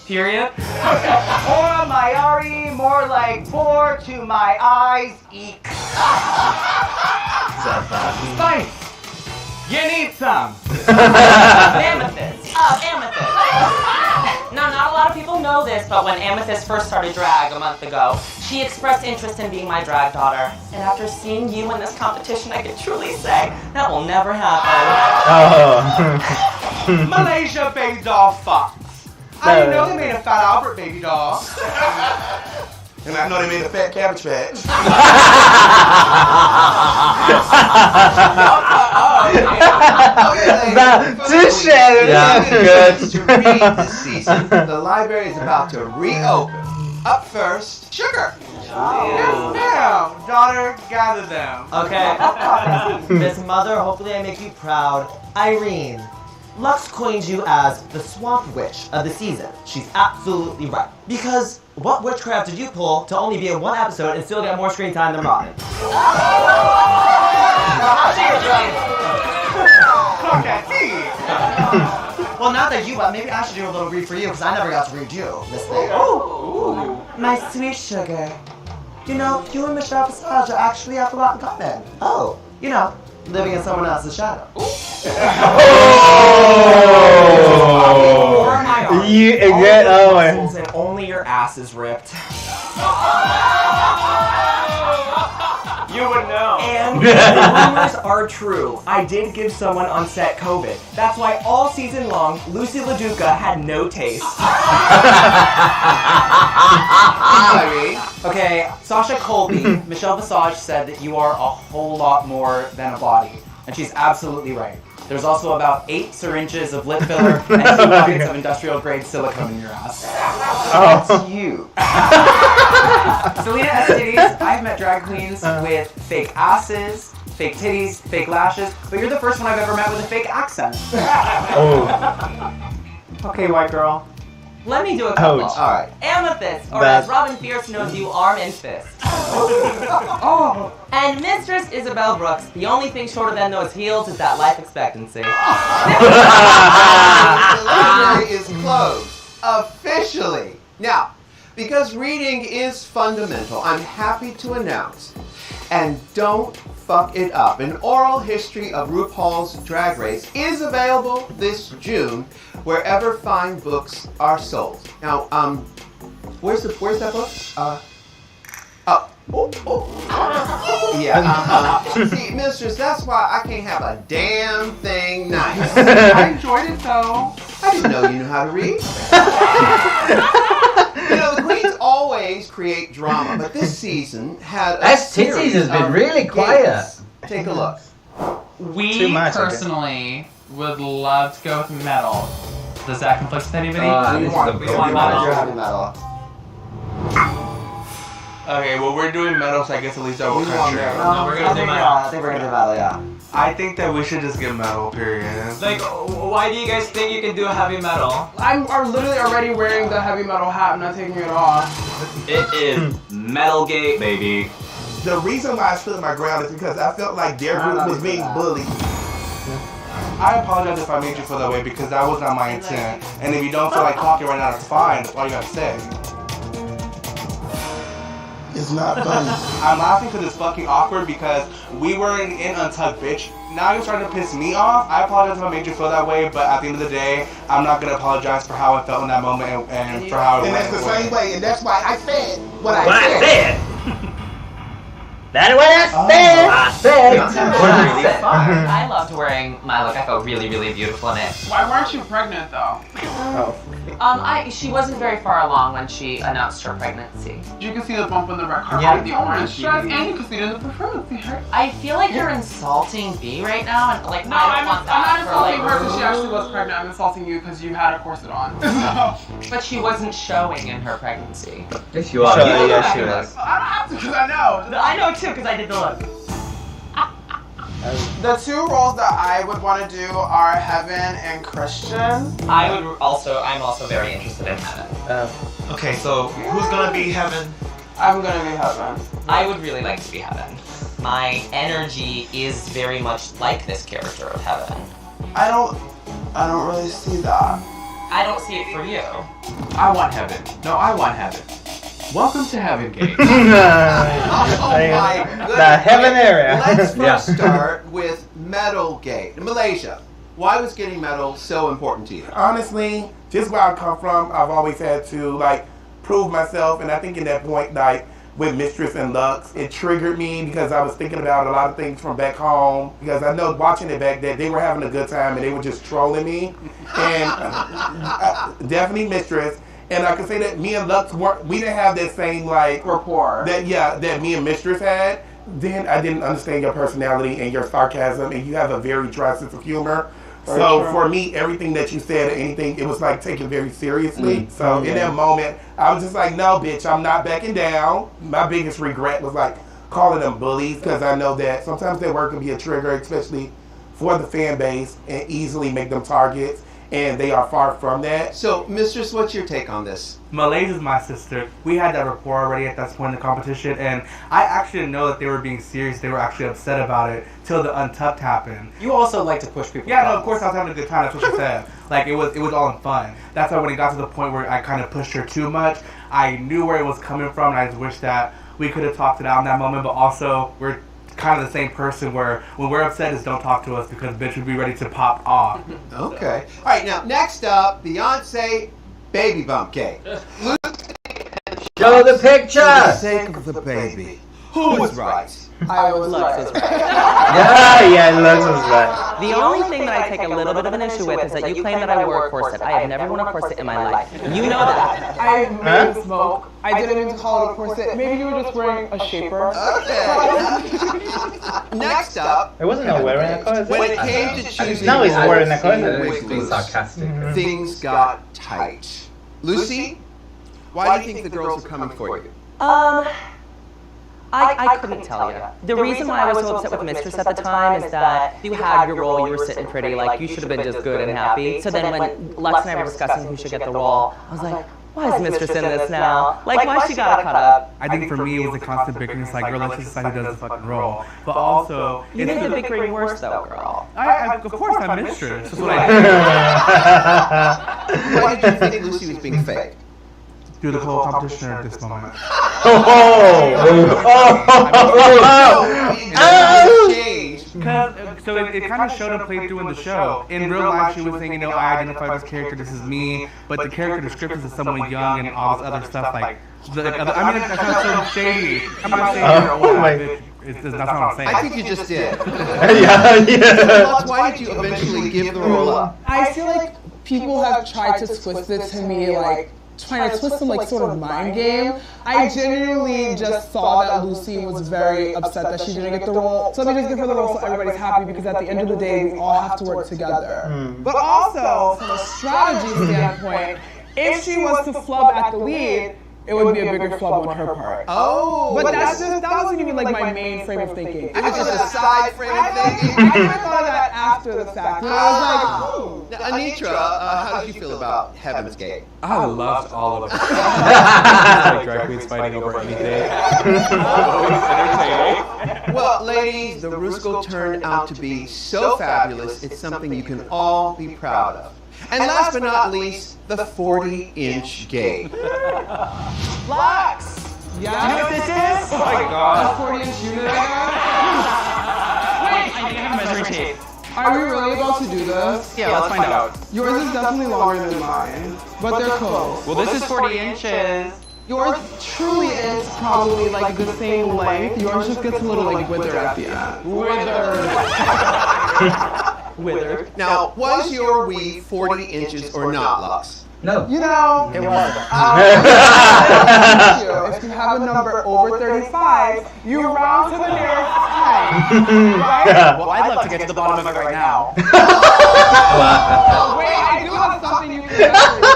Period. Or my Ari, more like bore to my eyes, eek. Spice, you need some. Mammoths. Amethyst. Now, not a lot of people know this, but when Amethyst first started drag a month ago, she expressed interest in being my drag daughter. And after seeing you in this competition, I can truly say that will never happen. Oh. Malaysia baby doll fucks. I didn't know they made a Fat Albert baby doll. And I know they made a fat Cabbage Patch. To read this season, the library is about to reopen. Up first, Sugar. Yes, ma'am. Daughter, gather them. Okay. Miss Mother, hopefully I make you proud. Irene. Lux coined you as the Swamp Witch of the season. She's absolutely right. Because what witchcraft did you pull to only be in one episode and still get more screen time than Robin? Well, now that you, maybe I should do a little read for you, because I never got to read you, Miss Thing. Ooh. My sweet Sugar. You know, you and Michelle Visage actually have a lot in common. Oh, you know, living in someone else's shadow. You again? Oh my. And only your ass is ripped. You would know. And the rumors are true. I did give someone on set COVID. That's why all season long, Lucy LaDuca had no taste. Okay, Sasha Colby, Michelle Visage said that you are a whole lot more than a body. And she's absolutely right. There's also about 8 syringes of lip filler and 2 buckets of industrial grade silicone in your ass. That's you. Selena Estides, I've met drag queens with fake asses, fake titties, fake lashes, but you're the first one I've ever met with a fake accent. Okay, white girl. Let me do a couple. All right. Amethyst, or as Robin Fierce knows you, Arm and Fist. And Mistress Isabel Brooks, the only thing shorter than those heels is that life expectancy. The library is closed. Officially. Now, because reading is fundamental, I'm happy to announce, and don't fuck it up, an oral history of RuPaul's Drag Race is available this June wherever fine books are sold. Now, where's that book? See, Mistress, that's why I can't have a damn thing nice. I enjoyed it though. I didn't know you knew how to read. You know, the queens always create drama, but this season had a S.15 has been really quiet. Take a look. We personally would love to go with metal. Does that conflict with anybody? We want metal. Okay, well we're doing metal, so I guess at least I will country. No, we're gonna do metal. I think we're gonna do metal, yeah. I think that we should just get metal, period. Like, why do you guys think you can do heavy metal? I'm literally already wearing the heavy metal hat. I'm not taking it off. It is Metalgate, baby. The reason why I stood my ground is because I felt like their group was being bullied. I apologize if I made you feel that way because that was not my intent. And if you don't feel like talking right now, that's fine. That's all you gotta say. It's not funny. I'm laughing because it's fucking awkward because we were in Untucked, bitch. Now you're starting to piss me off. I apologize if I made you feel that way, but at the end of the day, I'm not gonna apologize for how I felt in that moment and for how it went. And that's the same way, and that's why I said what I said. That's what I said. I loved wearing my look. I felt really, really beautiful in it. Why weren't you pregnant though? She wasn't very far along when she announced her pregnancy. You can see the bump in the red carpet with the orange dress, and you can see it in the performance. I feel like you're insulting B right now, and like No, I I'm don't want not that insulting for, her because she actually was pregnant. I'm insulting you because you had a corset on. But she wasn't showing in her pregnancy. Yes, you are. Yes, she was. I don't have to because I know. I know too because I did the look. The 2 roles that I would want to do are Heaven and Christian. I'm also very interested in Heaven. Okay, so who's gonna be Heaven? I'm gonna be Heaven. I would really like to be Heaven. My energy is very much like this character of Heaven. I don't really see that. I don't see it for you. I want Heaven. No, I want Heaven. Welcome to Heaven Gate. Oh my goodness. The heaven area. Let's first start with Metalgate. Malaysia, Why was getting metal so important to you? Honestly, just where I come from, I've always had to like prove myself, and I think in that point, like with Mistress and Lux, it triggered me because I was thinking about a lot of things from back home. Because I know watching it back then, they were having a good time and they were just trolling me, and definitely Mistress. And I can say that me and Lux we didn't have that same like rapport that me and Mistress had. Then I didn't understand your personality and your sarcasm, and you have a very dry sense of humor. So for me, everything that you said or anything, it was like taken very seriously. So in that moment, I was just like, no, bitch, I'm not backing down. My biggest regret was like calling them bullies, because I know that sometimes their work can be a trigger, especially for the fan base, and easily make them targets. And they are far from that. So, Mistress, what's your take on this? Malaise is my sister. We had that rapport already at that point in the competition, and I actually didn't know that they were being serious. They were actually upset about it till the Untucked happened. You also like to push people. Yeah, no, of course I was having a good time. That's what she said. Like it was all in fun. That's why when it got to the point where I kind of pushed her too much, I knew where it was coming from, and I just wish that we could have talked it out in that moment. But also, we're kind of the same person where when we're upset is don't talk to us, because bitch would be ready to pop off. Okay. All right, now next up, Beyonce baby bump cake. Show the picture. For the sake of the baby, who was right? I was right. Lux was right. The only thing that I take a little bit of an issue with is that you claim that I wore a corset. I have never worn a corset in my life. You know that. I made a smoke. I didn't even call it a corset. Maybe you were just wearing a shaper. Okay. Next up, I wasn't wearing a corset. when it came to choosing now he's wearing a corset. Being sarcastic. Things got tight. Lucy, why do you think the girls were coming for you? I couldn't tell you. The reason why I was so upset with Mistress at the time is that you had your role, you were sitting pretty, like you should have been just good and happy. So then when Lex and I were discussing who should get the role, I was like, why is Mistress in this now? Like, why she gotta cut up? I think for me it was a constant bickering. It's like, girl, let's just decide who does the fucking role. But also, You made the bickering worse though, girl. of course I'm Mistress. That's what I did. Why did you think Lucy was being fake? Through the whole competition at this moment. So it kind of showed and played through in the show. In real life, she was saying, I identify this character, this is me. But the character descriptions is someone young and all this other stuff. Like, that sounds so shady. I'm not saying that's not what I'm saying. I think you just did. So why did you eventually give the role up? I feel like people have tried to twist it to me, like trying to twist some like sort of mind game. I genuinely just saw that Lucy was very upset that she didn't get the role. So let me just give her the role so everybody's happy, because at the end of the day, we all have to work together. But also, from a strategy standpoint, if she was to flub at the lead, it would be a bigger flub on her part. Oh! But that wasn't even like my main frame of thinking. It was just a side frame of thinking? I thought of that after the fact. And I was like, Now, Anitra, how did you feel about Heaven's Gate? I loved all of it. Like drag queens fighting over anything. Always entertaining. Well, ladies, the Rusko turned out to be so fabulous, it's something you can all be proud of. And last but not least, the 40-inch gate. Flax! Yeah. Do you know what this is? Oh my god. A 40-inch unit I Wait, I think I have measuring tape. got? Are we really about to do this? Yeah, let's find out. Yours is definitely longer than mine, but they're close. Well, this is 40 inches. Yours truly is probably like the same length. Yours just gets a little like withered at the end. Withered. Now, was your weave 40 inches or not, Lux? No. You know, It wasn't. if you have a number over 35, you round to the nearest 10. Right? Well, I'd love to get to the bottom of it right now. Wait, I do have something you can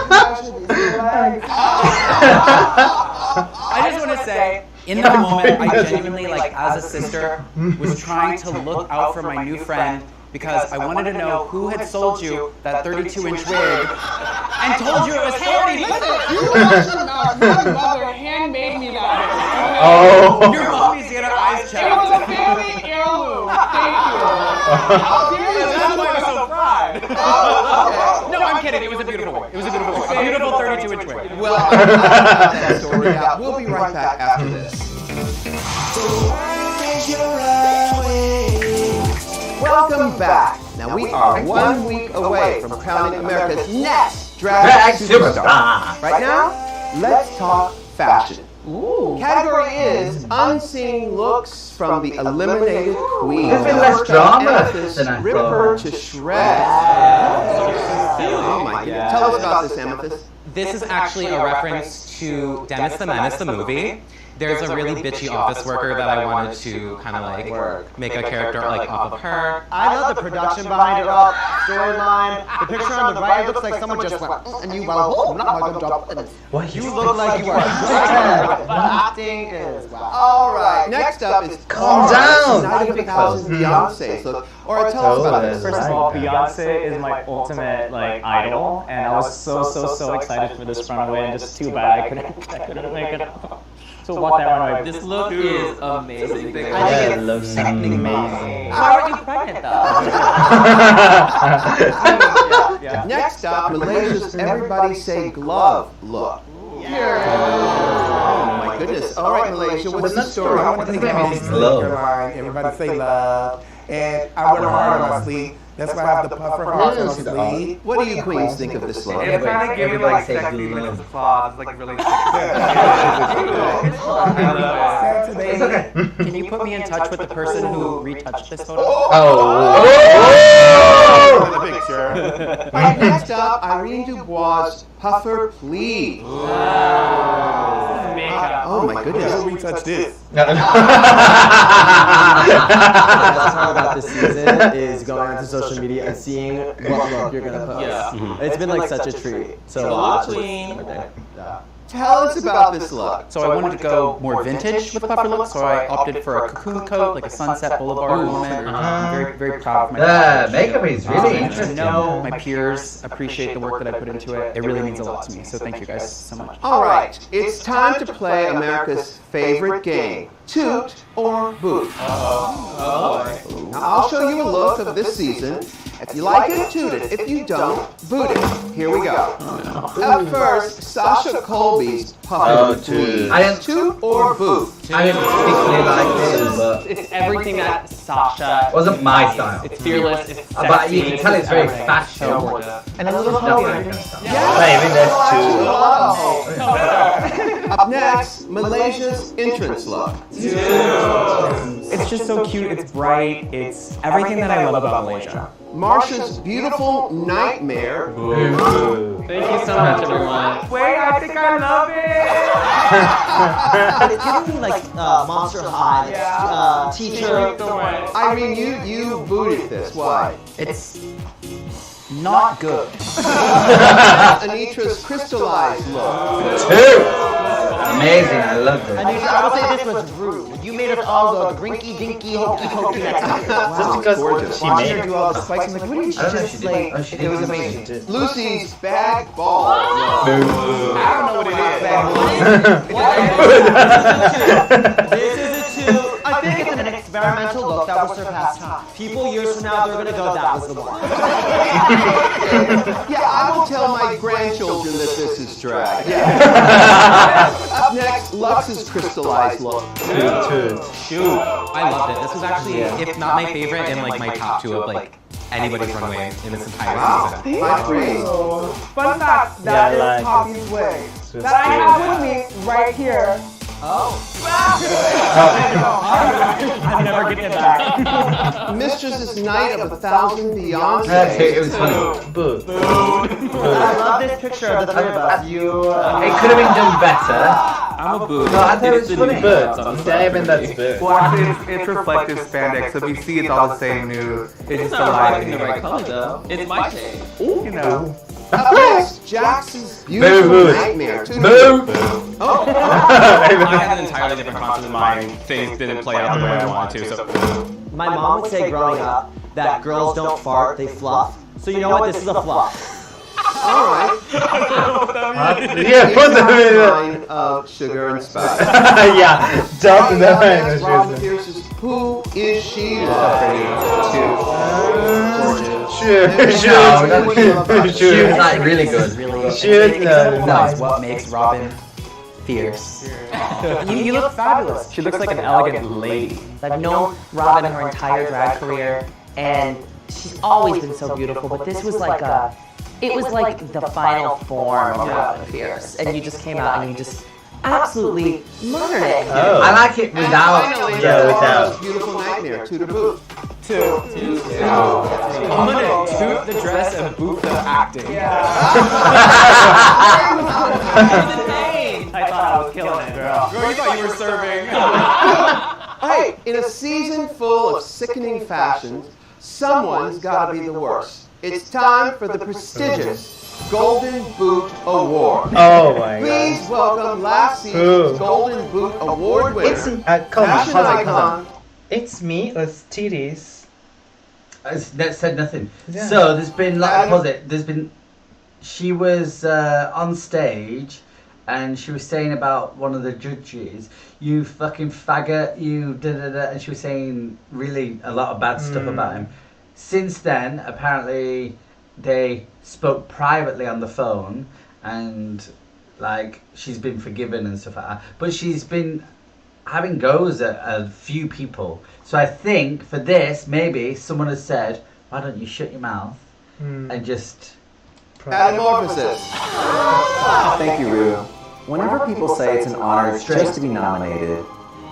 measure. I just want to say, in that moment, I genuinely, like, as a sister, was trying to look out for my new friend, because I wanted to know who had sold you that 32-inch wig and told you it was Harry. Listen, you watch your mouth. My mother handmade me that wig. Oh. Your mommy's get her eyes checked. It was a family heirloom. Thank you. How dare you? That's why I was so proud. No, I'm kidding. It was a beautiful wig. It was a beautiful wig. A beautiful 32-inch wig. Well, that story out. We'll be right back after this. Welcome back. Now, Now we are 1 week away from crowning America's next drag superstar. Right now, let's talk fashion. Category is unseen looks from the eliminated queen. There's been less drama than I Rip thought. her to shreds. Oh my goodness. Tell us about this, Amethyst. This is actually a reference to Dennis the Menace, the movie. There's a really bitchy office worker that I wanted to kind of like make a character like off of her. I love the production behind it all, storyline. The picture on the right looks like someone just went, and you went, oh, not my drop. You look like you are dead. Acting is wow. All right, next up is Calm down. Not even thousands Beyonce's look. Or tell us about this. First of all, Beyonce is my ultimate like idol, and I was so excited for this runaway, and just too bad I couldn't make it. So what that runaway? This look is amazing. I think it looks amazing. How are you pregnant though? Next up, Malaysia's Everybody Say Glove look. Oh my goodness. All right, Malaysia, what's the story? I want to take off this line. Everybody say love. And I wear a heart on my sleeve. That's why I have the puffer heart on my sleeve. What do you queens think of this look? It's kind of giving like sexy minutes claws, like really It's okay. Can you put me in touch with the person who retouched this photo? The picture. Right, next up, Irene Dubois' Puffer Please. Oh my goodness. Who retouched this? That's all about this season is going onto social media and seeing what look you're gonna post. Yeah. It's been like such a treat. So Queen. Tell us about this look. So I wanted to go more vintage with the puffer look, so I opted for a cocoon coat, like a Sunset Boulevard moment. I'm very proud of my makeup is really interesting. I know my peers appreciate the work that I put into it. It really means a lot to me, so thank you guys so much. All right, it's time to play America's favorite game, Toot or Boot. Now, I'll show you a look of this season. If you like it, toot it. If you don't, boot it. Here we go. Up first, Sasha Colby's Puffer Please. Toot or boot? I didn't particularly like this, but It's everything that Sasha. it wasn't my style. It's fearless. It's sexy. But you can tell it's very fashion. So gorgeous. And a little That's holy. my kind of style. Maybe that's Up next, Malaysia's entrance look. It's just so cute. It's bright. It's everything that I love about Malaysia. Marsha's beautiful nightmare. Thank you so much, everyone. Wait, I think I love it. It's giving me like Monster High, teacher. Irene, you booted this. Why? It's not good. Anitra's crystallized look. Amazing, I loved it. I would say this was rude. You made us all go rinky dinky hokey pokey next time. Just because she Watching made her it. do all the spikes, I'm like, what did you I don't know if just she did. like? Oh, she It did. was amazing. Lucy's bag ball. I don't know what it is. This is a 2. I think it's an experimental look that will surpass time. People years from now, they're gonna go, that was the one. Yeah, I will tell my grandchildren that this is drag. Up next, Lux's crystallized look. Shoot, I loved it. This was actually, if not my favorite, in like my top 2 of like anybody's runway in this entire season. My three. Fun fact, that is Poppy's wig. That I have with me right here. I'm never getting it back. Mistress's Night of 1,000 Beyonce. It was funny. Boo. I love this picture of the three of us. It could have been done better. I'm a boo. No, I thought it was funny. Even that's boo. Well, actually, it's reflective spandex, so if you see it's all the same nude. It's just the lighting. the right color though. It's my shade. You know. Up next, Jackson's Beautiful Nightmare. Boo! I had an entirely different concept in mind. Things didn't play out the way I wanted to, so. My mom would say growing up that girls don't fart, they fluff. So you know what? This is a fluff. All right. Yeah, put them in Line of Sugar and Spice. Yeah, dump in the Next, Robin Pierce's Who Is She? She was like really good. Examplifies what makes Robin fierce. You look fabulous. She looks like an elegant lady. I've known Robin her entire drag career, and she's always been so beautiful, but this was like it was like the final form of Robin Fierce, and you just came out and you just absolutely murdered it. Oh. I like it without. Without. Beautiful nightmare. To the boot. Two. I'm gonna toot the dress and boot the acting. I thought I was killing it, girl. Girl, you thought you were serving. Hey, in a season full of sickening fashions, someone's gotta be the worst. It's time for the prestigious Golden Boot Award. Oh my Please God. welcome last season's Golden Boot Award winner. It's fashion icon. It's me. It's titties. That said nothing. Yeah. So there's been like she was on stage and she was saying about one of the judges, you fucking faggot, you da da da, and she was saying really a lot of bad stuff about him. Since then, apparently they spoke privately on the phone and like she's been forgiven and stuff like that. But she's been having goes at a few people. So I think for this, maybe someone has said, why don't you shut your mouth and just... Metamorphosis. Thank you, Rue. Whenever people say it's an honor just to be nominated,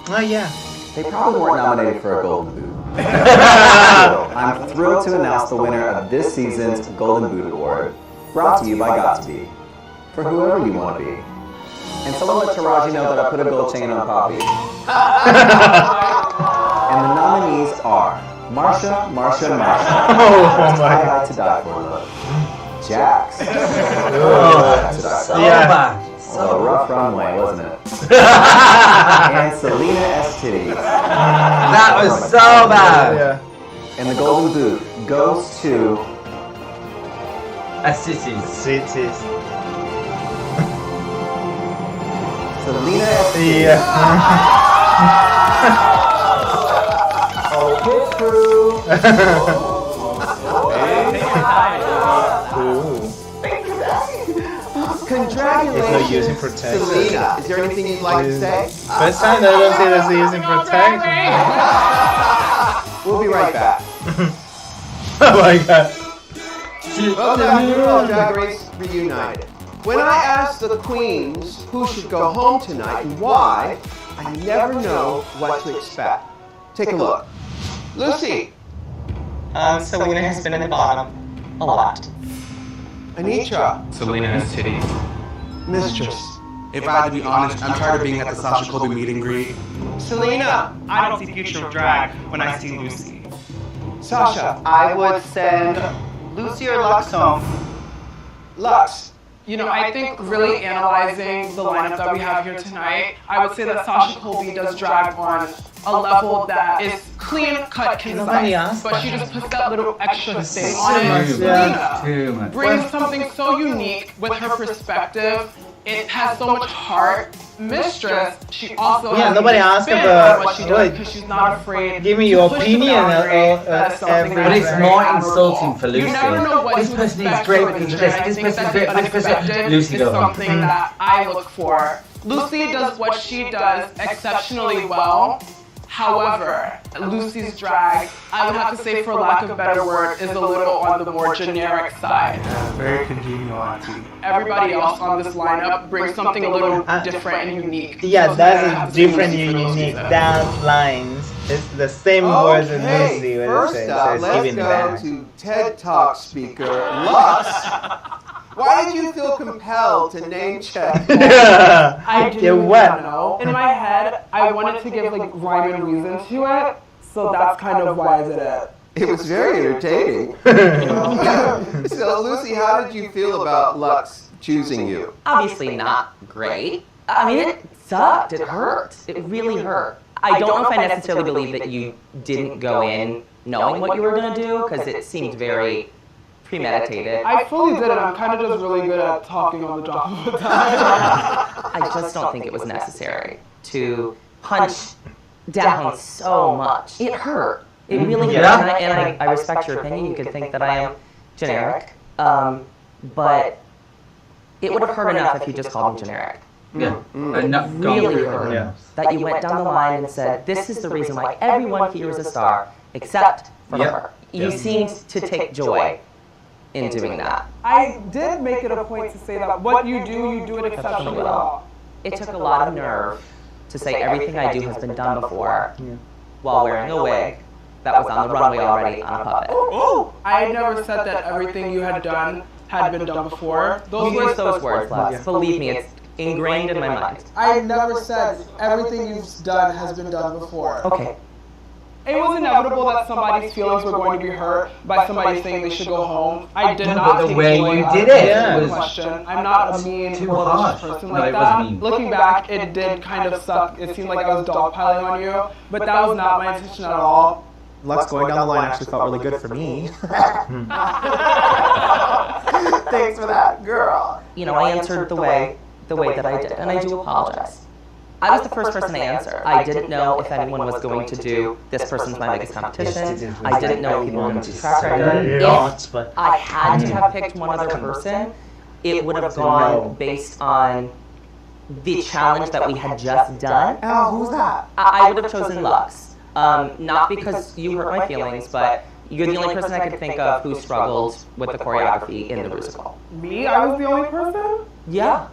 oh yeah, they probably weren't nominated for a Golden Boot. I'm thrilled to announce the winner of this season's Golden Boot Award, brought to you by Got2b, for whoever you want to be. And someone let Taraji know that I put a gold chain on Poppy. And the nominees are Marsha. Oh my God. To Die For Love. Jax. So rough runway, wasn't it? And Selena S. Titties. That was so bad. Yeah. And the Golden Boot goes to Cities. Selena S. Okay, crew. Congratulations, It's not using protect. Selena. Is there anything you'd like to say? First time that I don't see that's using protect. We'll be right back. Oh my God. Welcome to All Drag Race Reunited. When I ask the queens who should go home tonight and why, I never know what to expect. Take a look. Lucy. Selena has been in the bottom a lot. Anitra. Selena has titties. Mistress. If I had to be honest, I'm tired of being at the Sasha Colby meet and greet. Selena. I don't see future of drag when I see Lucy. Sasha. I would send Lucy or Lux home. Lux. You know, I think really analyzing the lineup that we have here tonight, I would say that Sasha Colby does drag on a level that is clean-cut, concise, but she just puts that little extra thing on it. Selena brings something so unique with her perspective. It has so much heart. Mistress, she also has nobody asked spin about on what she does because she's not afraid. Give me to your push the opinion. boundary. That's something But that it's is more very insulting admirable. for Lucy. You never know what This to person is expect great from because each of this. other. I This think person's that great the because this person. unexpected Lucy, is go home. something that I look for. Lucy does what she does exceptionally well. However, Lucy's drag, I would have to say, for lack of a better word, is a little on the more generic side. Very congenial, auntie. Everybody else on this lineup brings something a little different and unique. Yeah, So that's have to different Lucy and for those unique. reasons. That lines. It's the same words as Lucy would First say. up, So it's let's giving go back. to TED Talk speaker Lux. Why did you feel compelled to name check? I didn't know. In my head, I wanted to give like rhyme and reason to it, so that's kind of why I did it. It was very entertaining. So, Lucy, how did you feel about Lux choosing you? Obviously not great. I mean, it sucked. It hurt. It really hurt. I don't know if I necessarily believe that you didn't go in knowing what you were going to do, because it seemed very premeditated. I fully did it. I'm kind of just really good at talking on the drop of a dime. I just don't think it was necessary to punch down so much. It hurt. It really hurt. And I respect your opinion. You could think that I am generic. But it would have hurt enough if you just called me generic. Yeah. It really hurt that you went down the line and said, this is the reason why everyone here is a star, except for her. You seemed to take joy in doing that. I did make it a point to say that what you do it exceptionally well. It took a lot of nerve to say everything I do has been done before while wearing a wig that was on the runway already on a puppet. I never said that everything you had done had been done before. You used those words, Les. Believe me, it's ingrained in my mind. I never said everything you've done has been done before. Okay. It was inevitable that somebody's feelings were going to be hurt by somebody saying they should go home. I did not the take way joy you out did of it the was question. I'm not a mean, malicious person like that. Looking back, it did kind of suck. It seemed like I was dogpiling on you, but that was not my intention at all. Lux going down the line actually felt really good for me. Thanks for that, girl. You know, I answered the way that I did, and I do apologize. I was the first person to answer. I didn't know if anyone was going to do this person's my biggest competition. I didn't know if people wanted to track record. If I had to have picked one other person, it would have gone based on the challenge that we had just done. Oh, who's that? I would have chosen Lux. Not because you hurt my feelings, but you're the only person I could think of who struggled with the choreography in the musical. Me? I was the only person? Yeah.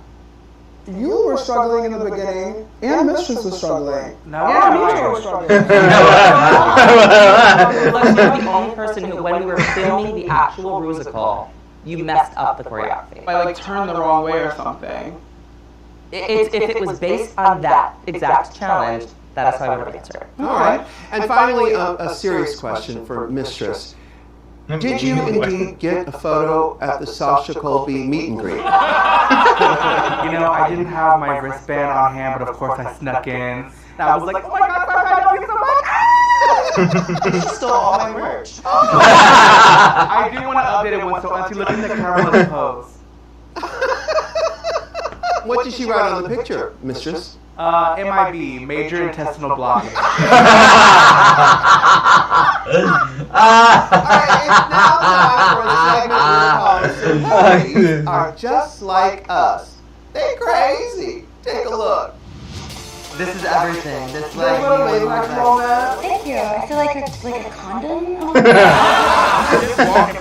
You were struggling in the beginning, and Mistress was struggling. No, and Mitra was struggling. Lux, you were the only person who, when we were filming the actual musical, you messed up the choreography. I like turned the wrong way or something. If it was based on that exact challenge, that is how I would have answered. All right. And finally, a serious question for Mistress. Did you indeed get a photo at the Sasha Colby meet and greet? You know, I didn't have my wristband on hand, but of course I snuck in. And I was like, oh my God, Sasha, I love you so much. You stole all my merch. I do want to update it once, so once you look in the camera, let's pose. What did she write on the picture, Mistress? MIB, major intestinal blockage. Alright, it's now time for a segment we're calling Celebrities Are Just Like Us. They're crazy. Take a look. This is everything. This like Thank you. I feel like it's like a condom. Walking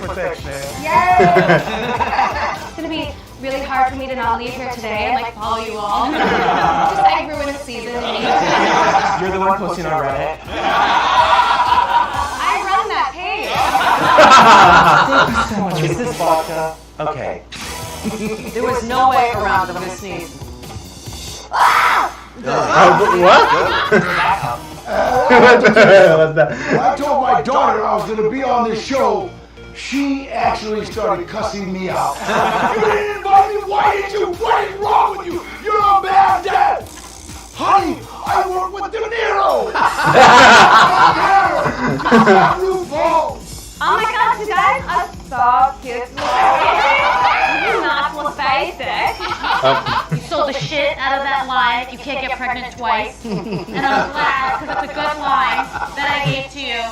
protection. Yes! It's gonna be really hard for me to not leave here today and like follow you all. Just I ruined a season. You're the one posting on Reddit. I run that page. Thank you so much. Is this vodka? Okay. There was no way around the sneeze. What? When I told my daughter I was going to be on this show, she actually started cussing me out. You didn't invite me. Why did you? What is wrong with you? You're a bad dad. Honey, I work with De Niro. Oh my gosh, you guys are so cute. You're not so basic. You sold the shit out of that line. You can't get pregnant twice. And I'm glad because it's a good line that I gave to you.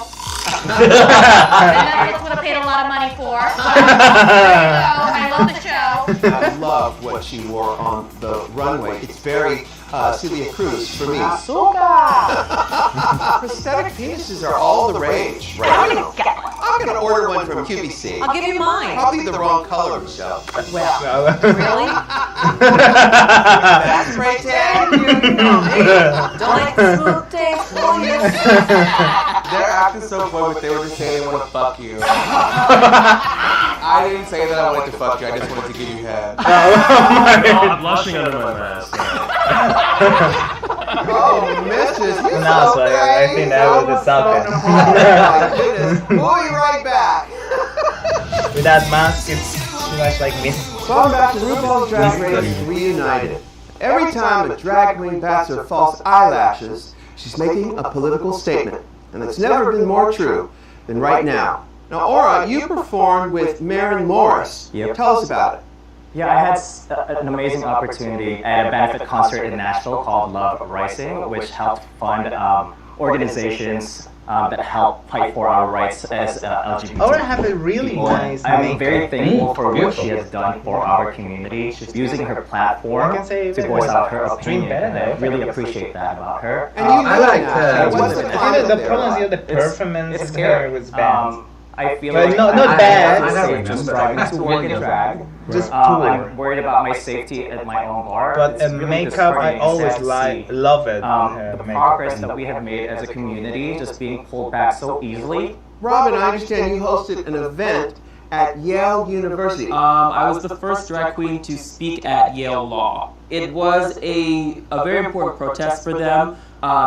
And that's what I paid a lot of money for. There you go. I love the show. I love what she wore on the runway. It's very Celia Cruz for me. Prosthetic penises are all the rage right now. I'm going to order one from QVC. I'll give you mine. Probably the wrong color, Michelle. Well, really? That's right, Dad. Don't like the smooth taste, will you? They're acting so boy, but they were just saying they want to fuck you. I didn't say that I wanted to fuck you, I just wanted to give you head. I'm blushing under my mask. Oh, Mistress, you No, so I think that was the socket. We'll be right back. With that mask, it's too much like me. Welcome back to RuPaul's Drag Race Reunited. Every time a drag queen bats her false eyelashes, she's making a political statement. And it's never been more true than right now. Now, Aura, you performed with Maren Morris. Yep. Tell us about it. Yeah, I had an amazing opportunity at a benefit concert in Nashville called Love Rising, which helped fund organizations that help fight for our rights as LGBT Aura have a really people. nice I'm makeup. very thankful for what she has done for our community. She's using her platform to voice out her opinion, and I really appreciate that about her. And you I like the problem is the performance It's in her scary. was bad. I feel But like not I'm bad. safe just driving to work in drag. Just I'm worried about my safety at my own bar. But It's really makeup, I disheartening and always sad to see, love it. the progress that we have made as a community just being pulled back so easily. Robin, I understand you hosted an event at Yale University. I was the first drag queen to speak at Yale Law. It was a very important protest for them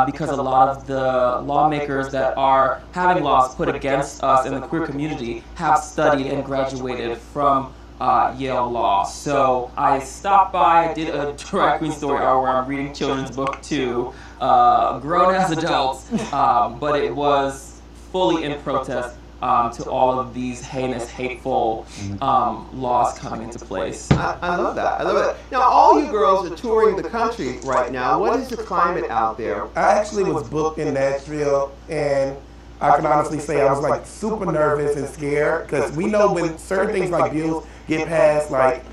because a lot of the lawmakers that are having laws put against us in the queer community have studied and graduated from Yale Law. So I stopped by, I did a drag queen story hour where I'm reading children's book to grown-ass adults, but it was fully in protest to all of these heinous, hateful laws coming into place. I love that. I love it. Now, all you girls are touring the country right now. What is the climate out there? I actually was booked in Nashville, and I can honestly say I was like super nervous and scared because we know when certain things like bills get passed, like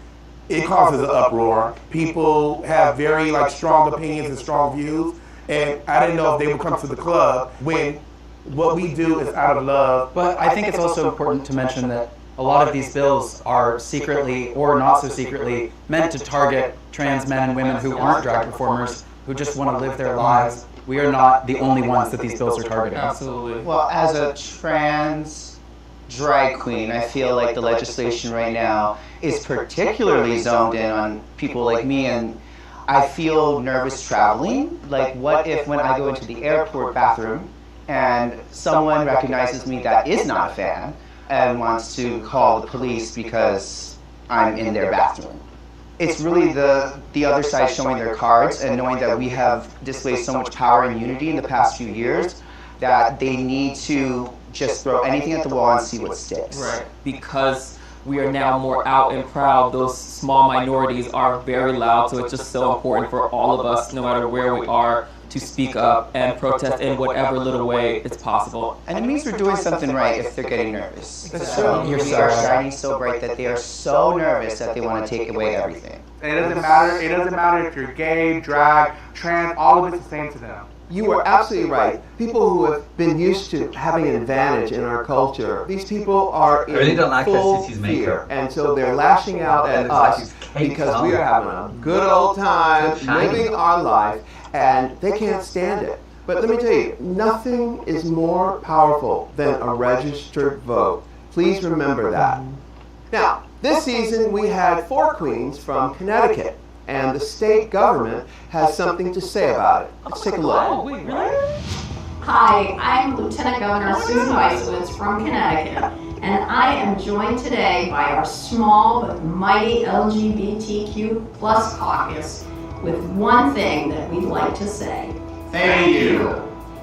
it causes an uproar. People have very like strong opinions and strong views, and I didn't know if they would come to the club when what we do is out of love. But I think it's also important to mention that a lot of these bills are secretly or not so secretly meant to target trans men and women who aren't drag performers, who just want to live their lives. We are not the only ones that these bills are targeting. Absolutely. Well, as a trans drag queen, I feel like the legislation right now is particularly zoned in on people like me, and I feel nervous traveling. Like, what if when I go into the airport bathroom and someone recognizes me that is not a fan and wants to call the police because I'm in their bathroom? It's really the other side showing their cards and knowing that we have displayed so much power and unity in the past few years that they need to just throw anything at the wall and see what sticks. Right. Because we are now more out and proud. Those small minorities are very loud, so it's just so important for all of us, no matter where we are, to speak up and protest in whatever little way it's possible. And it means we're doing something right if they're getting nervous. That's So true. we are shining so bright that they are so nervous that they want to take away everything. It doesn't matter. It doesn't matter if you're gay, drag, trans. All of it's the same to them. You are absolutely right. People who have been used to having an advantage in our culture, these people are in really don't like full Sissy's fear. makeup. And so they're lashing out at us because we are having a good old time, living our life, and they can't stand it. But let me tell you, nothing is more powerful than a registered vote. Please remember that. Now, this season we had 4 queens from Connecticut, and the state government has something to say about it. Let's take a look. Oh, wait, really? Hi, I'm Lieutenant Governor Susan Weissowitz from Connecticut, and I am joined today by our small but mighty LGBTQ plus caucus with one thing that we'd like to say. Thank you.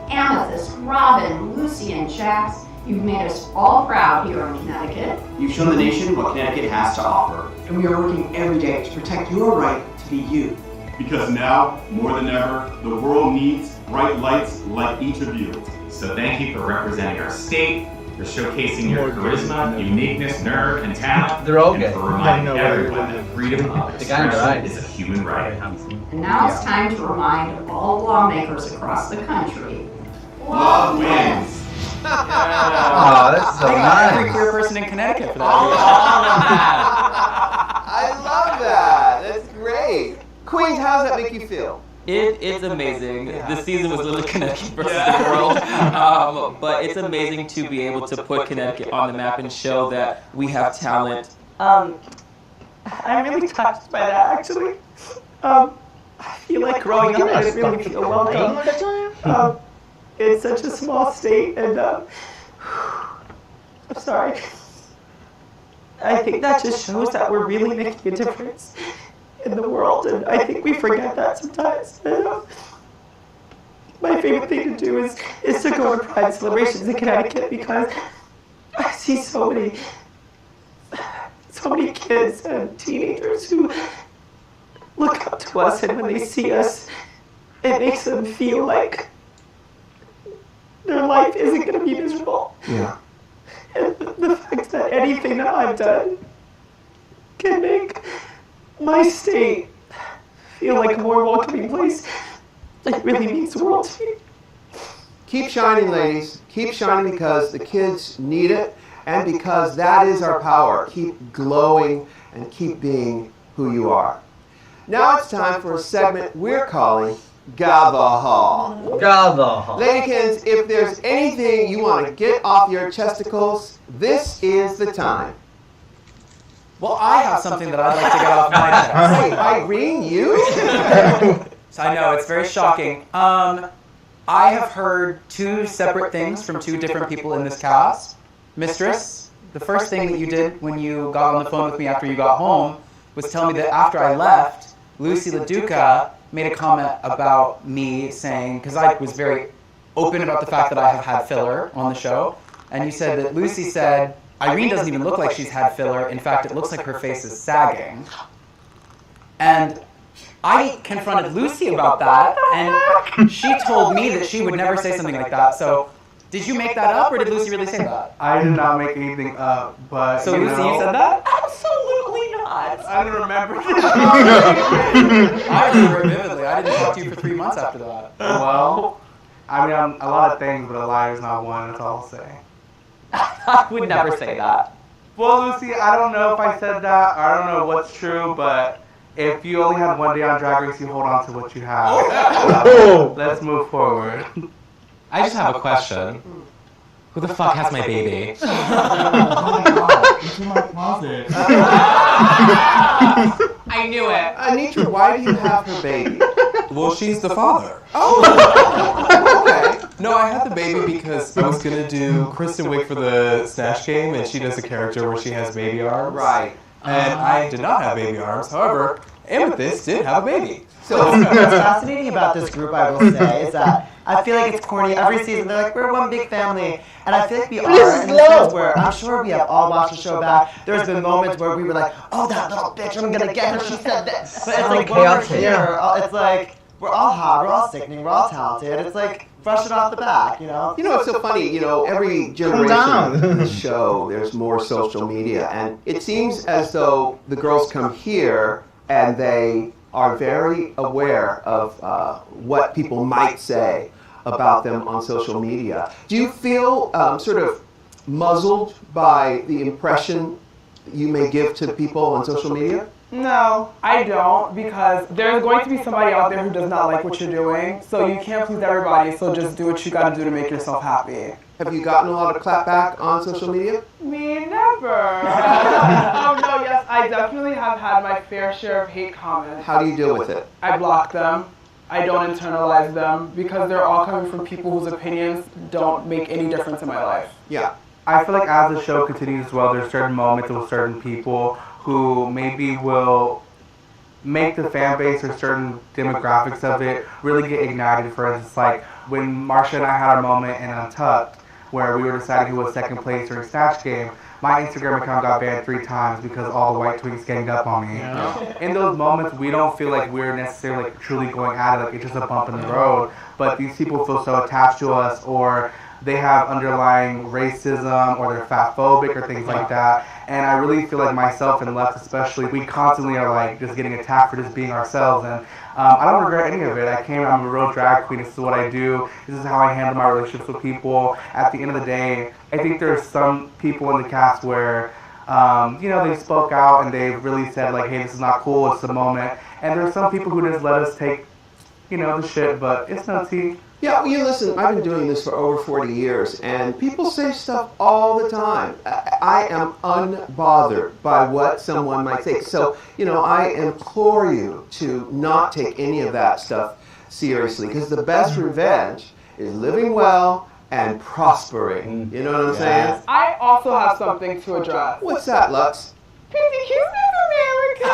Amethyst, Robin, Lucy, and Jax, you've made us all proud here in Connecticut. You've shown the nation what Connecticut has to offer. And we are working every day to protect your right to be you. Because now, more than ever, the world needs bright lights like each of you. So thank you for representing our state, for showcasing your charisma, uniqueness, nerve, and talent. They're all and good. for reminding everyone that freedom of expression is a human right. And now it's time to remind all lawmakers across the country. Love wins. Oh, that's so nice. Every queer person in Connecticut for that. I love that. That's great. Queens, how does that make you feel? It's amazing. This season was literally Connecticut versus the world. But it's amazing to be able to put Connecticut on the map and show that we have talent. I'm really touched by that, actually. I feel like growing up, I didn't really feel welcome. It's such a small state, and I'm sorry. I think that just shows that we're really making a difference in the world, and I think we forget that sometimes. My favorite thing to do is to go to Pride celebrations in Connecticut because I see so many kids and teenagers who look up to us, and when they see us, it makes them feel like their life isn't going to be miserable. Yeah. And the fact that anything that I've done can make my state feel like a more welcoming place, it really means the world to me. Keep shining, ladies. Keep shining because the kids need it and because that is our power. Keep glowing and keep being who you are. Now it's time for a segment we're calling Gather Hall. Gather Hall. Ladykins, if there's anything you want to get off your chesticles, this is the time. Well, I have something that I'd like to get off my chest. Wait, Irene, you? So I know, it's very shocking. I have heard two separate things from two different people in this cast. Mistress, the first thing that you did when you got on the phone with me after you got home was tell me that after I left, Lucy LaDuca made a comment about me saying, because I was very open about the fact that I have had filler on the show, and you said that Lucy said, Irene doesn't even look like she's had filler. In fact, it looks like her face is sagging. And I confronted Lucy about that, and she told me that she would never say something like that. So, did you make that up, or did Lucy really say that? I did not make anything up, but So, Lucy, you said that? Absolutely not. I don't remember. I remember it vividly. I didn't talk to you for 3 months after that. Well, I mean, I'm a lot of things, but a liar is not one. That's all I'll say. I would never say that. Well, Lucy, I don't know if I said that. I don't know what's true, but if you only had one day on Drag Race, you hold on to what you have. Let's move forward. I just have a question. Who the fuck has my baby? Oh my god, it's in my closet. I knew it. Anitra, why do you have her baby? Well, she's the father. Oh, okay. No, I had the baby because I was gonna do Kristen Wiig for the Snatch Game, and she does a character where she has baby arms. Right. And I did not have baby arms. However, Amethyst did have a baby. So what's fascinating about this group, I will say, is that I feel like it's corny. Every season, they're like, we're one big family. And I feel like we are in the sense where I'm sure we have all watched the show back. There's been moments where we were like, oh, that little bitch, I'm going to get her. She said that. But it's like, when we're here, it's like, we're all hot, we're all sickening, we're all talented. It's like, brush it off the back, you know? You know, it's so funny, you know, every generation of the show, there's more social media. And it seems as though the girls come here and they are very aware of what people might say about them on social media. Do you feel sort of muzzled by the impression you may give to people on social media? No, I don't, because there's going to be somebody out there who does not like what you're doing, so you can't please everybody, so just do what you gotta do to make yourself happy. Have you gotten a lot of clapback on social media? Me never. Oh no, yes, I definitely have had my fair share of hate comments. How do you deal with it? I block them. I don't internalize them, because they're all coming from people whose opinions don't make any difference in my life. Yeah. I feel like as the show continues as well, there's certain moments with certain people who maybe will make the fan base or certain demographics of it really get ignited. For instance, like when Marsha and I had our moment in Untucked, where we were deciding who was second place during Snatch Game, my Instagram account got banned 3 times because all the white twinks ganged up on me. Yeah. In those moments, we don't feel like we're necessarily like truly going at it, like it's just a bump in the road, but these people feel so attached to us, or they have underlying racism, or they're fatphobic, or things like that. And I really feel like myself and Lex especially, we constantly are like just getting attacked for just being ourselves. And I don't regret any of it. I'm a real drag queen. This is what I do. This is how I handle my relationships with people. At the end of the day, I think there's some people in the cast where, you know, they spoke out and they really said like, hey, this is not cool. It's the moment. And there's some people who just let us take, you know, the shit, but it's no tea. Yeah, well, you listen, I've been doing this for over 40 years, and people say stuff all the time. I am unbothered by what someone might say. So, you know, I implore you to not take any of that stuff seriously, because the best revenge is living well and prospering. You know what I'm saying? I also have something to address. What's that, Lux? PTQ Miss America!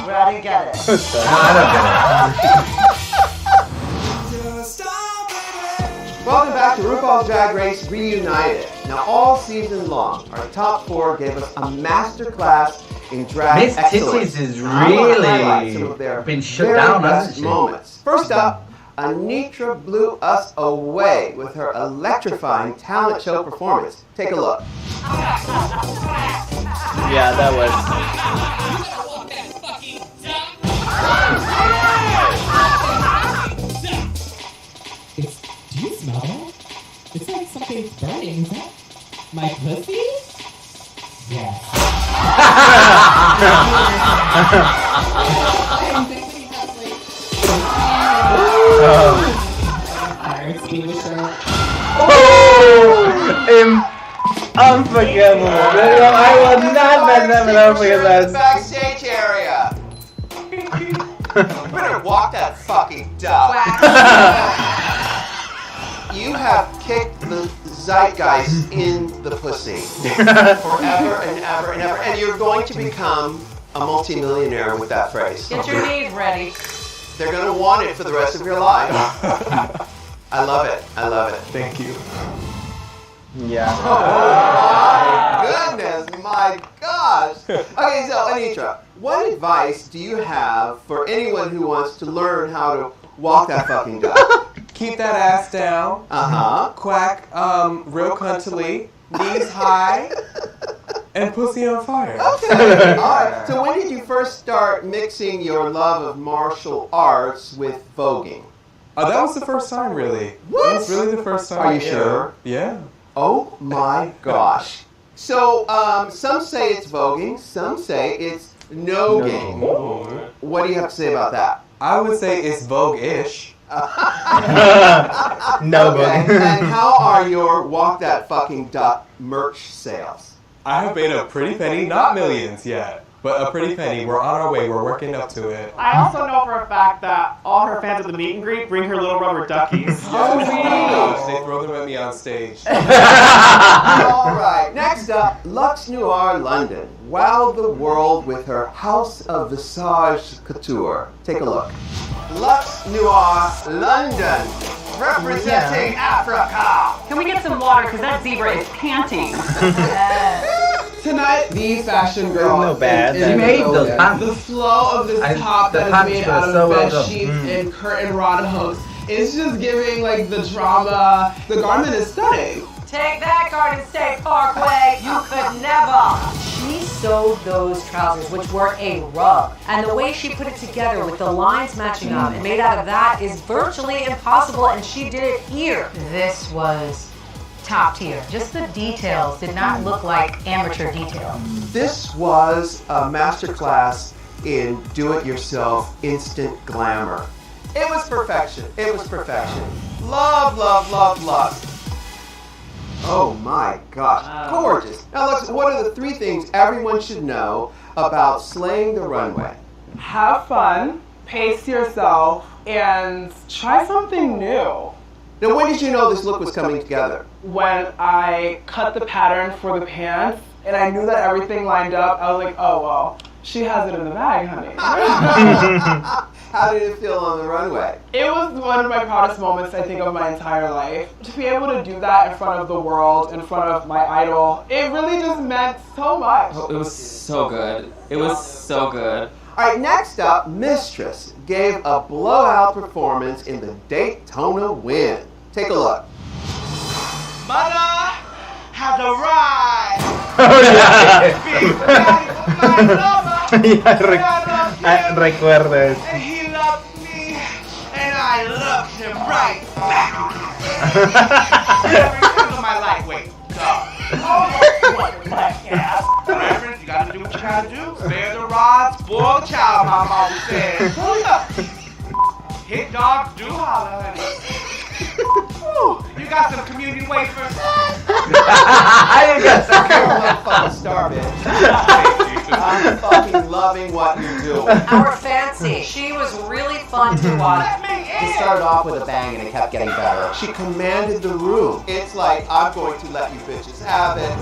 Well, I didn't get it. Welcome back to RuPaul's Drag Race Reunited. Now, all season long, our top 4 gave us a master class in drag Miss excellence. Titties is I wanna highlight really some of their been shut very down, best hasn't she? moments. First up, Anitra blew us away with her electrifying talent show performance. Take a look. Yeah, that was. Do you smell that? It's like something's burning. Is that my pussy? Yes. Fire extinguisher. Unforgettable. I will not never forget that. Backstage area. Better walk that fucking duck. You have kicked the zeitgeist in the pussy forever and ever and ever, and you're going to become a multimillionaire with that phrase. Get your knees ready. They're going to want it for the rest of your life. I love it. I love it. Thank you. Yeah. Oh my goodness, my gosh. Okay, so Anitra, what advice do you have for anyone who wants to learn how to walk that fucking duck? Keep that ass down. Quack real cuntily. Knees high. And pussy on fire. Okay. All right. So when did you first start mixing your love of martial arts with voguing? That was the first time, really. What? That was really the first time. Are you sure? Yeah. Oh my gosh. So some say it's voguing, some say it's no-ging. What do you have to say about that? I would say it's vogue-ish. No okay. And how are your Walk That Fucking Duck merch sales? I have made a pretty penny, not millions yet, but a pretty penny. We're on our way. We're working up to it. I also know for a fact that all her fans at the meet and greet bring her little rubber duckies. Oh my gosh, they throw them at me on stage. All right. Next up, Lux Noir London wowed the world with her House of Visage Couture. Take a look. Lux Noir London, representing Africa. Can we get some water? Because that zebra is panting. Tonight, the fashion girl no bad. is She made those pants. The flow of this top the that is pants made were out of so well bed done. sheets and curtain rod hooks. It's just giving like the drama. The garment is stunning. Take that, Garden State Parkway. You could never. She sewed those trousers, which were a rug. And the way she put it together with the lines matching up and made out of that is virtually impossible. And she did it here. This was top tier. Just the details did not look like amateur detail. This was a masterclass in do-it-yourself instant glamour. It was perfection. It was perfection. Love, love, love, love. Oh my gosh, gorgeous. Now look, what are the 3 things everyone should know about slaying the runway? Have fun, pace yourself, and try something new. Now when did you know this look was coming together? When I cut the pattern for the pants, and I knew that everything lined up, I was like, oh well, she has it in the bag, honey. How did it feel on the runway? It was one of my proudest moments, I think, of my entire life. To be able to do that in front of the world, in front of my idol, it really just meant so much. It was so good. It was so good. All right, next up, Mistress gave a blowout performance in the Daytona Wind. Take a look. Mother has arrived. Oh, yeah. Recuerdo eso. And he loved me, and I loved him right back. Every time of my life, wait, go. Oh, what black ass. Reverend, you gotta do what you gotta do. Spare the rod, spoil the child, my mama said. Hit dogs do holler, honey. You got some community wafers. I got some fucking star, bitch. I'm fucking loving what you're doing. Our fancy. She was really fun to watch. It started off with a bang and it kept getting better. She commanded the room. It's like, I'm going to let you bitches have it.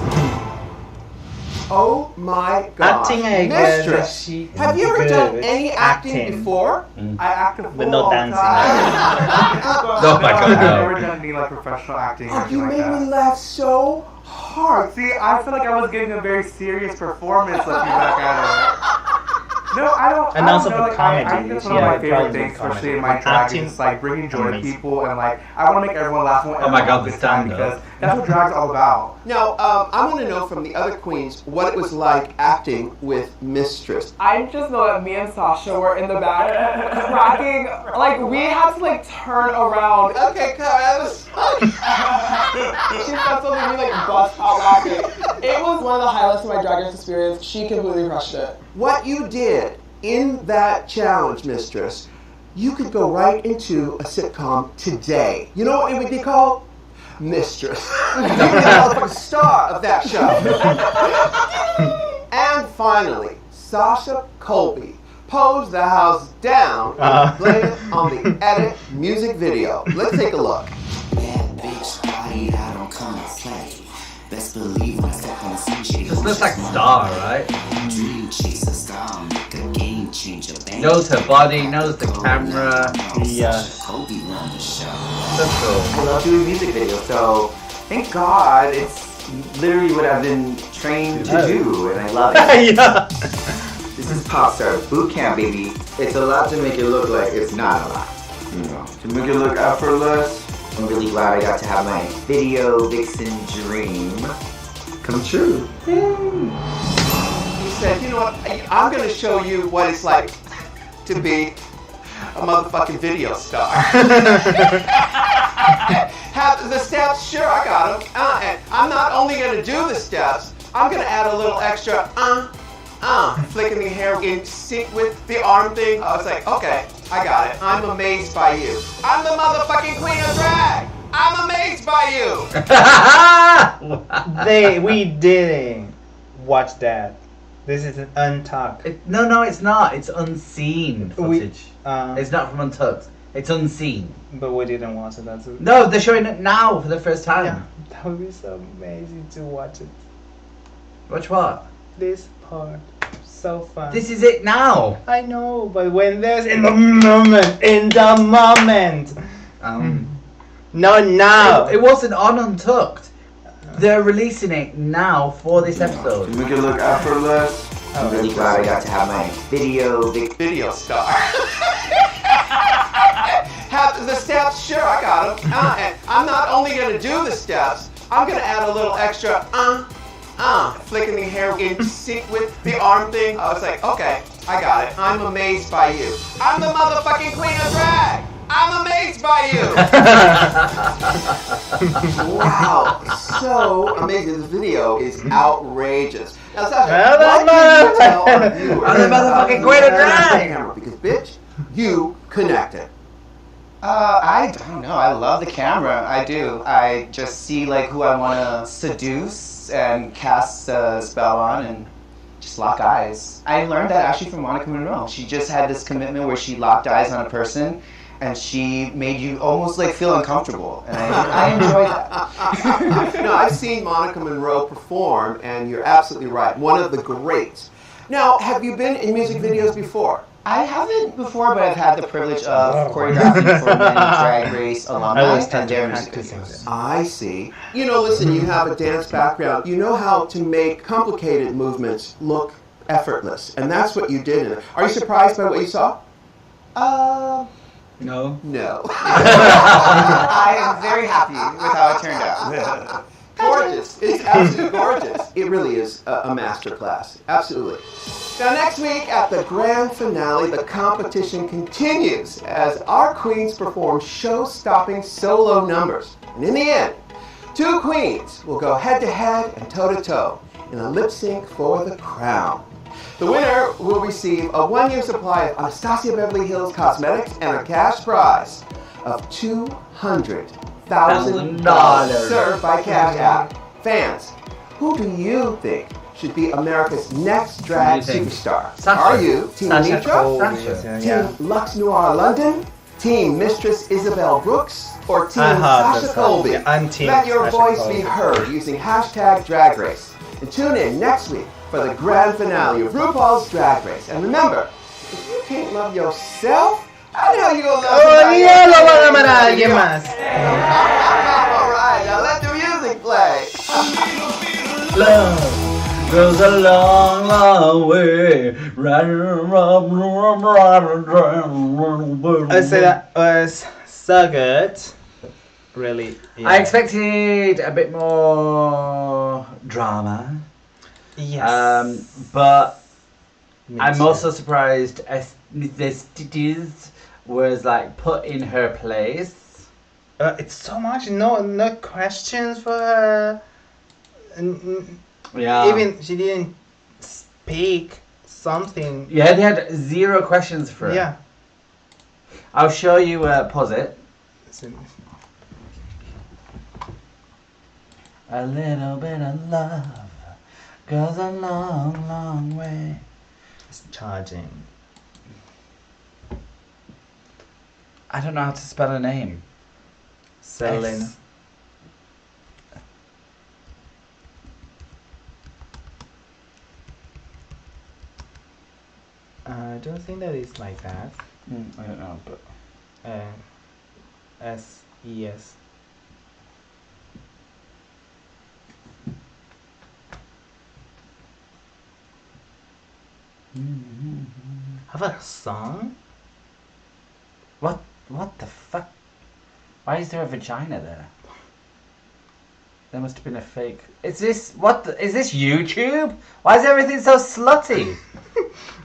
Oh my god. Acting, I Mistress, guess. have you ever done any acting before? I acted But no dancing. Oh my God, I've no. never done any like professional acting or Oh, anything you like made that. me laugh so hard. See, I feel like I was getting a very serious performance looking back at No, I don't. And I also don't know, for like, comedy. I think that's she one of my had favorite problems things, with comedy. especially in my drag, Acting, is like bringing joy to amazing. people, and like I want to make everyone laugh. Oh my God, the this time stand-up. because that's what drag's all about. Now, I want to know from the other queens what it was like acting with Mistress. I just know that me and Sasha were in the back cracking. Like, we had to, like, turn around. Okay, come on. She said something, we, like, bust out laughing. It was one of the highlights of my Drag Race experience. She completely crushed it. What you did in that challenge, Mistress, you could go right into a sitcom today. You know what it would be called? Mistress. You'd be the star of that show. And finally, Sasha Colby posed the house down and blame it on the Edit music video. Let's take a look. Bad bitch, body, I don't come to play. Best believe when I step on the scene, she This looks like Star, right? Dream chaser style, make a game changer. Knows her body, knows the camera. Kobe run the show. That's cool. I love doing music videos, so thank God it's literally what I've been trained to do, and I love it. Yeah. This is Popstar Boot Camp, baby. It's a lot to make it look like it's not a lot. You know, to make it look effortless. I'm really glad I got to have my video vixen dream come true. He said, you know what, I'm going to show you what it's like to be a motherfucking video star. Have the steps? Sure, I got them. And I'm not only going to do the steps, I'm going to add a little extra, flicking the hair in sync with the arm thing. I was like, okay, I got it. I'm amazed by you. I'm the motherfucking queen of drag. I'm amazed by you. We didn't watch that. This is an untucked. No, it's not. It's unseen footage. It's not from Untucked. It's unseen. But we didn't watch it. That's it. No, they're showing it now for the first time. Yeah, that would be so amazing to watch it. Watch what? This part. So fun. This is it now. I know, but when there's in the moment. Not now. It wasn't on Untucked. They're releasing it now for this episode. To make it look effortless. I'm really glad I got to have my video star. Have the steps? Sure, I got them. And I'm not only going to do the steps, I'm going to add a little extra, flicking the hair in sync with the arm thing. I was like, okay, I got it. I'm amazed by you. I'm the motherfucking queen of drag. I'm amazed by you. Wow, so amazing. This video is outrageous. Now, Sasha, what can you tell our viewers I'm the motherfucking queen of drag. Because, bitch, you connected. I don't know. I love the camera. I do. I just see like who I want to seduce and cast a spell on and just lock eyes. I learned that actually from Monica Monroe. She just had this commitment where she locked eyes on a person and she made you almost like feel uncomfortable. And I enjoy that. No, I've seen Monica Monroe perform and you're absolutely right. One of the greats. Now, have you been in music videos before? I haven't before, but I've had the privilege of choreographing for many Drag Race alumni and their music videos. I see. You know, listen, you have a dance background. You know how to make complicated movements look effortless. And that's what you did. Are you surprised by what you saw? No. No. I am very happy with how it turned out. Gorgeous. It's absolutely gorgeous. It really is a masterclass. Absolutely. Now, next week at the grand finale, the competition continues as our queens perform show-stopping solo numbers. And in the end, two queens will go head-to-head and toe-to-toe in a lip-sync for the crown. The winner will receive a one-year supply of Anastasia Beverly Hills cosmetics and a cash prize of $200,000 served by Cash App. Fans, who do you think should be America's next drag superstar? Sasha. Are you Team Sasha Nitra, Cole. Sasha. Team Lux Noir London, Team Mistress Isabel Brooks, or Team Sasha Colby? Yeah, I'm Team Let your Sasha voice Colby. be heard using #DragRace. And tune in next week for the grand finale of RuPaul's Drag Race. And remember, if you can't love yourself, how the hell you gonna love somebody else? lo van a amar a alguien más. All right, now let the music play. Love. goes a long, long way. I say that was so good. Really. Yeah. I expected a bit more drama. Yes. But Me I'm too. also surprised this was like put in her place. It's so much. No questions for her. Yeah. Even she didn't speak something. Yeah, they had 0 questions for her. Yeah. I'll show you. Pause it. A little bit of love goes a long, long way. It's charging. I don't know how to spell her name. Selena. I don't think that it's like that. I don't know, but S-E-S. Have a song? What the fuck? Why is there a vagina there? There must have been a fake. Is this is this YouTube? Why is everything so slutty?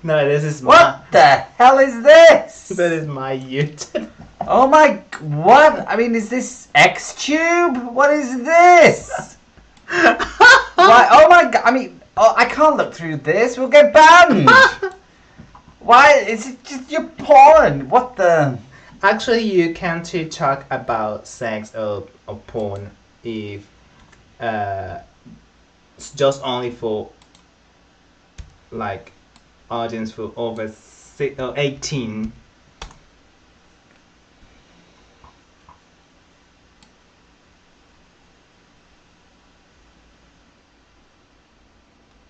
No, this is What the hell is this? That is my YouTube. Oh my, what? I mean, is this XTube? What is this? Why? Oh my god! I mean, I can't look through this. We'll get banned. Why is it just your porn? What the? Actually, you can't talk about sex or porn if it's just only for like audience for over 18.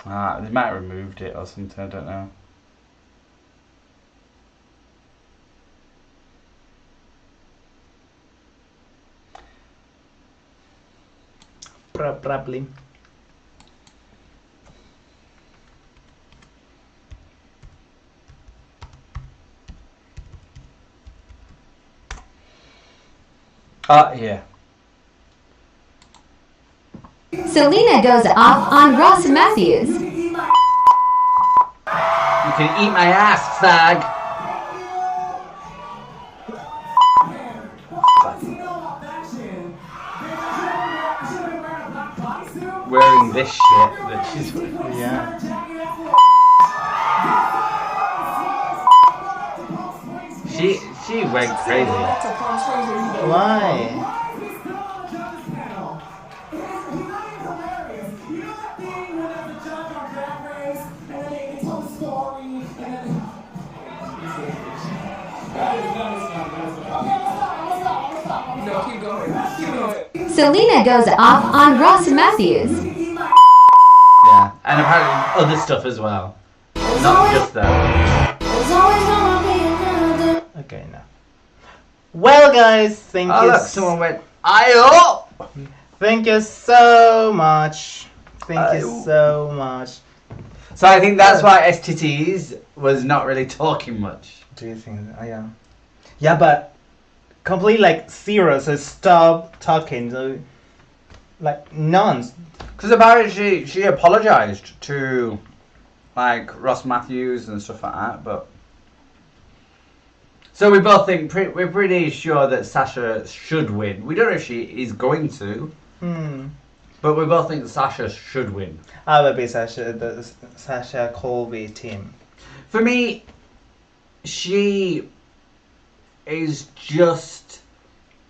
They might have removed it or something. I don't know. Probably. Yeah. Selena goes off on Ross Matthews. You can eat my ass, fag. Wearing this shit that she's wearing. Yeah. She went crazy. Why? Selena goes off on Ross Matthews. Yeah, and apparently other stuff as well. Not just that. Okay, now. Well, guys, thank you. Look, someone went, "Ayo!" Thank you so much. Thank you so much. So I think that's why STTs was not really talking much. Do you think? Yeah. Yeah, but complete like zero. So stop talking. So, like none. Because apparently she apologized to like Ross Matthews and stuff like that, but. So we both think we're pretty sure that Sasha should win. We don't know if she is going to, but we both think Sasha should win. I would be the Sasha Colby team. For me, she is just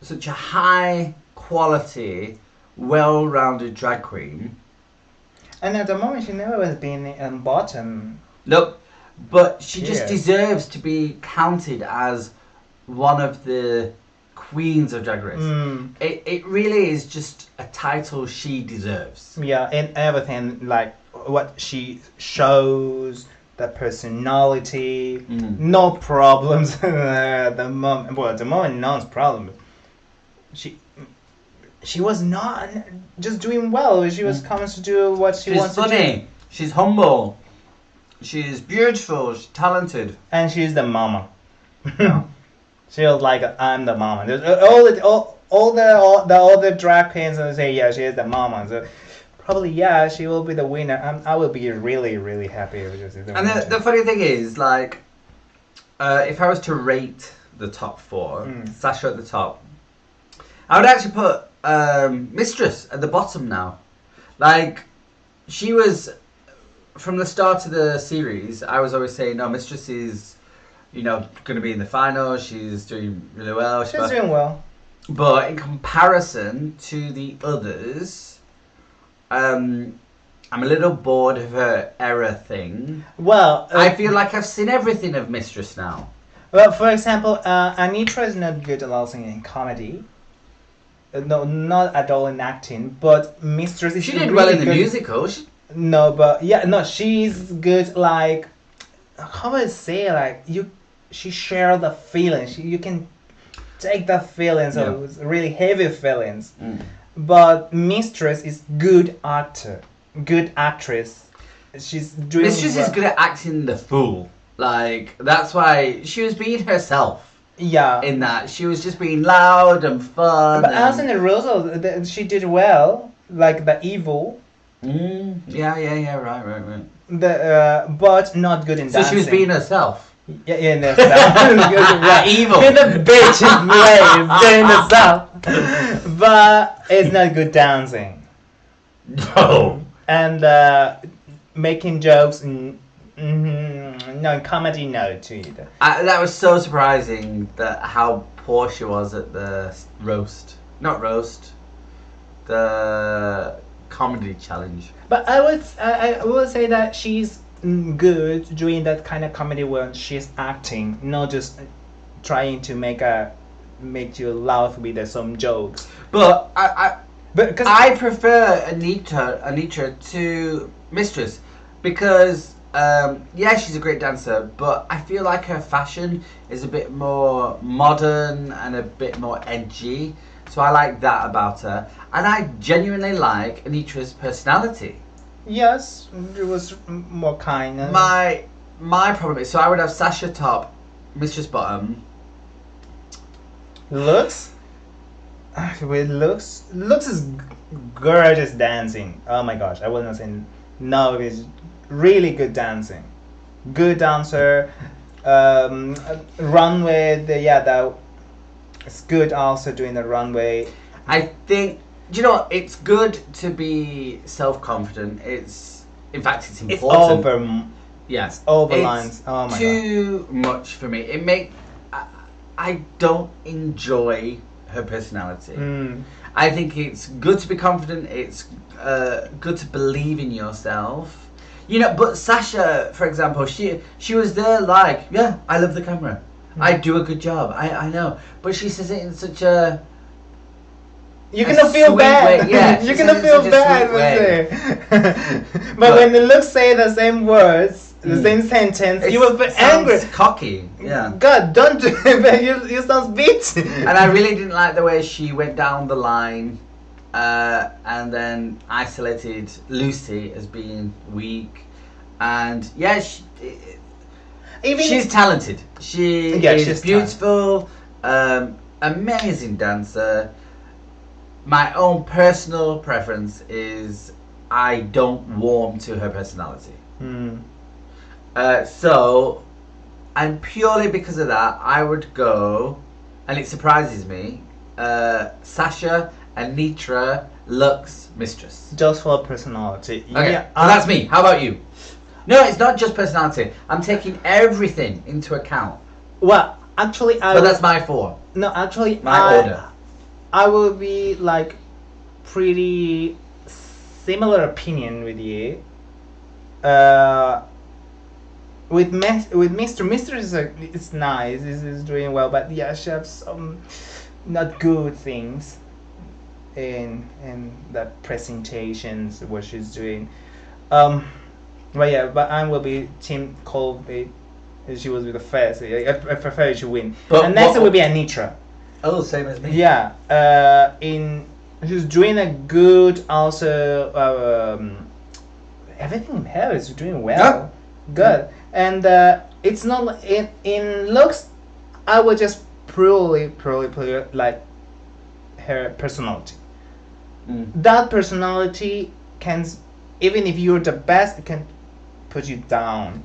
such a high quality, well-rounded drag queen. And at the moment, she never was being bottom. Nope. But she just Yeah. deserves to be counted as one of the queens of Drag Race. It really is just a title she deserves. Yeah, and everything, like what she shows, the personality, no problems at the moment. Well, at the moment, no problem. She was not just doing well. She was coming to do what she She's wants to do. funny. She's humble. She's beautiful. She's talented. And she's the mama. She was like, I'm the mama. There's all the other drag queens and say, yeah, she is the mama. So probably, yeah, she will be the winner. I will be really, really happy if she's the winner. And the funny thing is, like, if I was to rate the top 4, Sasha at the top, I would actually put Mistress at the bottom now. Like, she was, from the start of the series, I was always saying, no, Mistress is, you know, going to be in the final. She's doing really well. She's doing well. But in comparison to the others, I'm a little bored of her error thing. Well, I feel like I've seen everything of Mistress now. Well, for example, Anitra is not good at also in comedy. No, not at all in acting. But Mistress is. She did really well in the good. musical. No, but yeah, no, she's good. Like, how would I say? Like, she shares the feelings. You can take the feelings of really heavy feelings. But Mistress is good actor, good actress. She's doing. Mistress is good at acting the fool. Like, that's why she was being herself. Yeah. In that, she was just being loud and fun. But also in the Rosa, she did well, like the evil. Yeah, right. But not good in dancing. So she was being herself. Yeah, in herself. Evil. In the bitch way, doing herself. But it's not good dancing. No. And making jokes. No, comedy, no to either. That was so surprising that how poor she was at the roast. Not roast. The comedy challenge. But I would say that she's good doing that kind of comedy when she's acting, not just trying to make you laugh with some jokes. But I prefer Anitra to Mistress because yeah, she's a great dancer, but I feel like her fashion is a bit more modern and a bit more edgy. So I like that about her. And I genuinely like Anitra's personality. Yes, it was more kind. My problem is, so I would have Sasha top, Mistress bottom. Looks? With looks is gorgeous dancing. Oh my gosh, I wasn't saying no, it's really good dancing. Good dancer. Runway, it's good also doing the runway. I think, do you know what? It's good to be self-confident. In fact, it's important. It's over. Yes. It's over lines. Oh my god. Too much for me. I don't enjoy her personality. I think it's good to be confident. It's good to believe in yourself. You know, but Sasha, for example, she was there like, yeah, I love the camera. I do a good job. I know. But she says it in such a... You cannot feel bad. Yeah, you cannot feel bad. But when the looks say the same words, the same sentence, you will be angry. Cocky. Yeah. God, don't do it. You sound bitch. And I really didn't like the way she went down the line and then isolated Lucy as being weak. And yeah, she's talented. She's beautiful, amazing dancer. My own personal preference is I don't warm to her personality. So, and purely because of that, I would go, and it surprises me, Sasha, Anitra, Lux, Mistress. Just for personality. Okay, Yeah, well, that's me. How about you? No, it's not just personality. I'm taking everything into account. Well, actually, But that's my 4. No, actually, my order. I will be like pretty similar opinion with you. With Mr. is it's nice. It's doing well, but yeah, she has some not good things in the presentations what she's doing. But yeah, but I will be Team Colby. She was with the first. I prefer she win. And next it will be Anitra. Oh, same as me. Yeah. She's doing a good also everything here is doing well. Good. And it's not in looks. I would just purely like her personality. That personality can, even if you're the best, it can put you down.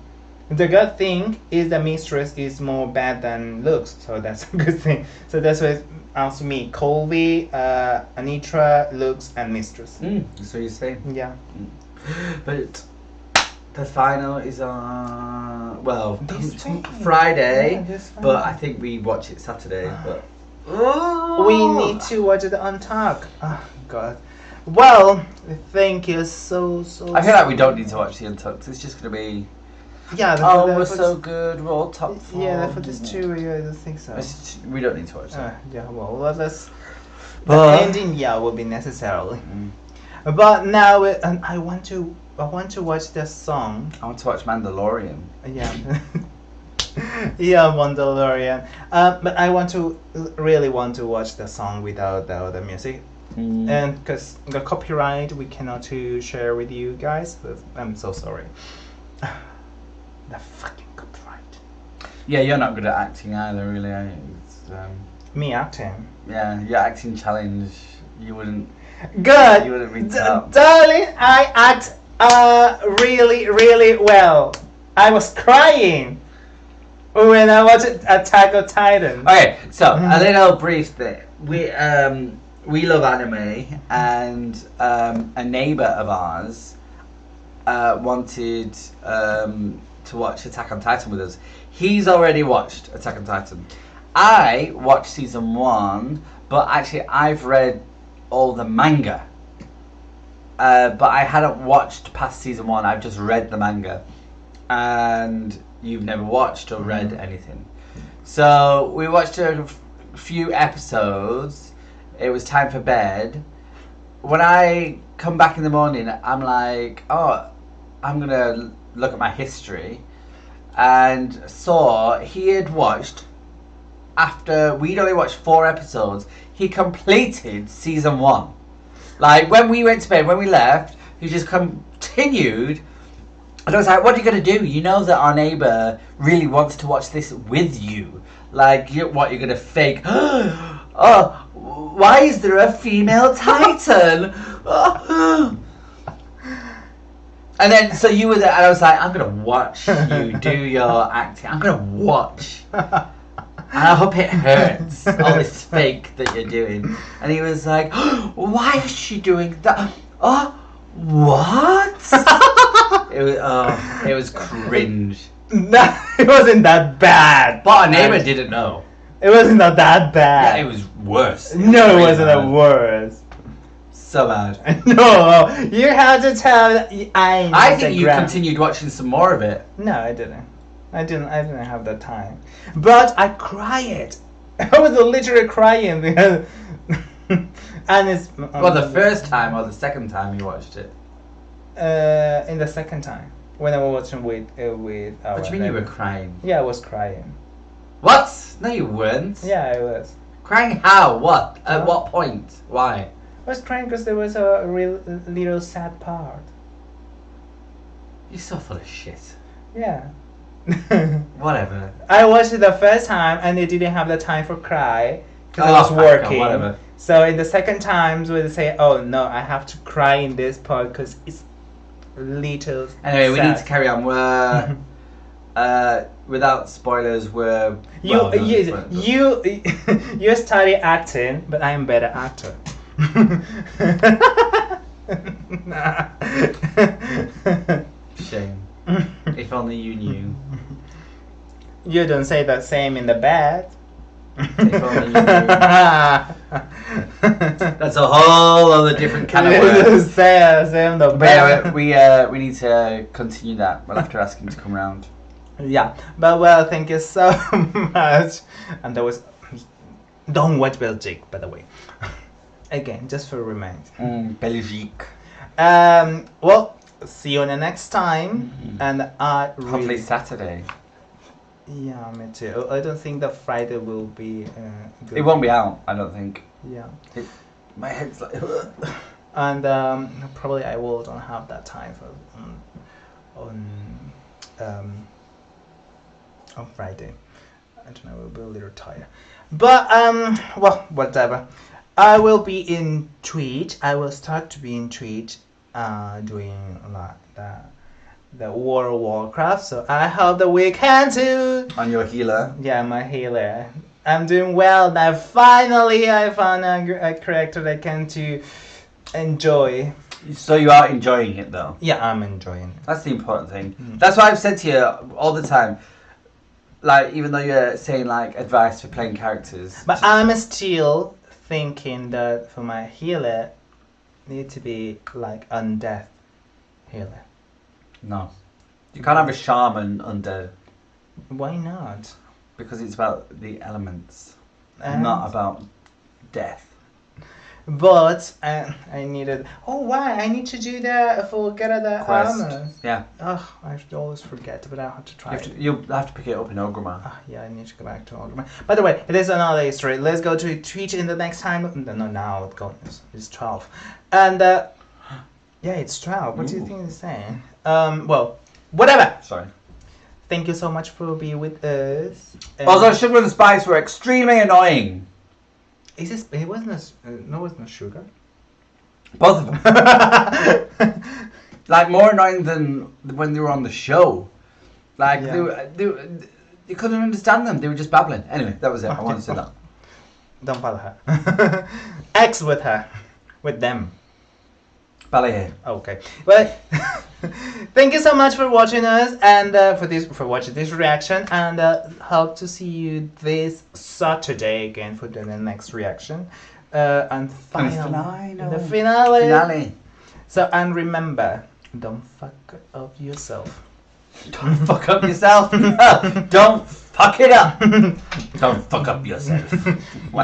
The good thing is the mistress is more bad than looks, so that's a good thing. So that's why it answers me: Colby, Anitra, looks, and mistress. That's what you say. Yeah. But the final is on this Friday, this but Friday. I think we watch it Saturday. But we need to watch it on talk. Oh God. Well, thank you so. I feel like we don't need to watch the Untucked. It's just gonna be. Yeah. We're so good. We're all top 4. Yeah, for this too. Yeah, I don't think so. We don't need to watch that. Yeah. Well, let's. The ending, will be necessarily. But now, I want to watch the song. I want to watch Mandalorian. Yeah. Yeah, Mandalorian. But I really want to watch the song without the music. And because the copyright, we cannot share with you guys. I'm so sorry. The fucking copyright. Yeah, you're not good at acting either, really, are you? Me acting? Yeah, your acting challenge, you wouldn't... Good! You wouldn't read that. Darling, I act really, really well. I was crying when I watched Attack on Titan. Okay, so a little brief thing. We love anime, and a neighbour of ours wanted to watch Attack on Titan with us. He's already watched Attack on Titan. I watched season 1, but actually I've read all the manga. But I hadn't watched past season 1. I've just read the manga, and you've never watched or read anything. So we watched a few episodes. It was time for bed. When I come back in the morning, I'm like, I'm gonna look at my history, and saw he had watched, after we'd only watched 4 episodes, he completed season 1. Like, when we went to bed, when we left, he just continued. And I was like, what are you going to do? You know that our neighbour really wants to watch this with you. Like, you're going to fake? Oh, why is there a female Titan? And then, so you were there, and I was like, I'm going to watch you do your acting. I'm going to watch. And I hope it hurts, all this fake that you're doing. And he was like, why is she doing that? Oh, what? It was cringe. No, it wasn't that bad. But our neighbour didn't know. It wasn't that bad. Yeah, it was worse. No, it wasn't that worse. So bad. No, you had to tell. I think you continued watching some more of it. No, I didn't. I didn't have the time. But I cried. I was literally crying because. And it's. Well, the first time or the second time you watched it? In the second time, when I was watching with. What do you mean you were crying? Yeah, I was crying. What? No, you weren't. Yeah, I was. Crying how? What? At what point? Why? I was crying because there was a real little sad part. You're so full of shit. Yeah. Whatever. I watched it the first time and I didn't have the time for cry because I was working. Whatever. So in the second times we say, oh no, I have to cry in this part because it's little. Anyway, we sad. need to carry on. We're without spoilers. We're you study acting, but I am better actor. Shame. If only you knew. You don't say the same in the bed. If only you knew. That's a whole other different kind of words. Say in the bed. But yeah, we need to continue that. We'll have to ask him to come round. Yeah, but well, thank you so much. And there was, don't watch Belgique, by the way. Again, just for a reminder. Belgique. Well, see you on the next time. And hopefully Saturday. Yeah, me too. I don't think that Friday will be good. It won't be out, I don't think. Yeah. My head's like... and probably I will don't have that time for on Friday. I don't know, I will be a little tired. But well, whatever. I will be in Twitch. I will start to be in Twitch, doing like the World of Warcraft. So I hope that we can too. On your healer. Yeah, my healer. I'm doing well. Now finally I found a character that I can to enjoy. So you are enjoying it though? Yeah, I'm enjoying it. That's the important thing. That's what I've said to you all the time. Like, even though you're saying like advice for playing characters. But I'm still thinking that for my healer need to be like undead healer. No. You can't have a shaman undead. Why not? Because it's about the elements, And not about death. But I needed. Oh, why? I need to do that for get the Quest. armor. Yeah. Oh, I should always forget, but I have to try. You'll have to pick it up in Ogremar. Yeah, I need to go back to Ogremar. By the way, it is another history. Let's go to Twitch in the next time. No, now it's 12. And yeah, it's 12. What do you think it's saying? Well, whatever. Sorry. Thank you so much for being with us. Also, sugar and spice were extremely annoying. Is this? It wasn't. No, it wasn't sugar. Both of them. Like more annoying than when they were on the show. Like you couldn't understand them. They were just babbling. Anyway, that was it. I wanted to say that. Don't follow her. X with her, with them. Ballet. Okay. Well, thank you so much for watching us and for watching this reaction, and hope to see you this Saturday again for the next reaction. And finally, the finale. So, and remember, don't fuck up yourself. Don't fuck up yourself. Don't fuck it up. Don't fuck up yourself.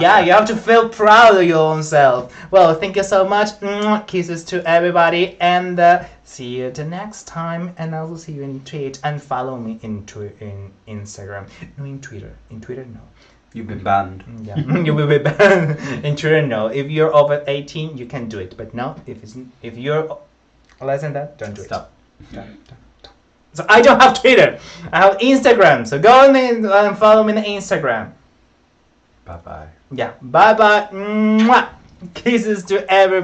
Yeah, you have to feel proud of your own self. Well, thank you so much. Kisses to everybody, and see you the next time. And I will see you in Twitch, and follow me in Instagram. No, in Twitter. In Twitter, no. You've been banned. Yeah, you will be banned. In Twitter, no. If you're over 18, you can do it. But no, if you're less than that, don't do it. Stop. So I don't have Twitter. I have Instagram. So go on and follow me on Instagram. Bye bye. Yeah. Bye bye. Kisses to everybody.